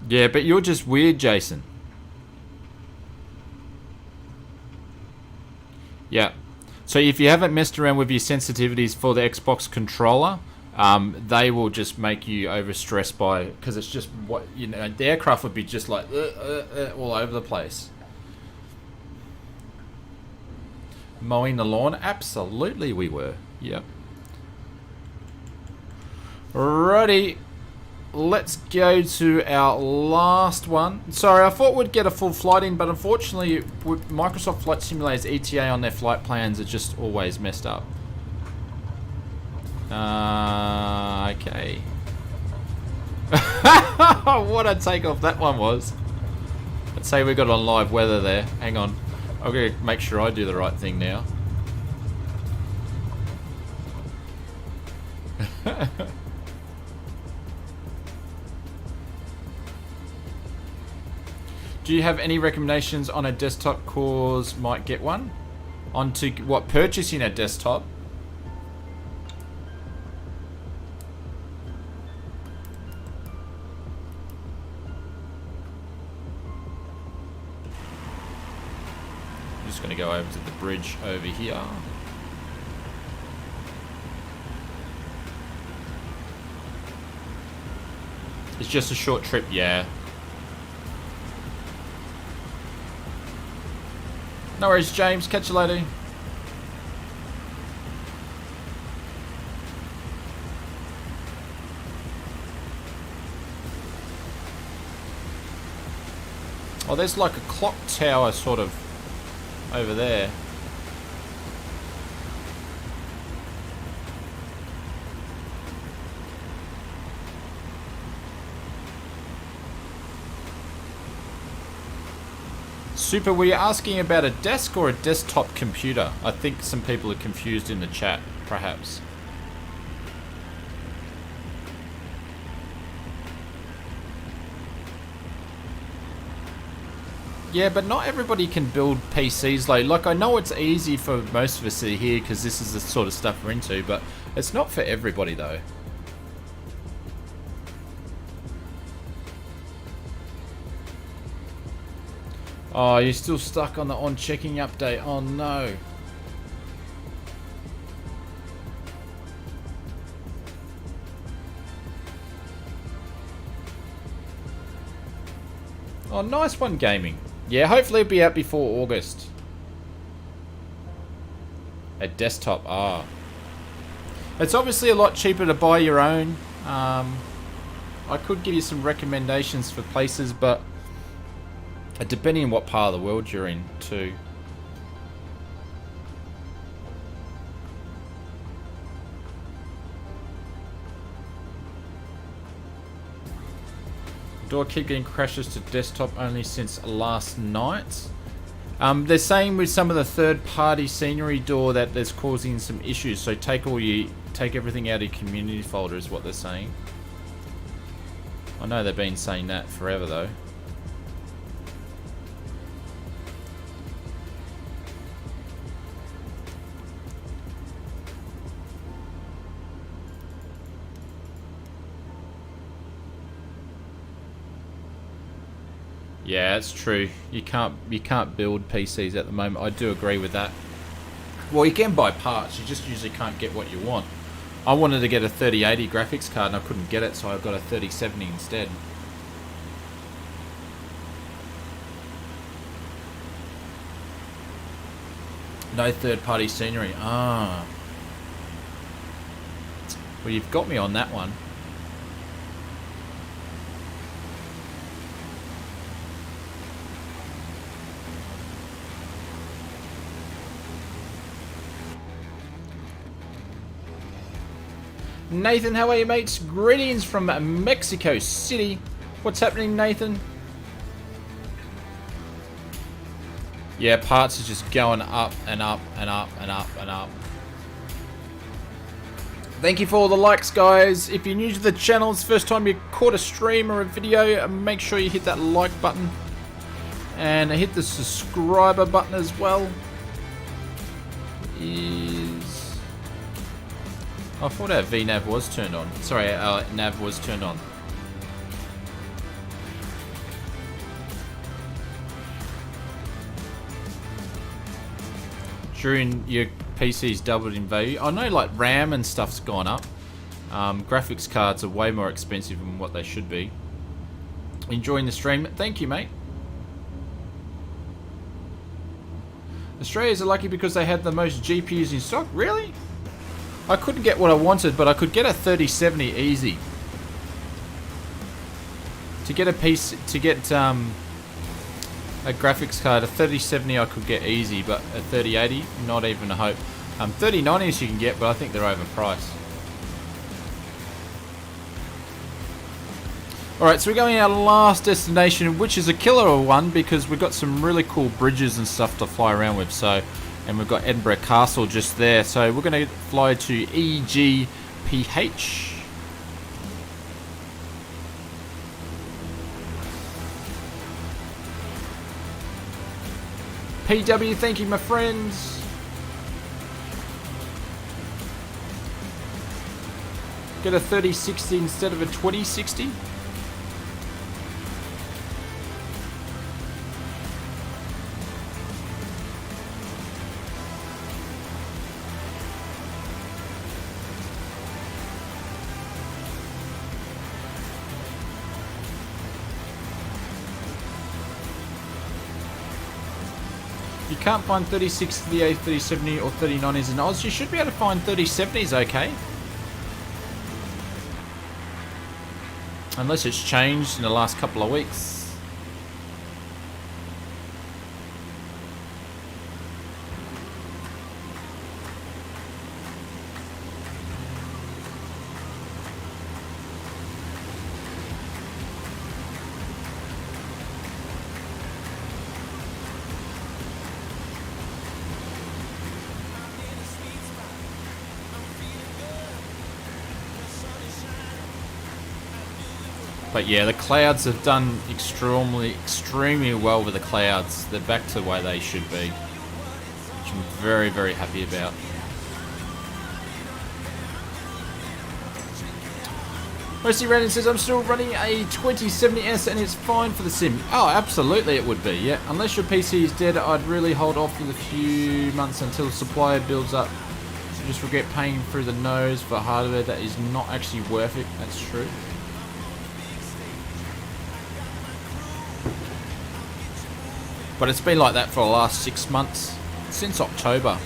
Yeah, but you're just weird, Jason. Yeah. So if you haven't messed around with your sensitivities for the Xbox controller, they will just make you overstressed by, because it's just what the aircraft would be just like all over the place. Mowing the lawn, absolutely we were. Yep. Alrighty, let's go to our last one. Sorry, I thought we'd get a full flight in, but unfortunately, with Microsoft Flight Simulator's ETA on their flight plans are just always messed up. Okay. What a takeoff that one was. Let's say we got on live weather there. Hang on. I'm going to make sure I do the right thing now. Do you have any recommendations on a desktop course might get one? Onto what, purchasing a desktop? I'm just going to go over to the bridge over here. It's just a short trip, yeah. No worries, James. Catch you later. Oh, there's like a clock tower sort of over there. Super, were you asking about a desk or a desktop computer? I think some people are confused in the chat, perhaps. Yeah, but not everybody can build PCs. Like I know it's easy for most of us here because this is the sort of stuff we're into, but it's not for everybody though. Oh, you're still stuck on the on checking update. Oh no. Oh, nice one, gaming. Yeah, hopefully it'll be out before August. A desktop, ah. It's obviously a lot cheaper to buy your own. I could give you some recommendations for places, but depending on what part of the world you're in, too. Do I keep getting crashes to desktop only since last night? They're saying with some of the third-party scenery door that there's causing some issues. So take everything out of your community folder is what they're saying. I know they've been saying that forever though. Yeah, it's true. You can't build PCs at the moment. I do agree with that. Well, you can buy parts. You just usually can't get what you want. I wanted to get a 3080 graphics card and I couldn't get it, so I got a 3070 instead. No third-party scenery. Ah. Well, you've got me on that one. Nathan, how are you, mates? Greetings from Mexico City. What's happening, Nathan? Yeah, parts are just going up and up and up and up and up. Thank you for all the likes, guys. If you're new to the channel, it's the first time you caught a stream or a video, make sure you hit that like button. And hit the subscriber button as well. I thought our VNav was turned on. Sorry, our nav was turned on. During your PC's doubled in value. I know like RAM and stuff's gone up. Graphics cards are way more expensive than what they should be. Enjoying the stream? Thank you, mate. Australians are lucky because they had the most GPUs in stock. Really? I couldn't get what I wanted, but I could get a 3070 easy. To get a piece, to get a graphics card, a 3070 I could get easy, but a 3080, not even a hope. 3090s you can get, but I think they're overpriced. Alright, so we're going to our last destination, which is a killer one because we've got some really cool bridges and stuff to fly around with. So, and we've got Edinburgh Castle just there. So we're going to fly to EGPH. PW, thank you, my friends. Get a 3060 instead of a 2060. You can't find 3060, 3070 or 3090s in Oz. You should be able to find 3070s okay. Unless it's changed in the last couple of weeks. But yeah, the clouds have done extremely well with the clouds. They're back to the way they should be, which I'm very, very happy about. Mercy Random says, I'm still running a 2070S and it's fine for the sim. Oh, absolutely it would be, yeah. Unless your PC is dead, I'd really hold off for a few months until supply builds up. You just regret paying through the nose for hardware that is not actually worth it. That's true. But it's been like that for the last 6 months, since October.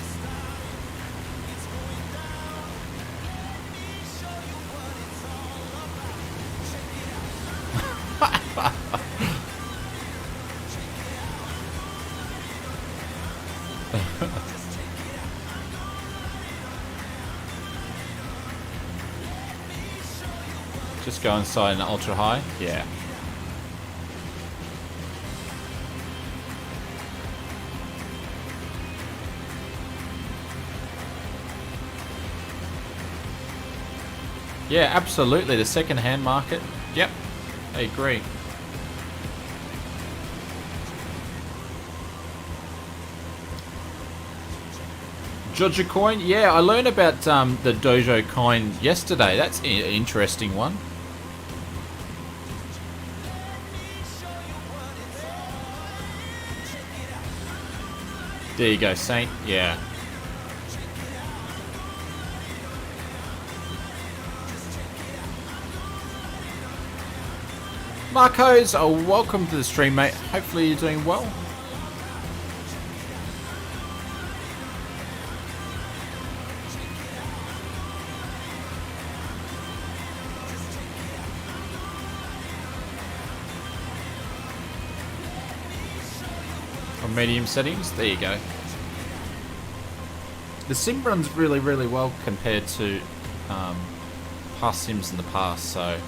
Just go inside an ultra high, yeah. Yeah, absolutely. The second-hand market. Yep, I agree. Dojo coin. Yeah, I learned about the Dojo coin yesterday. That's an interesting one. There you go, Saint. Yeah. Marcos, welcome to the stream, mate. Hopefully you're doing well. On medium settings, there you go. The sim runs really, really well compared to past sims in the past, so.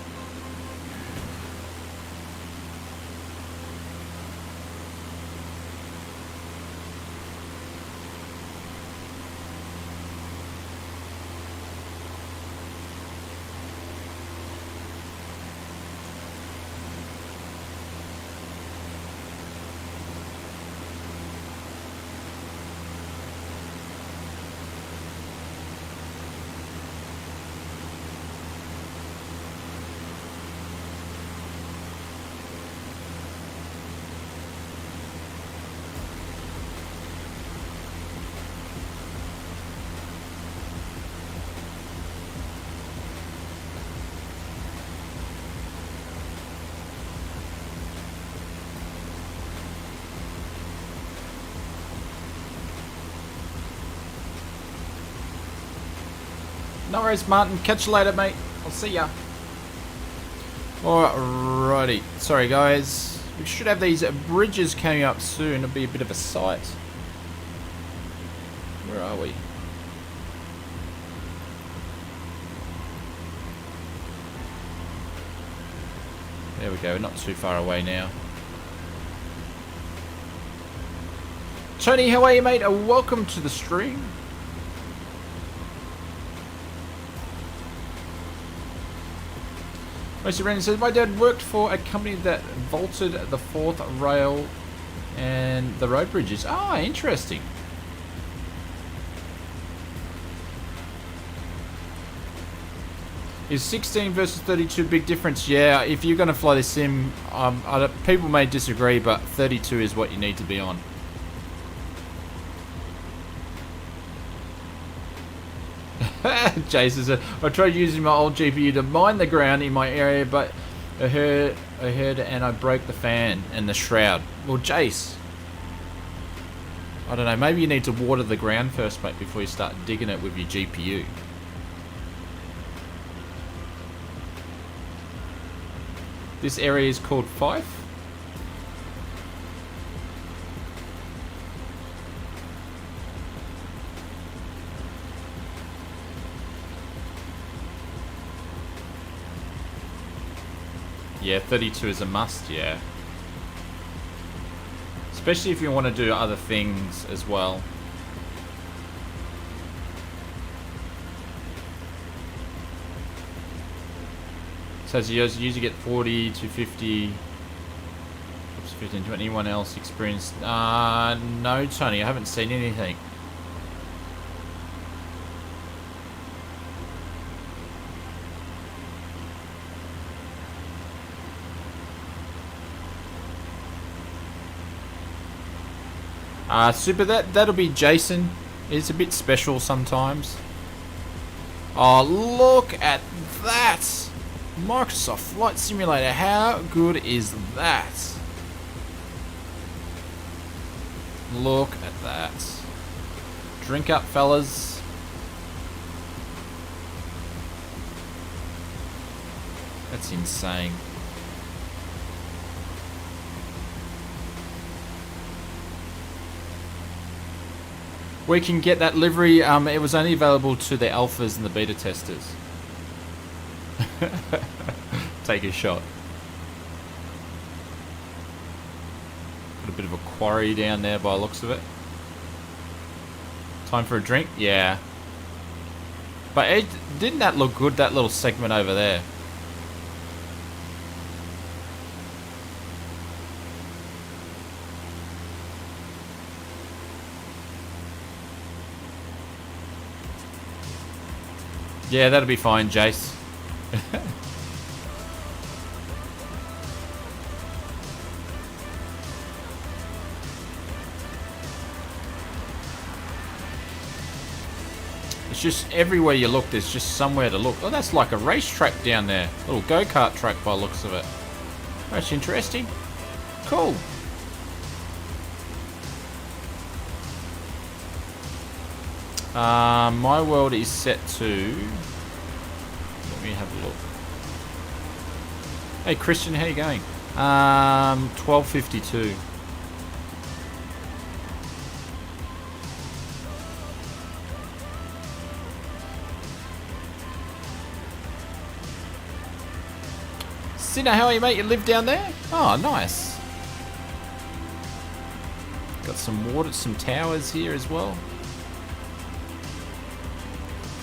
No worries, Martin. Catch you later, mate. I'll see ya. Alrighty. Sorry, guys. We should have these bridges coming up soon. It'll be a bit of a sight. Where are we? There we go. We're not too far away now. Tony, how are you, mate? Welcome to the stream. Mostly Brandon says, my dad worked for a company that vaulted the 4th rail and the road bridges. Ah, interesting. Is 16 versus 32 big difference? Yeah, if you're going to fly the sim, people may disagree, but 32 is what you need to be on. Jason said, I tried using my old GPU to mine the ground in my area, but I heard and I broke the fan and the shroud. Well, Jace, I don't know, maybe you need to water the ground first, mate, before you start digging it with your GPU. This area is called Fife. Yeah, 32 is a must, yeah. Especially if you want to do other things as well. So you usually get 40 to 50. Oops, 15 to anyone else experienced? No, Tony, I haven't seen anything. Super, that'll be Jason. It's a bit special sometimes. Oh, look at that! Microsoft Flight Simulator, how good is that? Look at that. Drink up, fellas. That's insane. We can get that livery. It was only available to the alphas and the beta testers. Take a shot. Got a bit of a quarry down there by the looks of it. Time for a drink? Yeah. But didn't that look good, that little segment over there? Yeah, that'll be fine, Jace. It's just everywhere you look, there's just somewhere to look. Oh, that's like a racetrack down there. Little go-kart track by the looks of it. That's interesting. Cool. My world is set to... Let me have a look. Hey Christian, how you going? 12:52. Sinner, how are you, mate? You live down there? Oh, nice. Got some water, some towers here as well.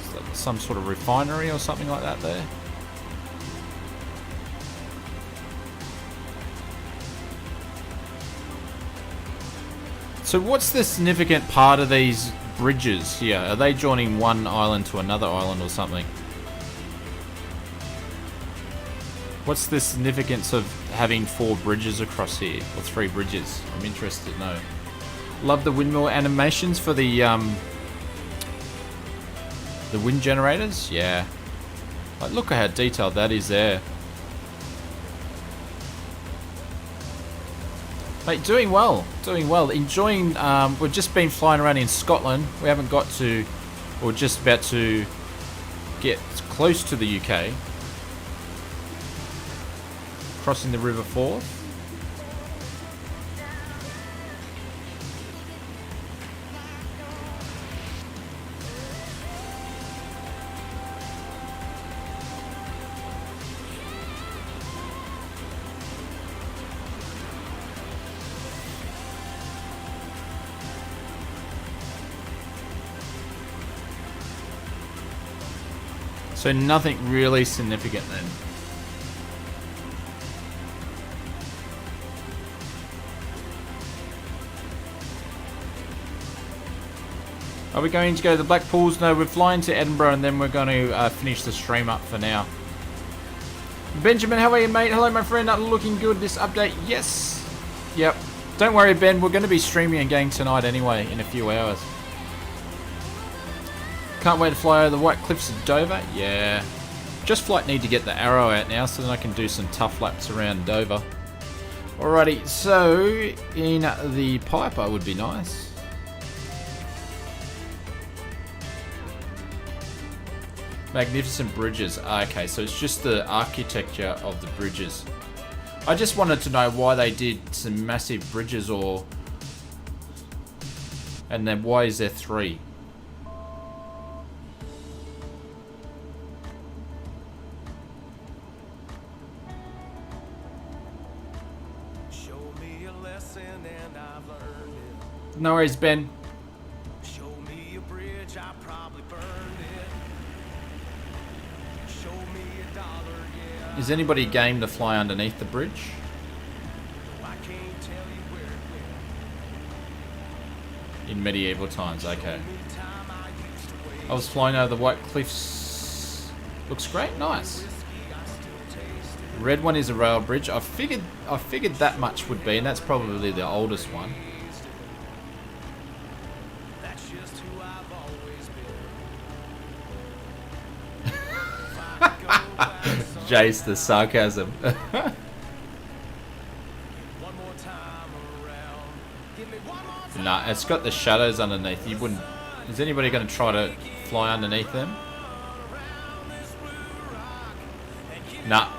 Is that some sort of refinery or something like that there? So what's the significant part of these bridges here? Are they joining one island to another island or something? What's the significance of having 4 bridges across here? Or 3 bridges? I'm interested to know. Love the windmill animations for the wind generators. Yeah. Like, look at how detailed that is there. Mate, doing well. Doing well. Enjoying, we've just been flying around in Scotland. We haven't got to, or just about to get close to the UK. Crossing the River Forth. So nothing really significant then. Are we going to go to the Black Pools? No, we're flying to Edinburgh and then we're going to finish the stream up for now. Benjamin, how are you, mate? Hello, my friend. Looking good this update. Yes. Yep. Don't worry, Ben. We're going to be streaming again tonight anyway in a few hours. Can't wait to fly over the White Cliffs of Dover. Yeah. Just flight need to get the arrow out now so then I can do some tough laps around Dover. Alrighty, so in the Piper would be nice. Magnificent bridges. Okay, so it's just the architecture of the bridges. I just wanted to know why they did some massive bridges or... And then why is there 3? No worries, Ben. Show me a bridge, I probably burned it. Show me $1, yeah. Is anybody game to fly underneath the bridge? I can't tell you where it went. In medieval times, okay. Me time I used to wait. I was flying over the White Cliffs. Looks great, nice. Whiskey I still taste it. Red one is a rail bridge. I figured that much would be, and that's probably the oldest one. That's just who I've always been. Jace, the sarcasm. One more time around. Give me one more time. Nah, it's got the shadows underneath. You wouldn't... Is anybody going to try to fly underneath them? Nah.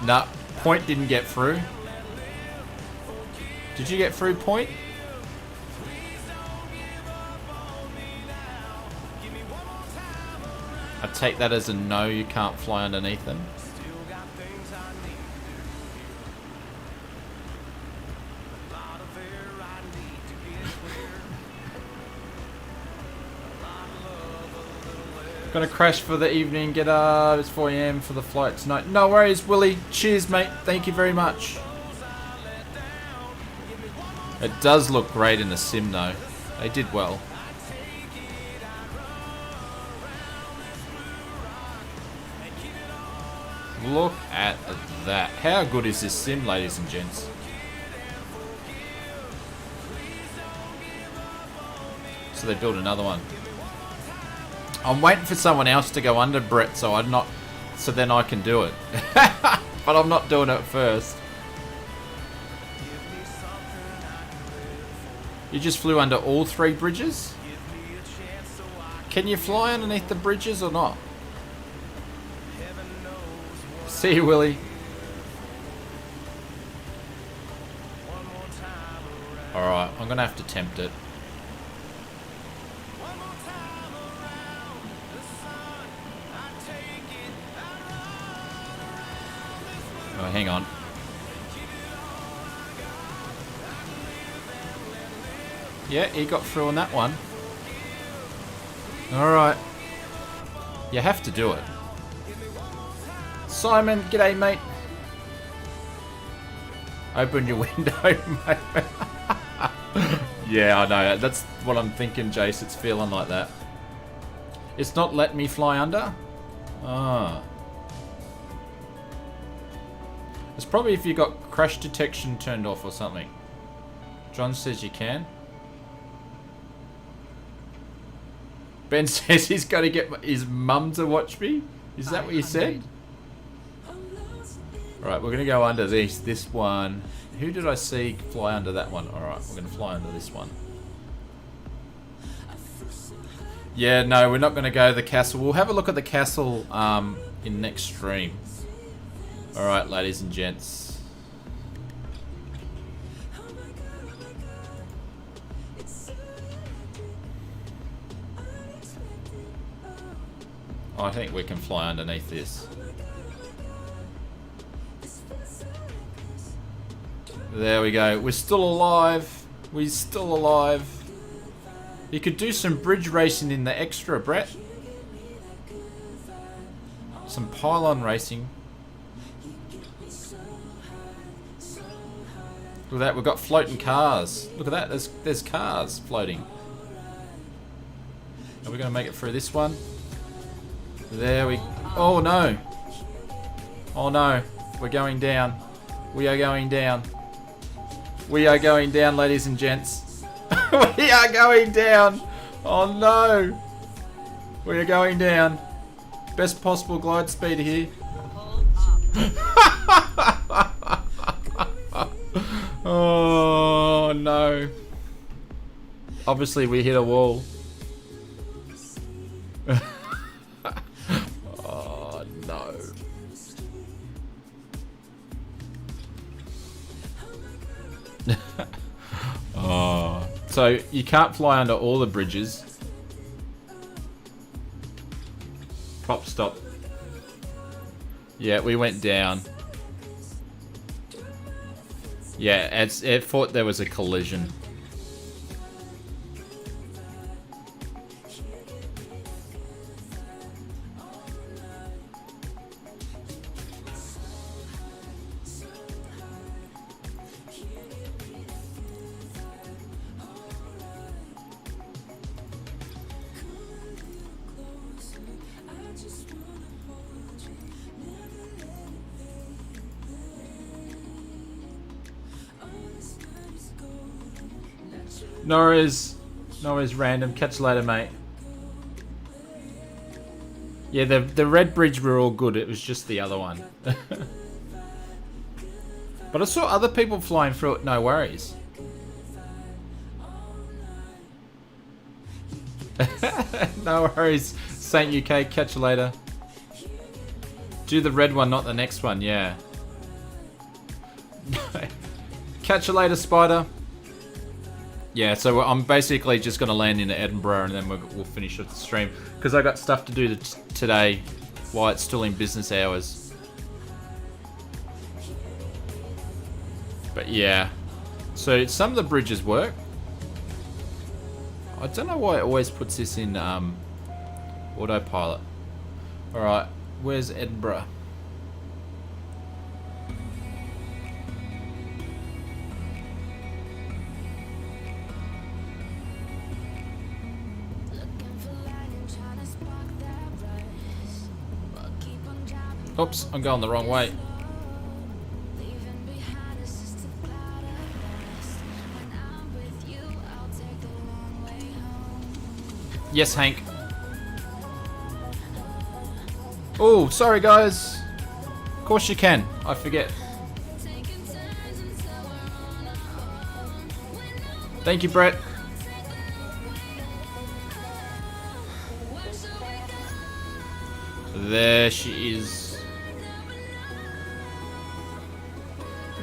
Nah. Point didn't get through. Did you get through, Point? I take that as a no, you can't fly underneath them. Still got things I need to do. A lot of air I need to get clear. A lot of love, a little air. Gonna crash for the evening, get up, it's 4 AM for the flight tonight. No worries, Willie. Cheers, mate. Thank you very much. It does look great in the sim, though. They did well. Look at that. How good is this sim, ladies and gents? So they built another one. I'm waiting for someone else to go under, Brett, so then I can do it. But I'm not doing it first. You just flew under all 3 bridges? Can you fly underneath the bridges or not? See you, Willie. Alright, I'm gonna have to tempt it. Oh, hang on. Yeah, he got through on that one. Alright. You have to do it. Simon, g'day, mate. Open your window, mate. Yeah, I know. That's what I'm thinking, Jace. It's feeling like that. It's not let me fly under? Ah. It's probably if you got crash detection turned off or something. John says you can. Ben says he's got to get his mum to watch me. Is that what you said? Alright, we're going to go under this one. Who did I see fly under that one? Alright, we're going to fly under this one. Yeah, no, we're not going to go to the castle. We'll have a look at the castle in next stream. Alright, ladies and gents. I think we can fly underneath this. There we go. We're still alive. We're still alive. You could do some bridge racing in the extra, Brett. Some pylon racing. Look at that. We've got floating cars. Look at that. There's cars floating. Are we going to make it through this one? There we... Oh, no. Oh, no. We're going down. We are going down. We are going down, ladies and gents. We are going down. Oh, no. We are going down. Best possible glide speed here. Oh, no. Obviously, we hit a wall. Oh, no. Oh, so you can't fly under all the bridges. Prop stop. Yeah, we went down. Yeah, it thought there was a collision. Nora's random. Catch you later, mate. Yeah, the red bridge were all good. It was just the other one. But I saw other people flying through it. No worries. No worries. Saint UK. Catch you later. Do the red one, not the next one. Yeah. Catch you later, Spider. Yeah, so I'm basically just going to land in Edinburgh and then we'll finish the stream. Because I got stuff to do today while it's still in business hours. But yeah. So some of the bridges work. I don't know why it always puts this in autopilot. Alright, where's Edinburgh? Oops, I'm going the wrong way. Yes, Hank. Oh, sorry guys. Of course you can. I forget. Thank you, Brett. There she is.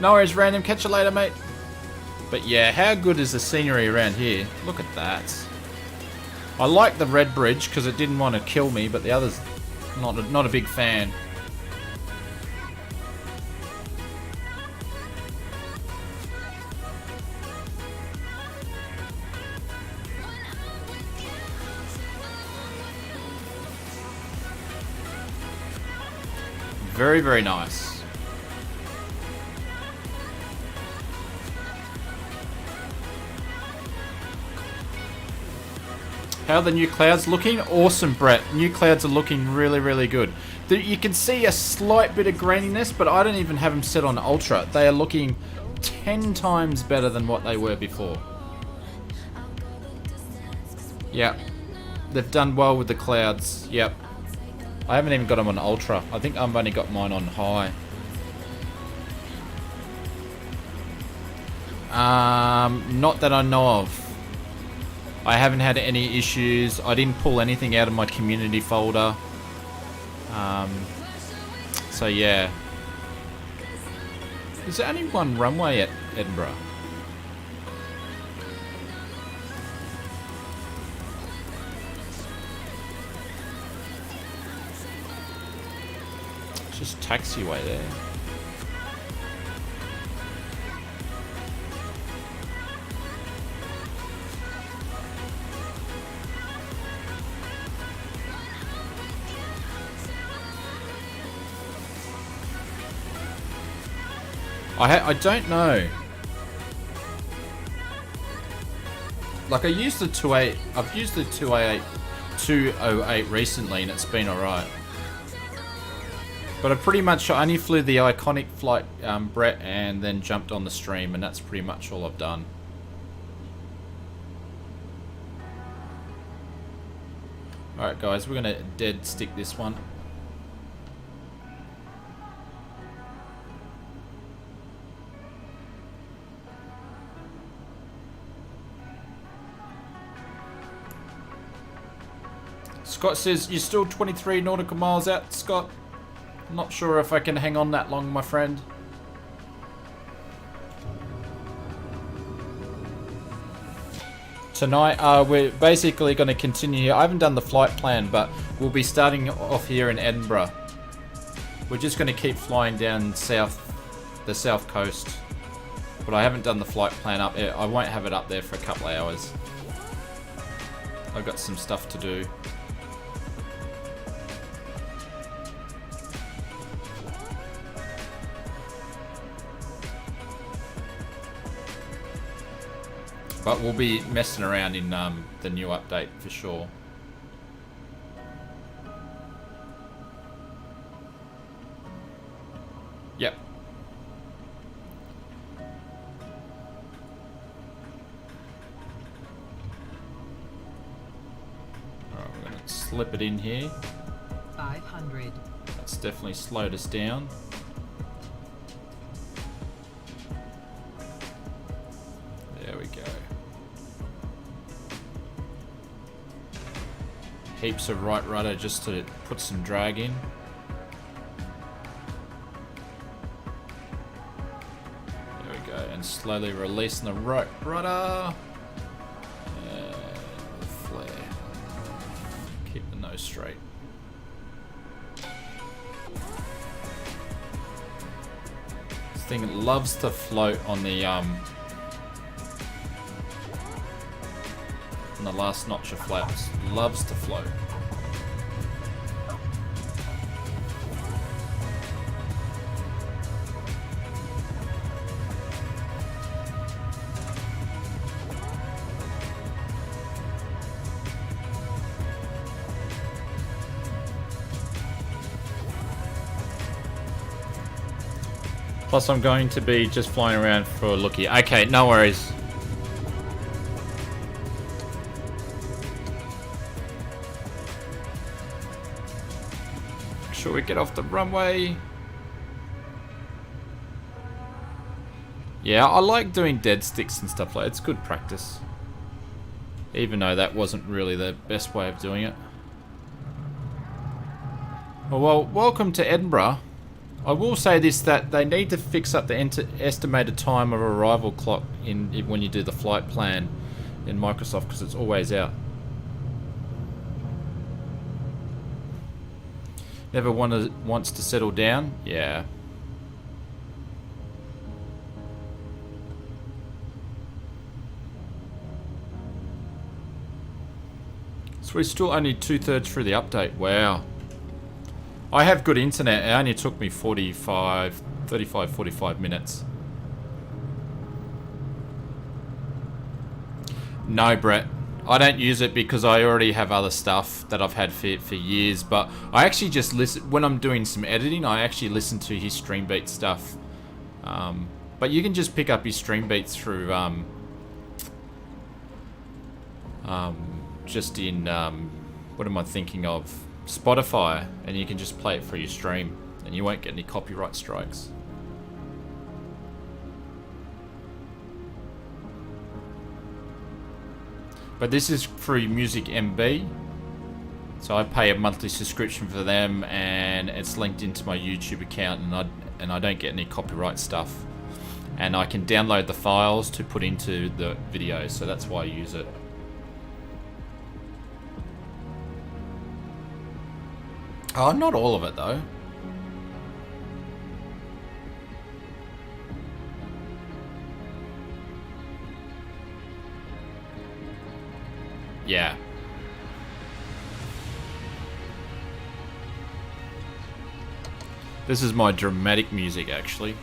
No worries, random. Catch you later, mate. But yeah, how good is the scenery around here? Look at that. I like the red bridge because it didn't want to kill me, but the others, not a big fan. Very, very nice. How are the new clouds looking? Awesome, Brett. New clouds are looking really, really good. You can see a slight bit of graininess, but I don't even have them set on ultra. They are looking 10 times better than what they were before. Yep. They've done well with the clouds. Yep. I haven't even got them on ultra. I think I've only got mine on high. Not that I know of. I haven't had any issues. I didn't pull anything out of my community folder. So yeah. Is there only one runway at Edinburgh? It's just taxiway there. I don't know. Like I used the 28. I've used the 208 recently, and it's been alright. But I pretty much only flew the iconic flight, Brett, and then jumped on the stream, and that's pretty much all I've done. Alright guys, we're gonna dead stick this one. Scott says, you're still 23 nautical miles out, Scott. Not sure if I can hang on that long, my friend. Tonight, we're basically going to continue. I haven't done the flight plan, but we'll be starting off here in Edinburgh. We're just going to keep flying down south, the south coast. But I haven't done the flight plan up. I won't have it up there for a couple of hours. I've got some stuff to do. But we'll be messing around in the new update for sure. Yep. Alright, we're going to slip it in here. 500. That's definitely slowed us down. There we go. Heaps of right rudder just to put some drag in. There we go, and slowly releasing the right rudder. And the flare. Keep the nose straight. This thing loves to float on the last notch of flaps. Loves to float. Plus I'm going to be just flying around for a looky. Okay, no worries. Sure we get off the runway. Yeah, I like doing dead sticks and stuff like that. It's good practice. Even though that wasn't really the best way of doing it. Well, welcome to Edinburgh. I will say this, that they need to fix up the estimated time of arrival clock when you do the flight plan in Microsoft, because it's always out. Never wants to settle down? Yeah. So we're still only 2/3 through the update. Wow. I have good internet. It only took me 45 minutes. No, Brett. I don't use it because I already have other stuff that I've had for years. But I actually just listen when I'm doing some editing. I actually listen to his stream beat stuff. But you can just pick up his stream beats through just in what am I thinking of? Spotify, and you can just play it for your stream, and you won't get any copyright strikes. But this is through Music MB, so I pay a monthly subscription for them, and it's linked into my YouTube account, and I don't get any copyright stuff, and I can download the files to put into the videos, so that's why I use it. Oh, not all of it though. Yeah. This is my dramatic music, actually.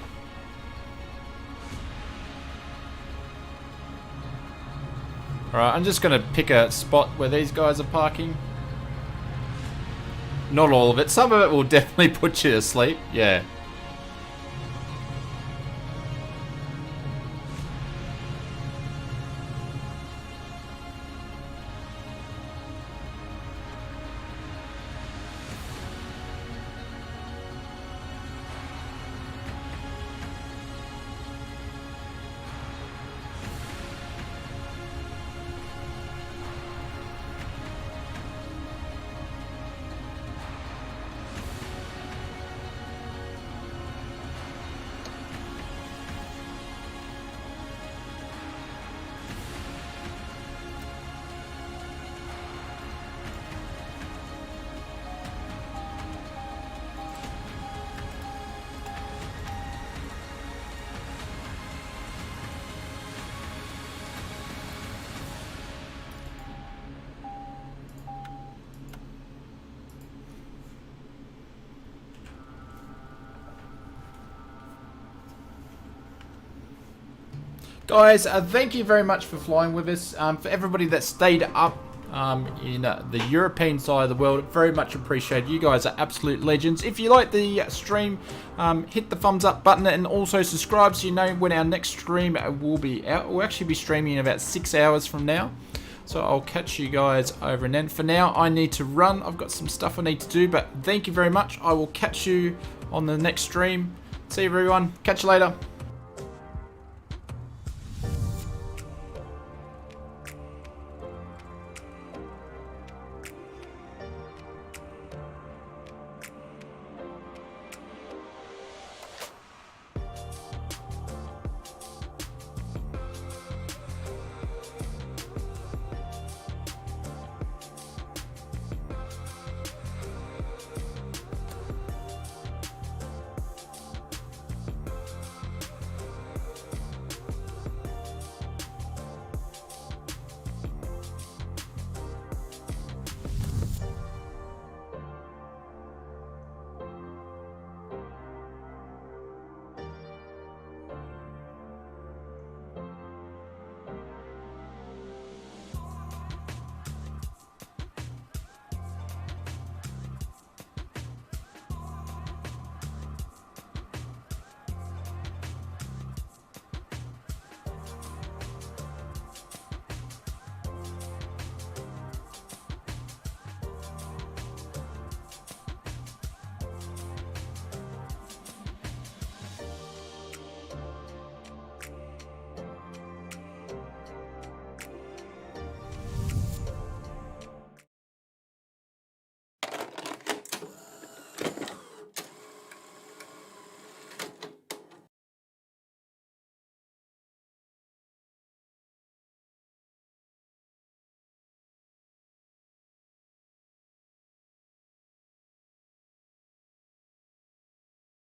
Alright, I'm just going to pick a spot where these guys are parking. Not all of it. Some of it will definitely put you to sleep. Yeah. Guys, thank you very much for flying with us. For everybody that stayed up in the European side of the world, very much appreciated. You guys are absolute legends. If you like the stream, hit the thumbs up button and also subscribe so you know when our next stream will be out. We'll actually be streaming in about 6 hours from now. So I'll catch you guys over and then. For now, I need to run. I've got some stuff I need to do, but thank you very much. I will catch you on the next stream. See you everyone. Catch you later.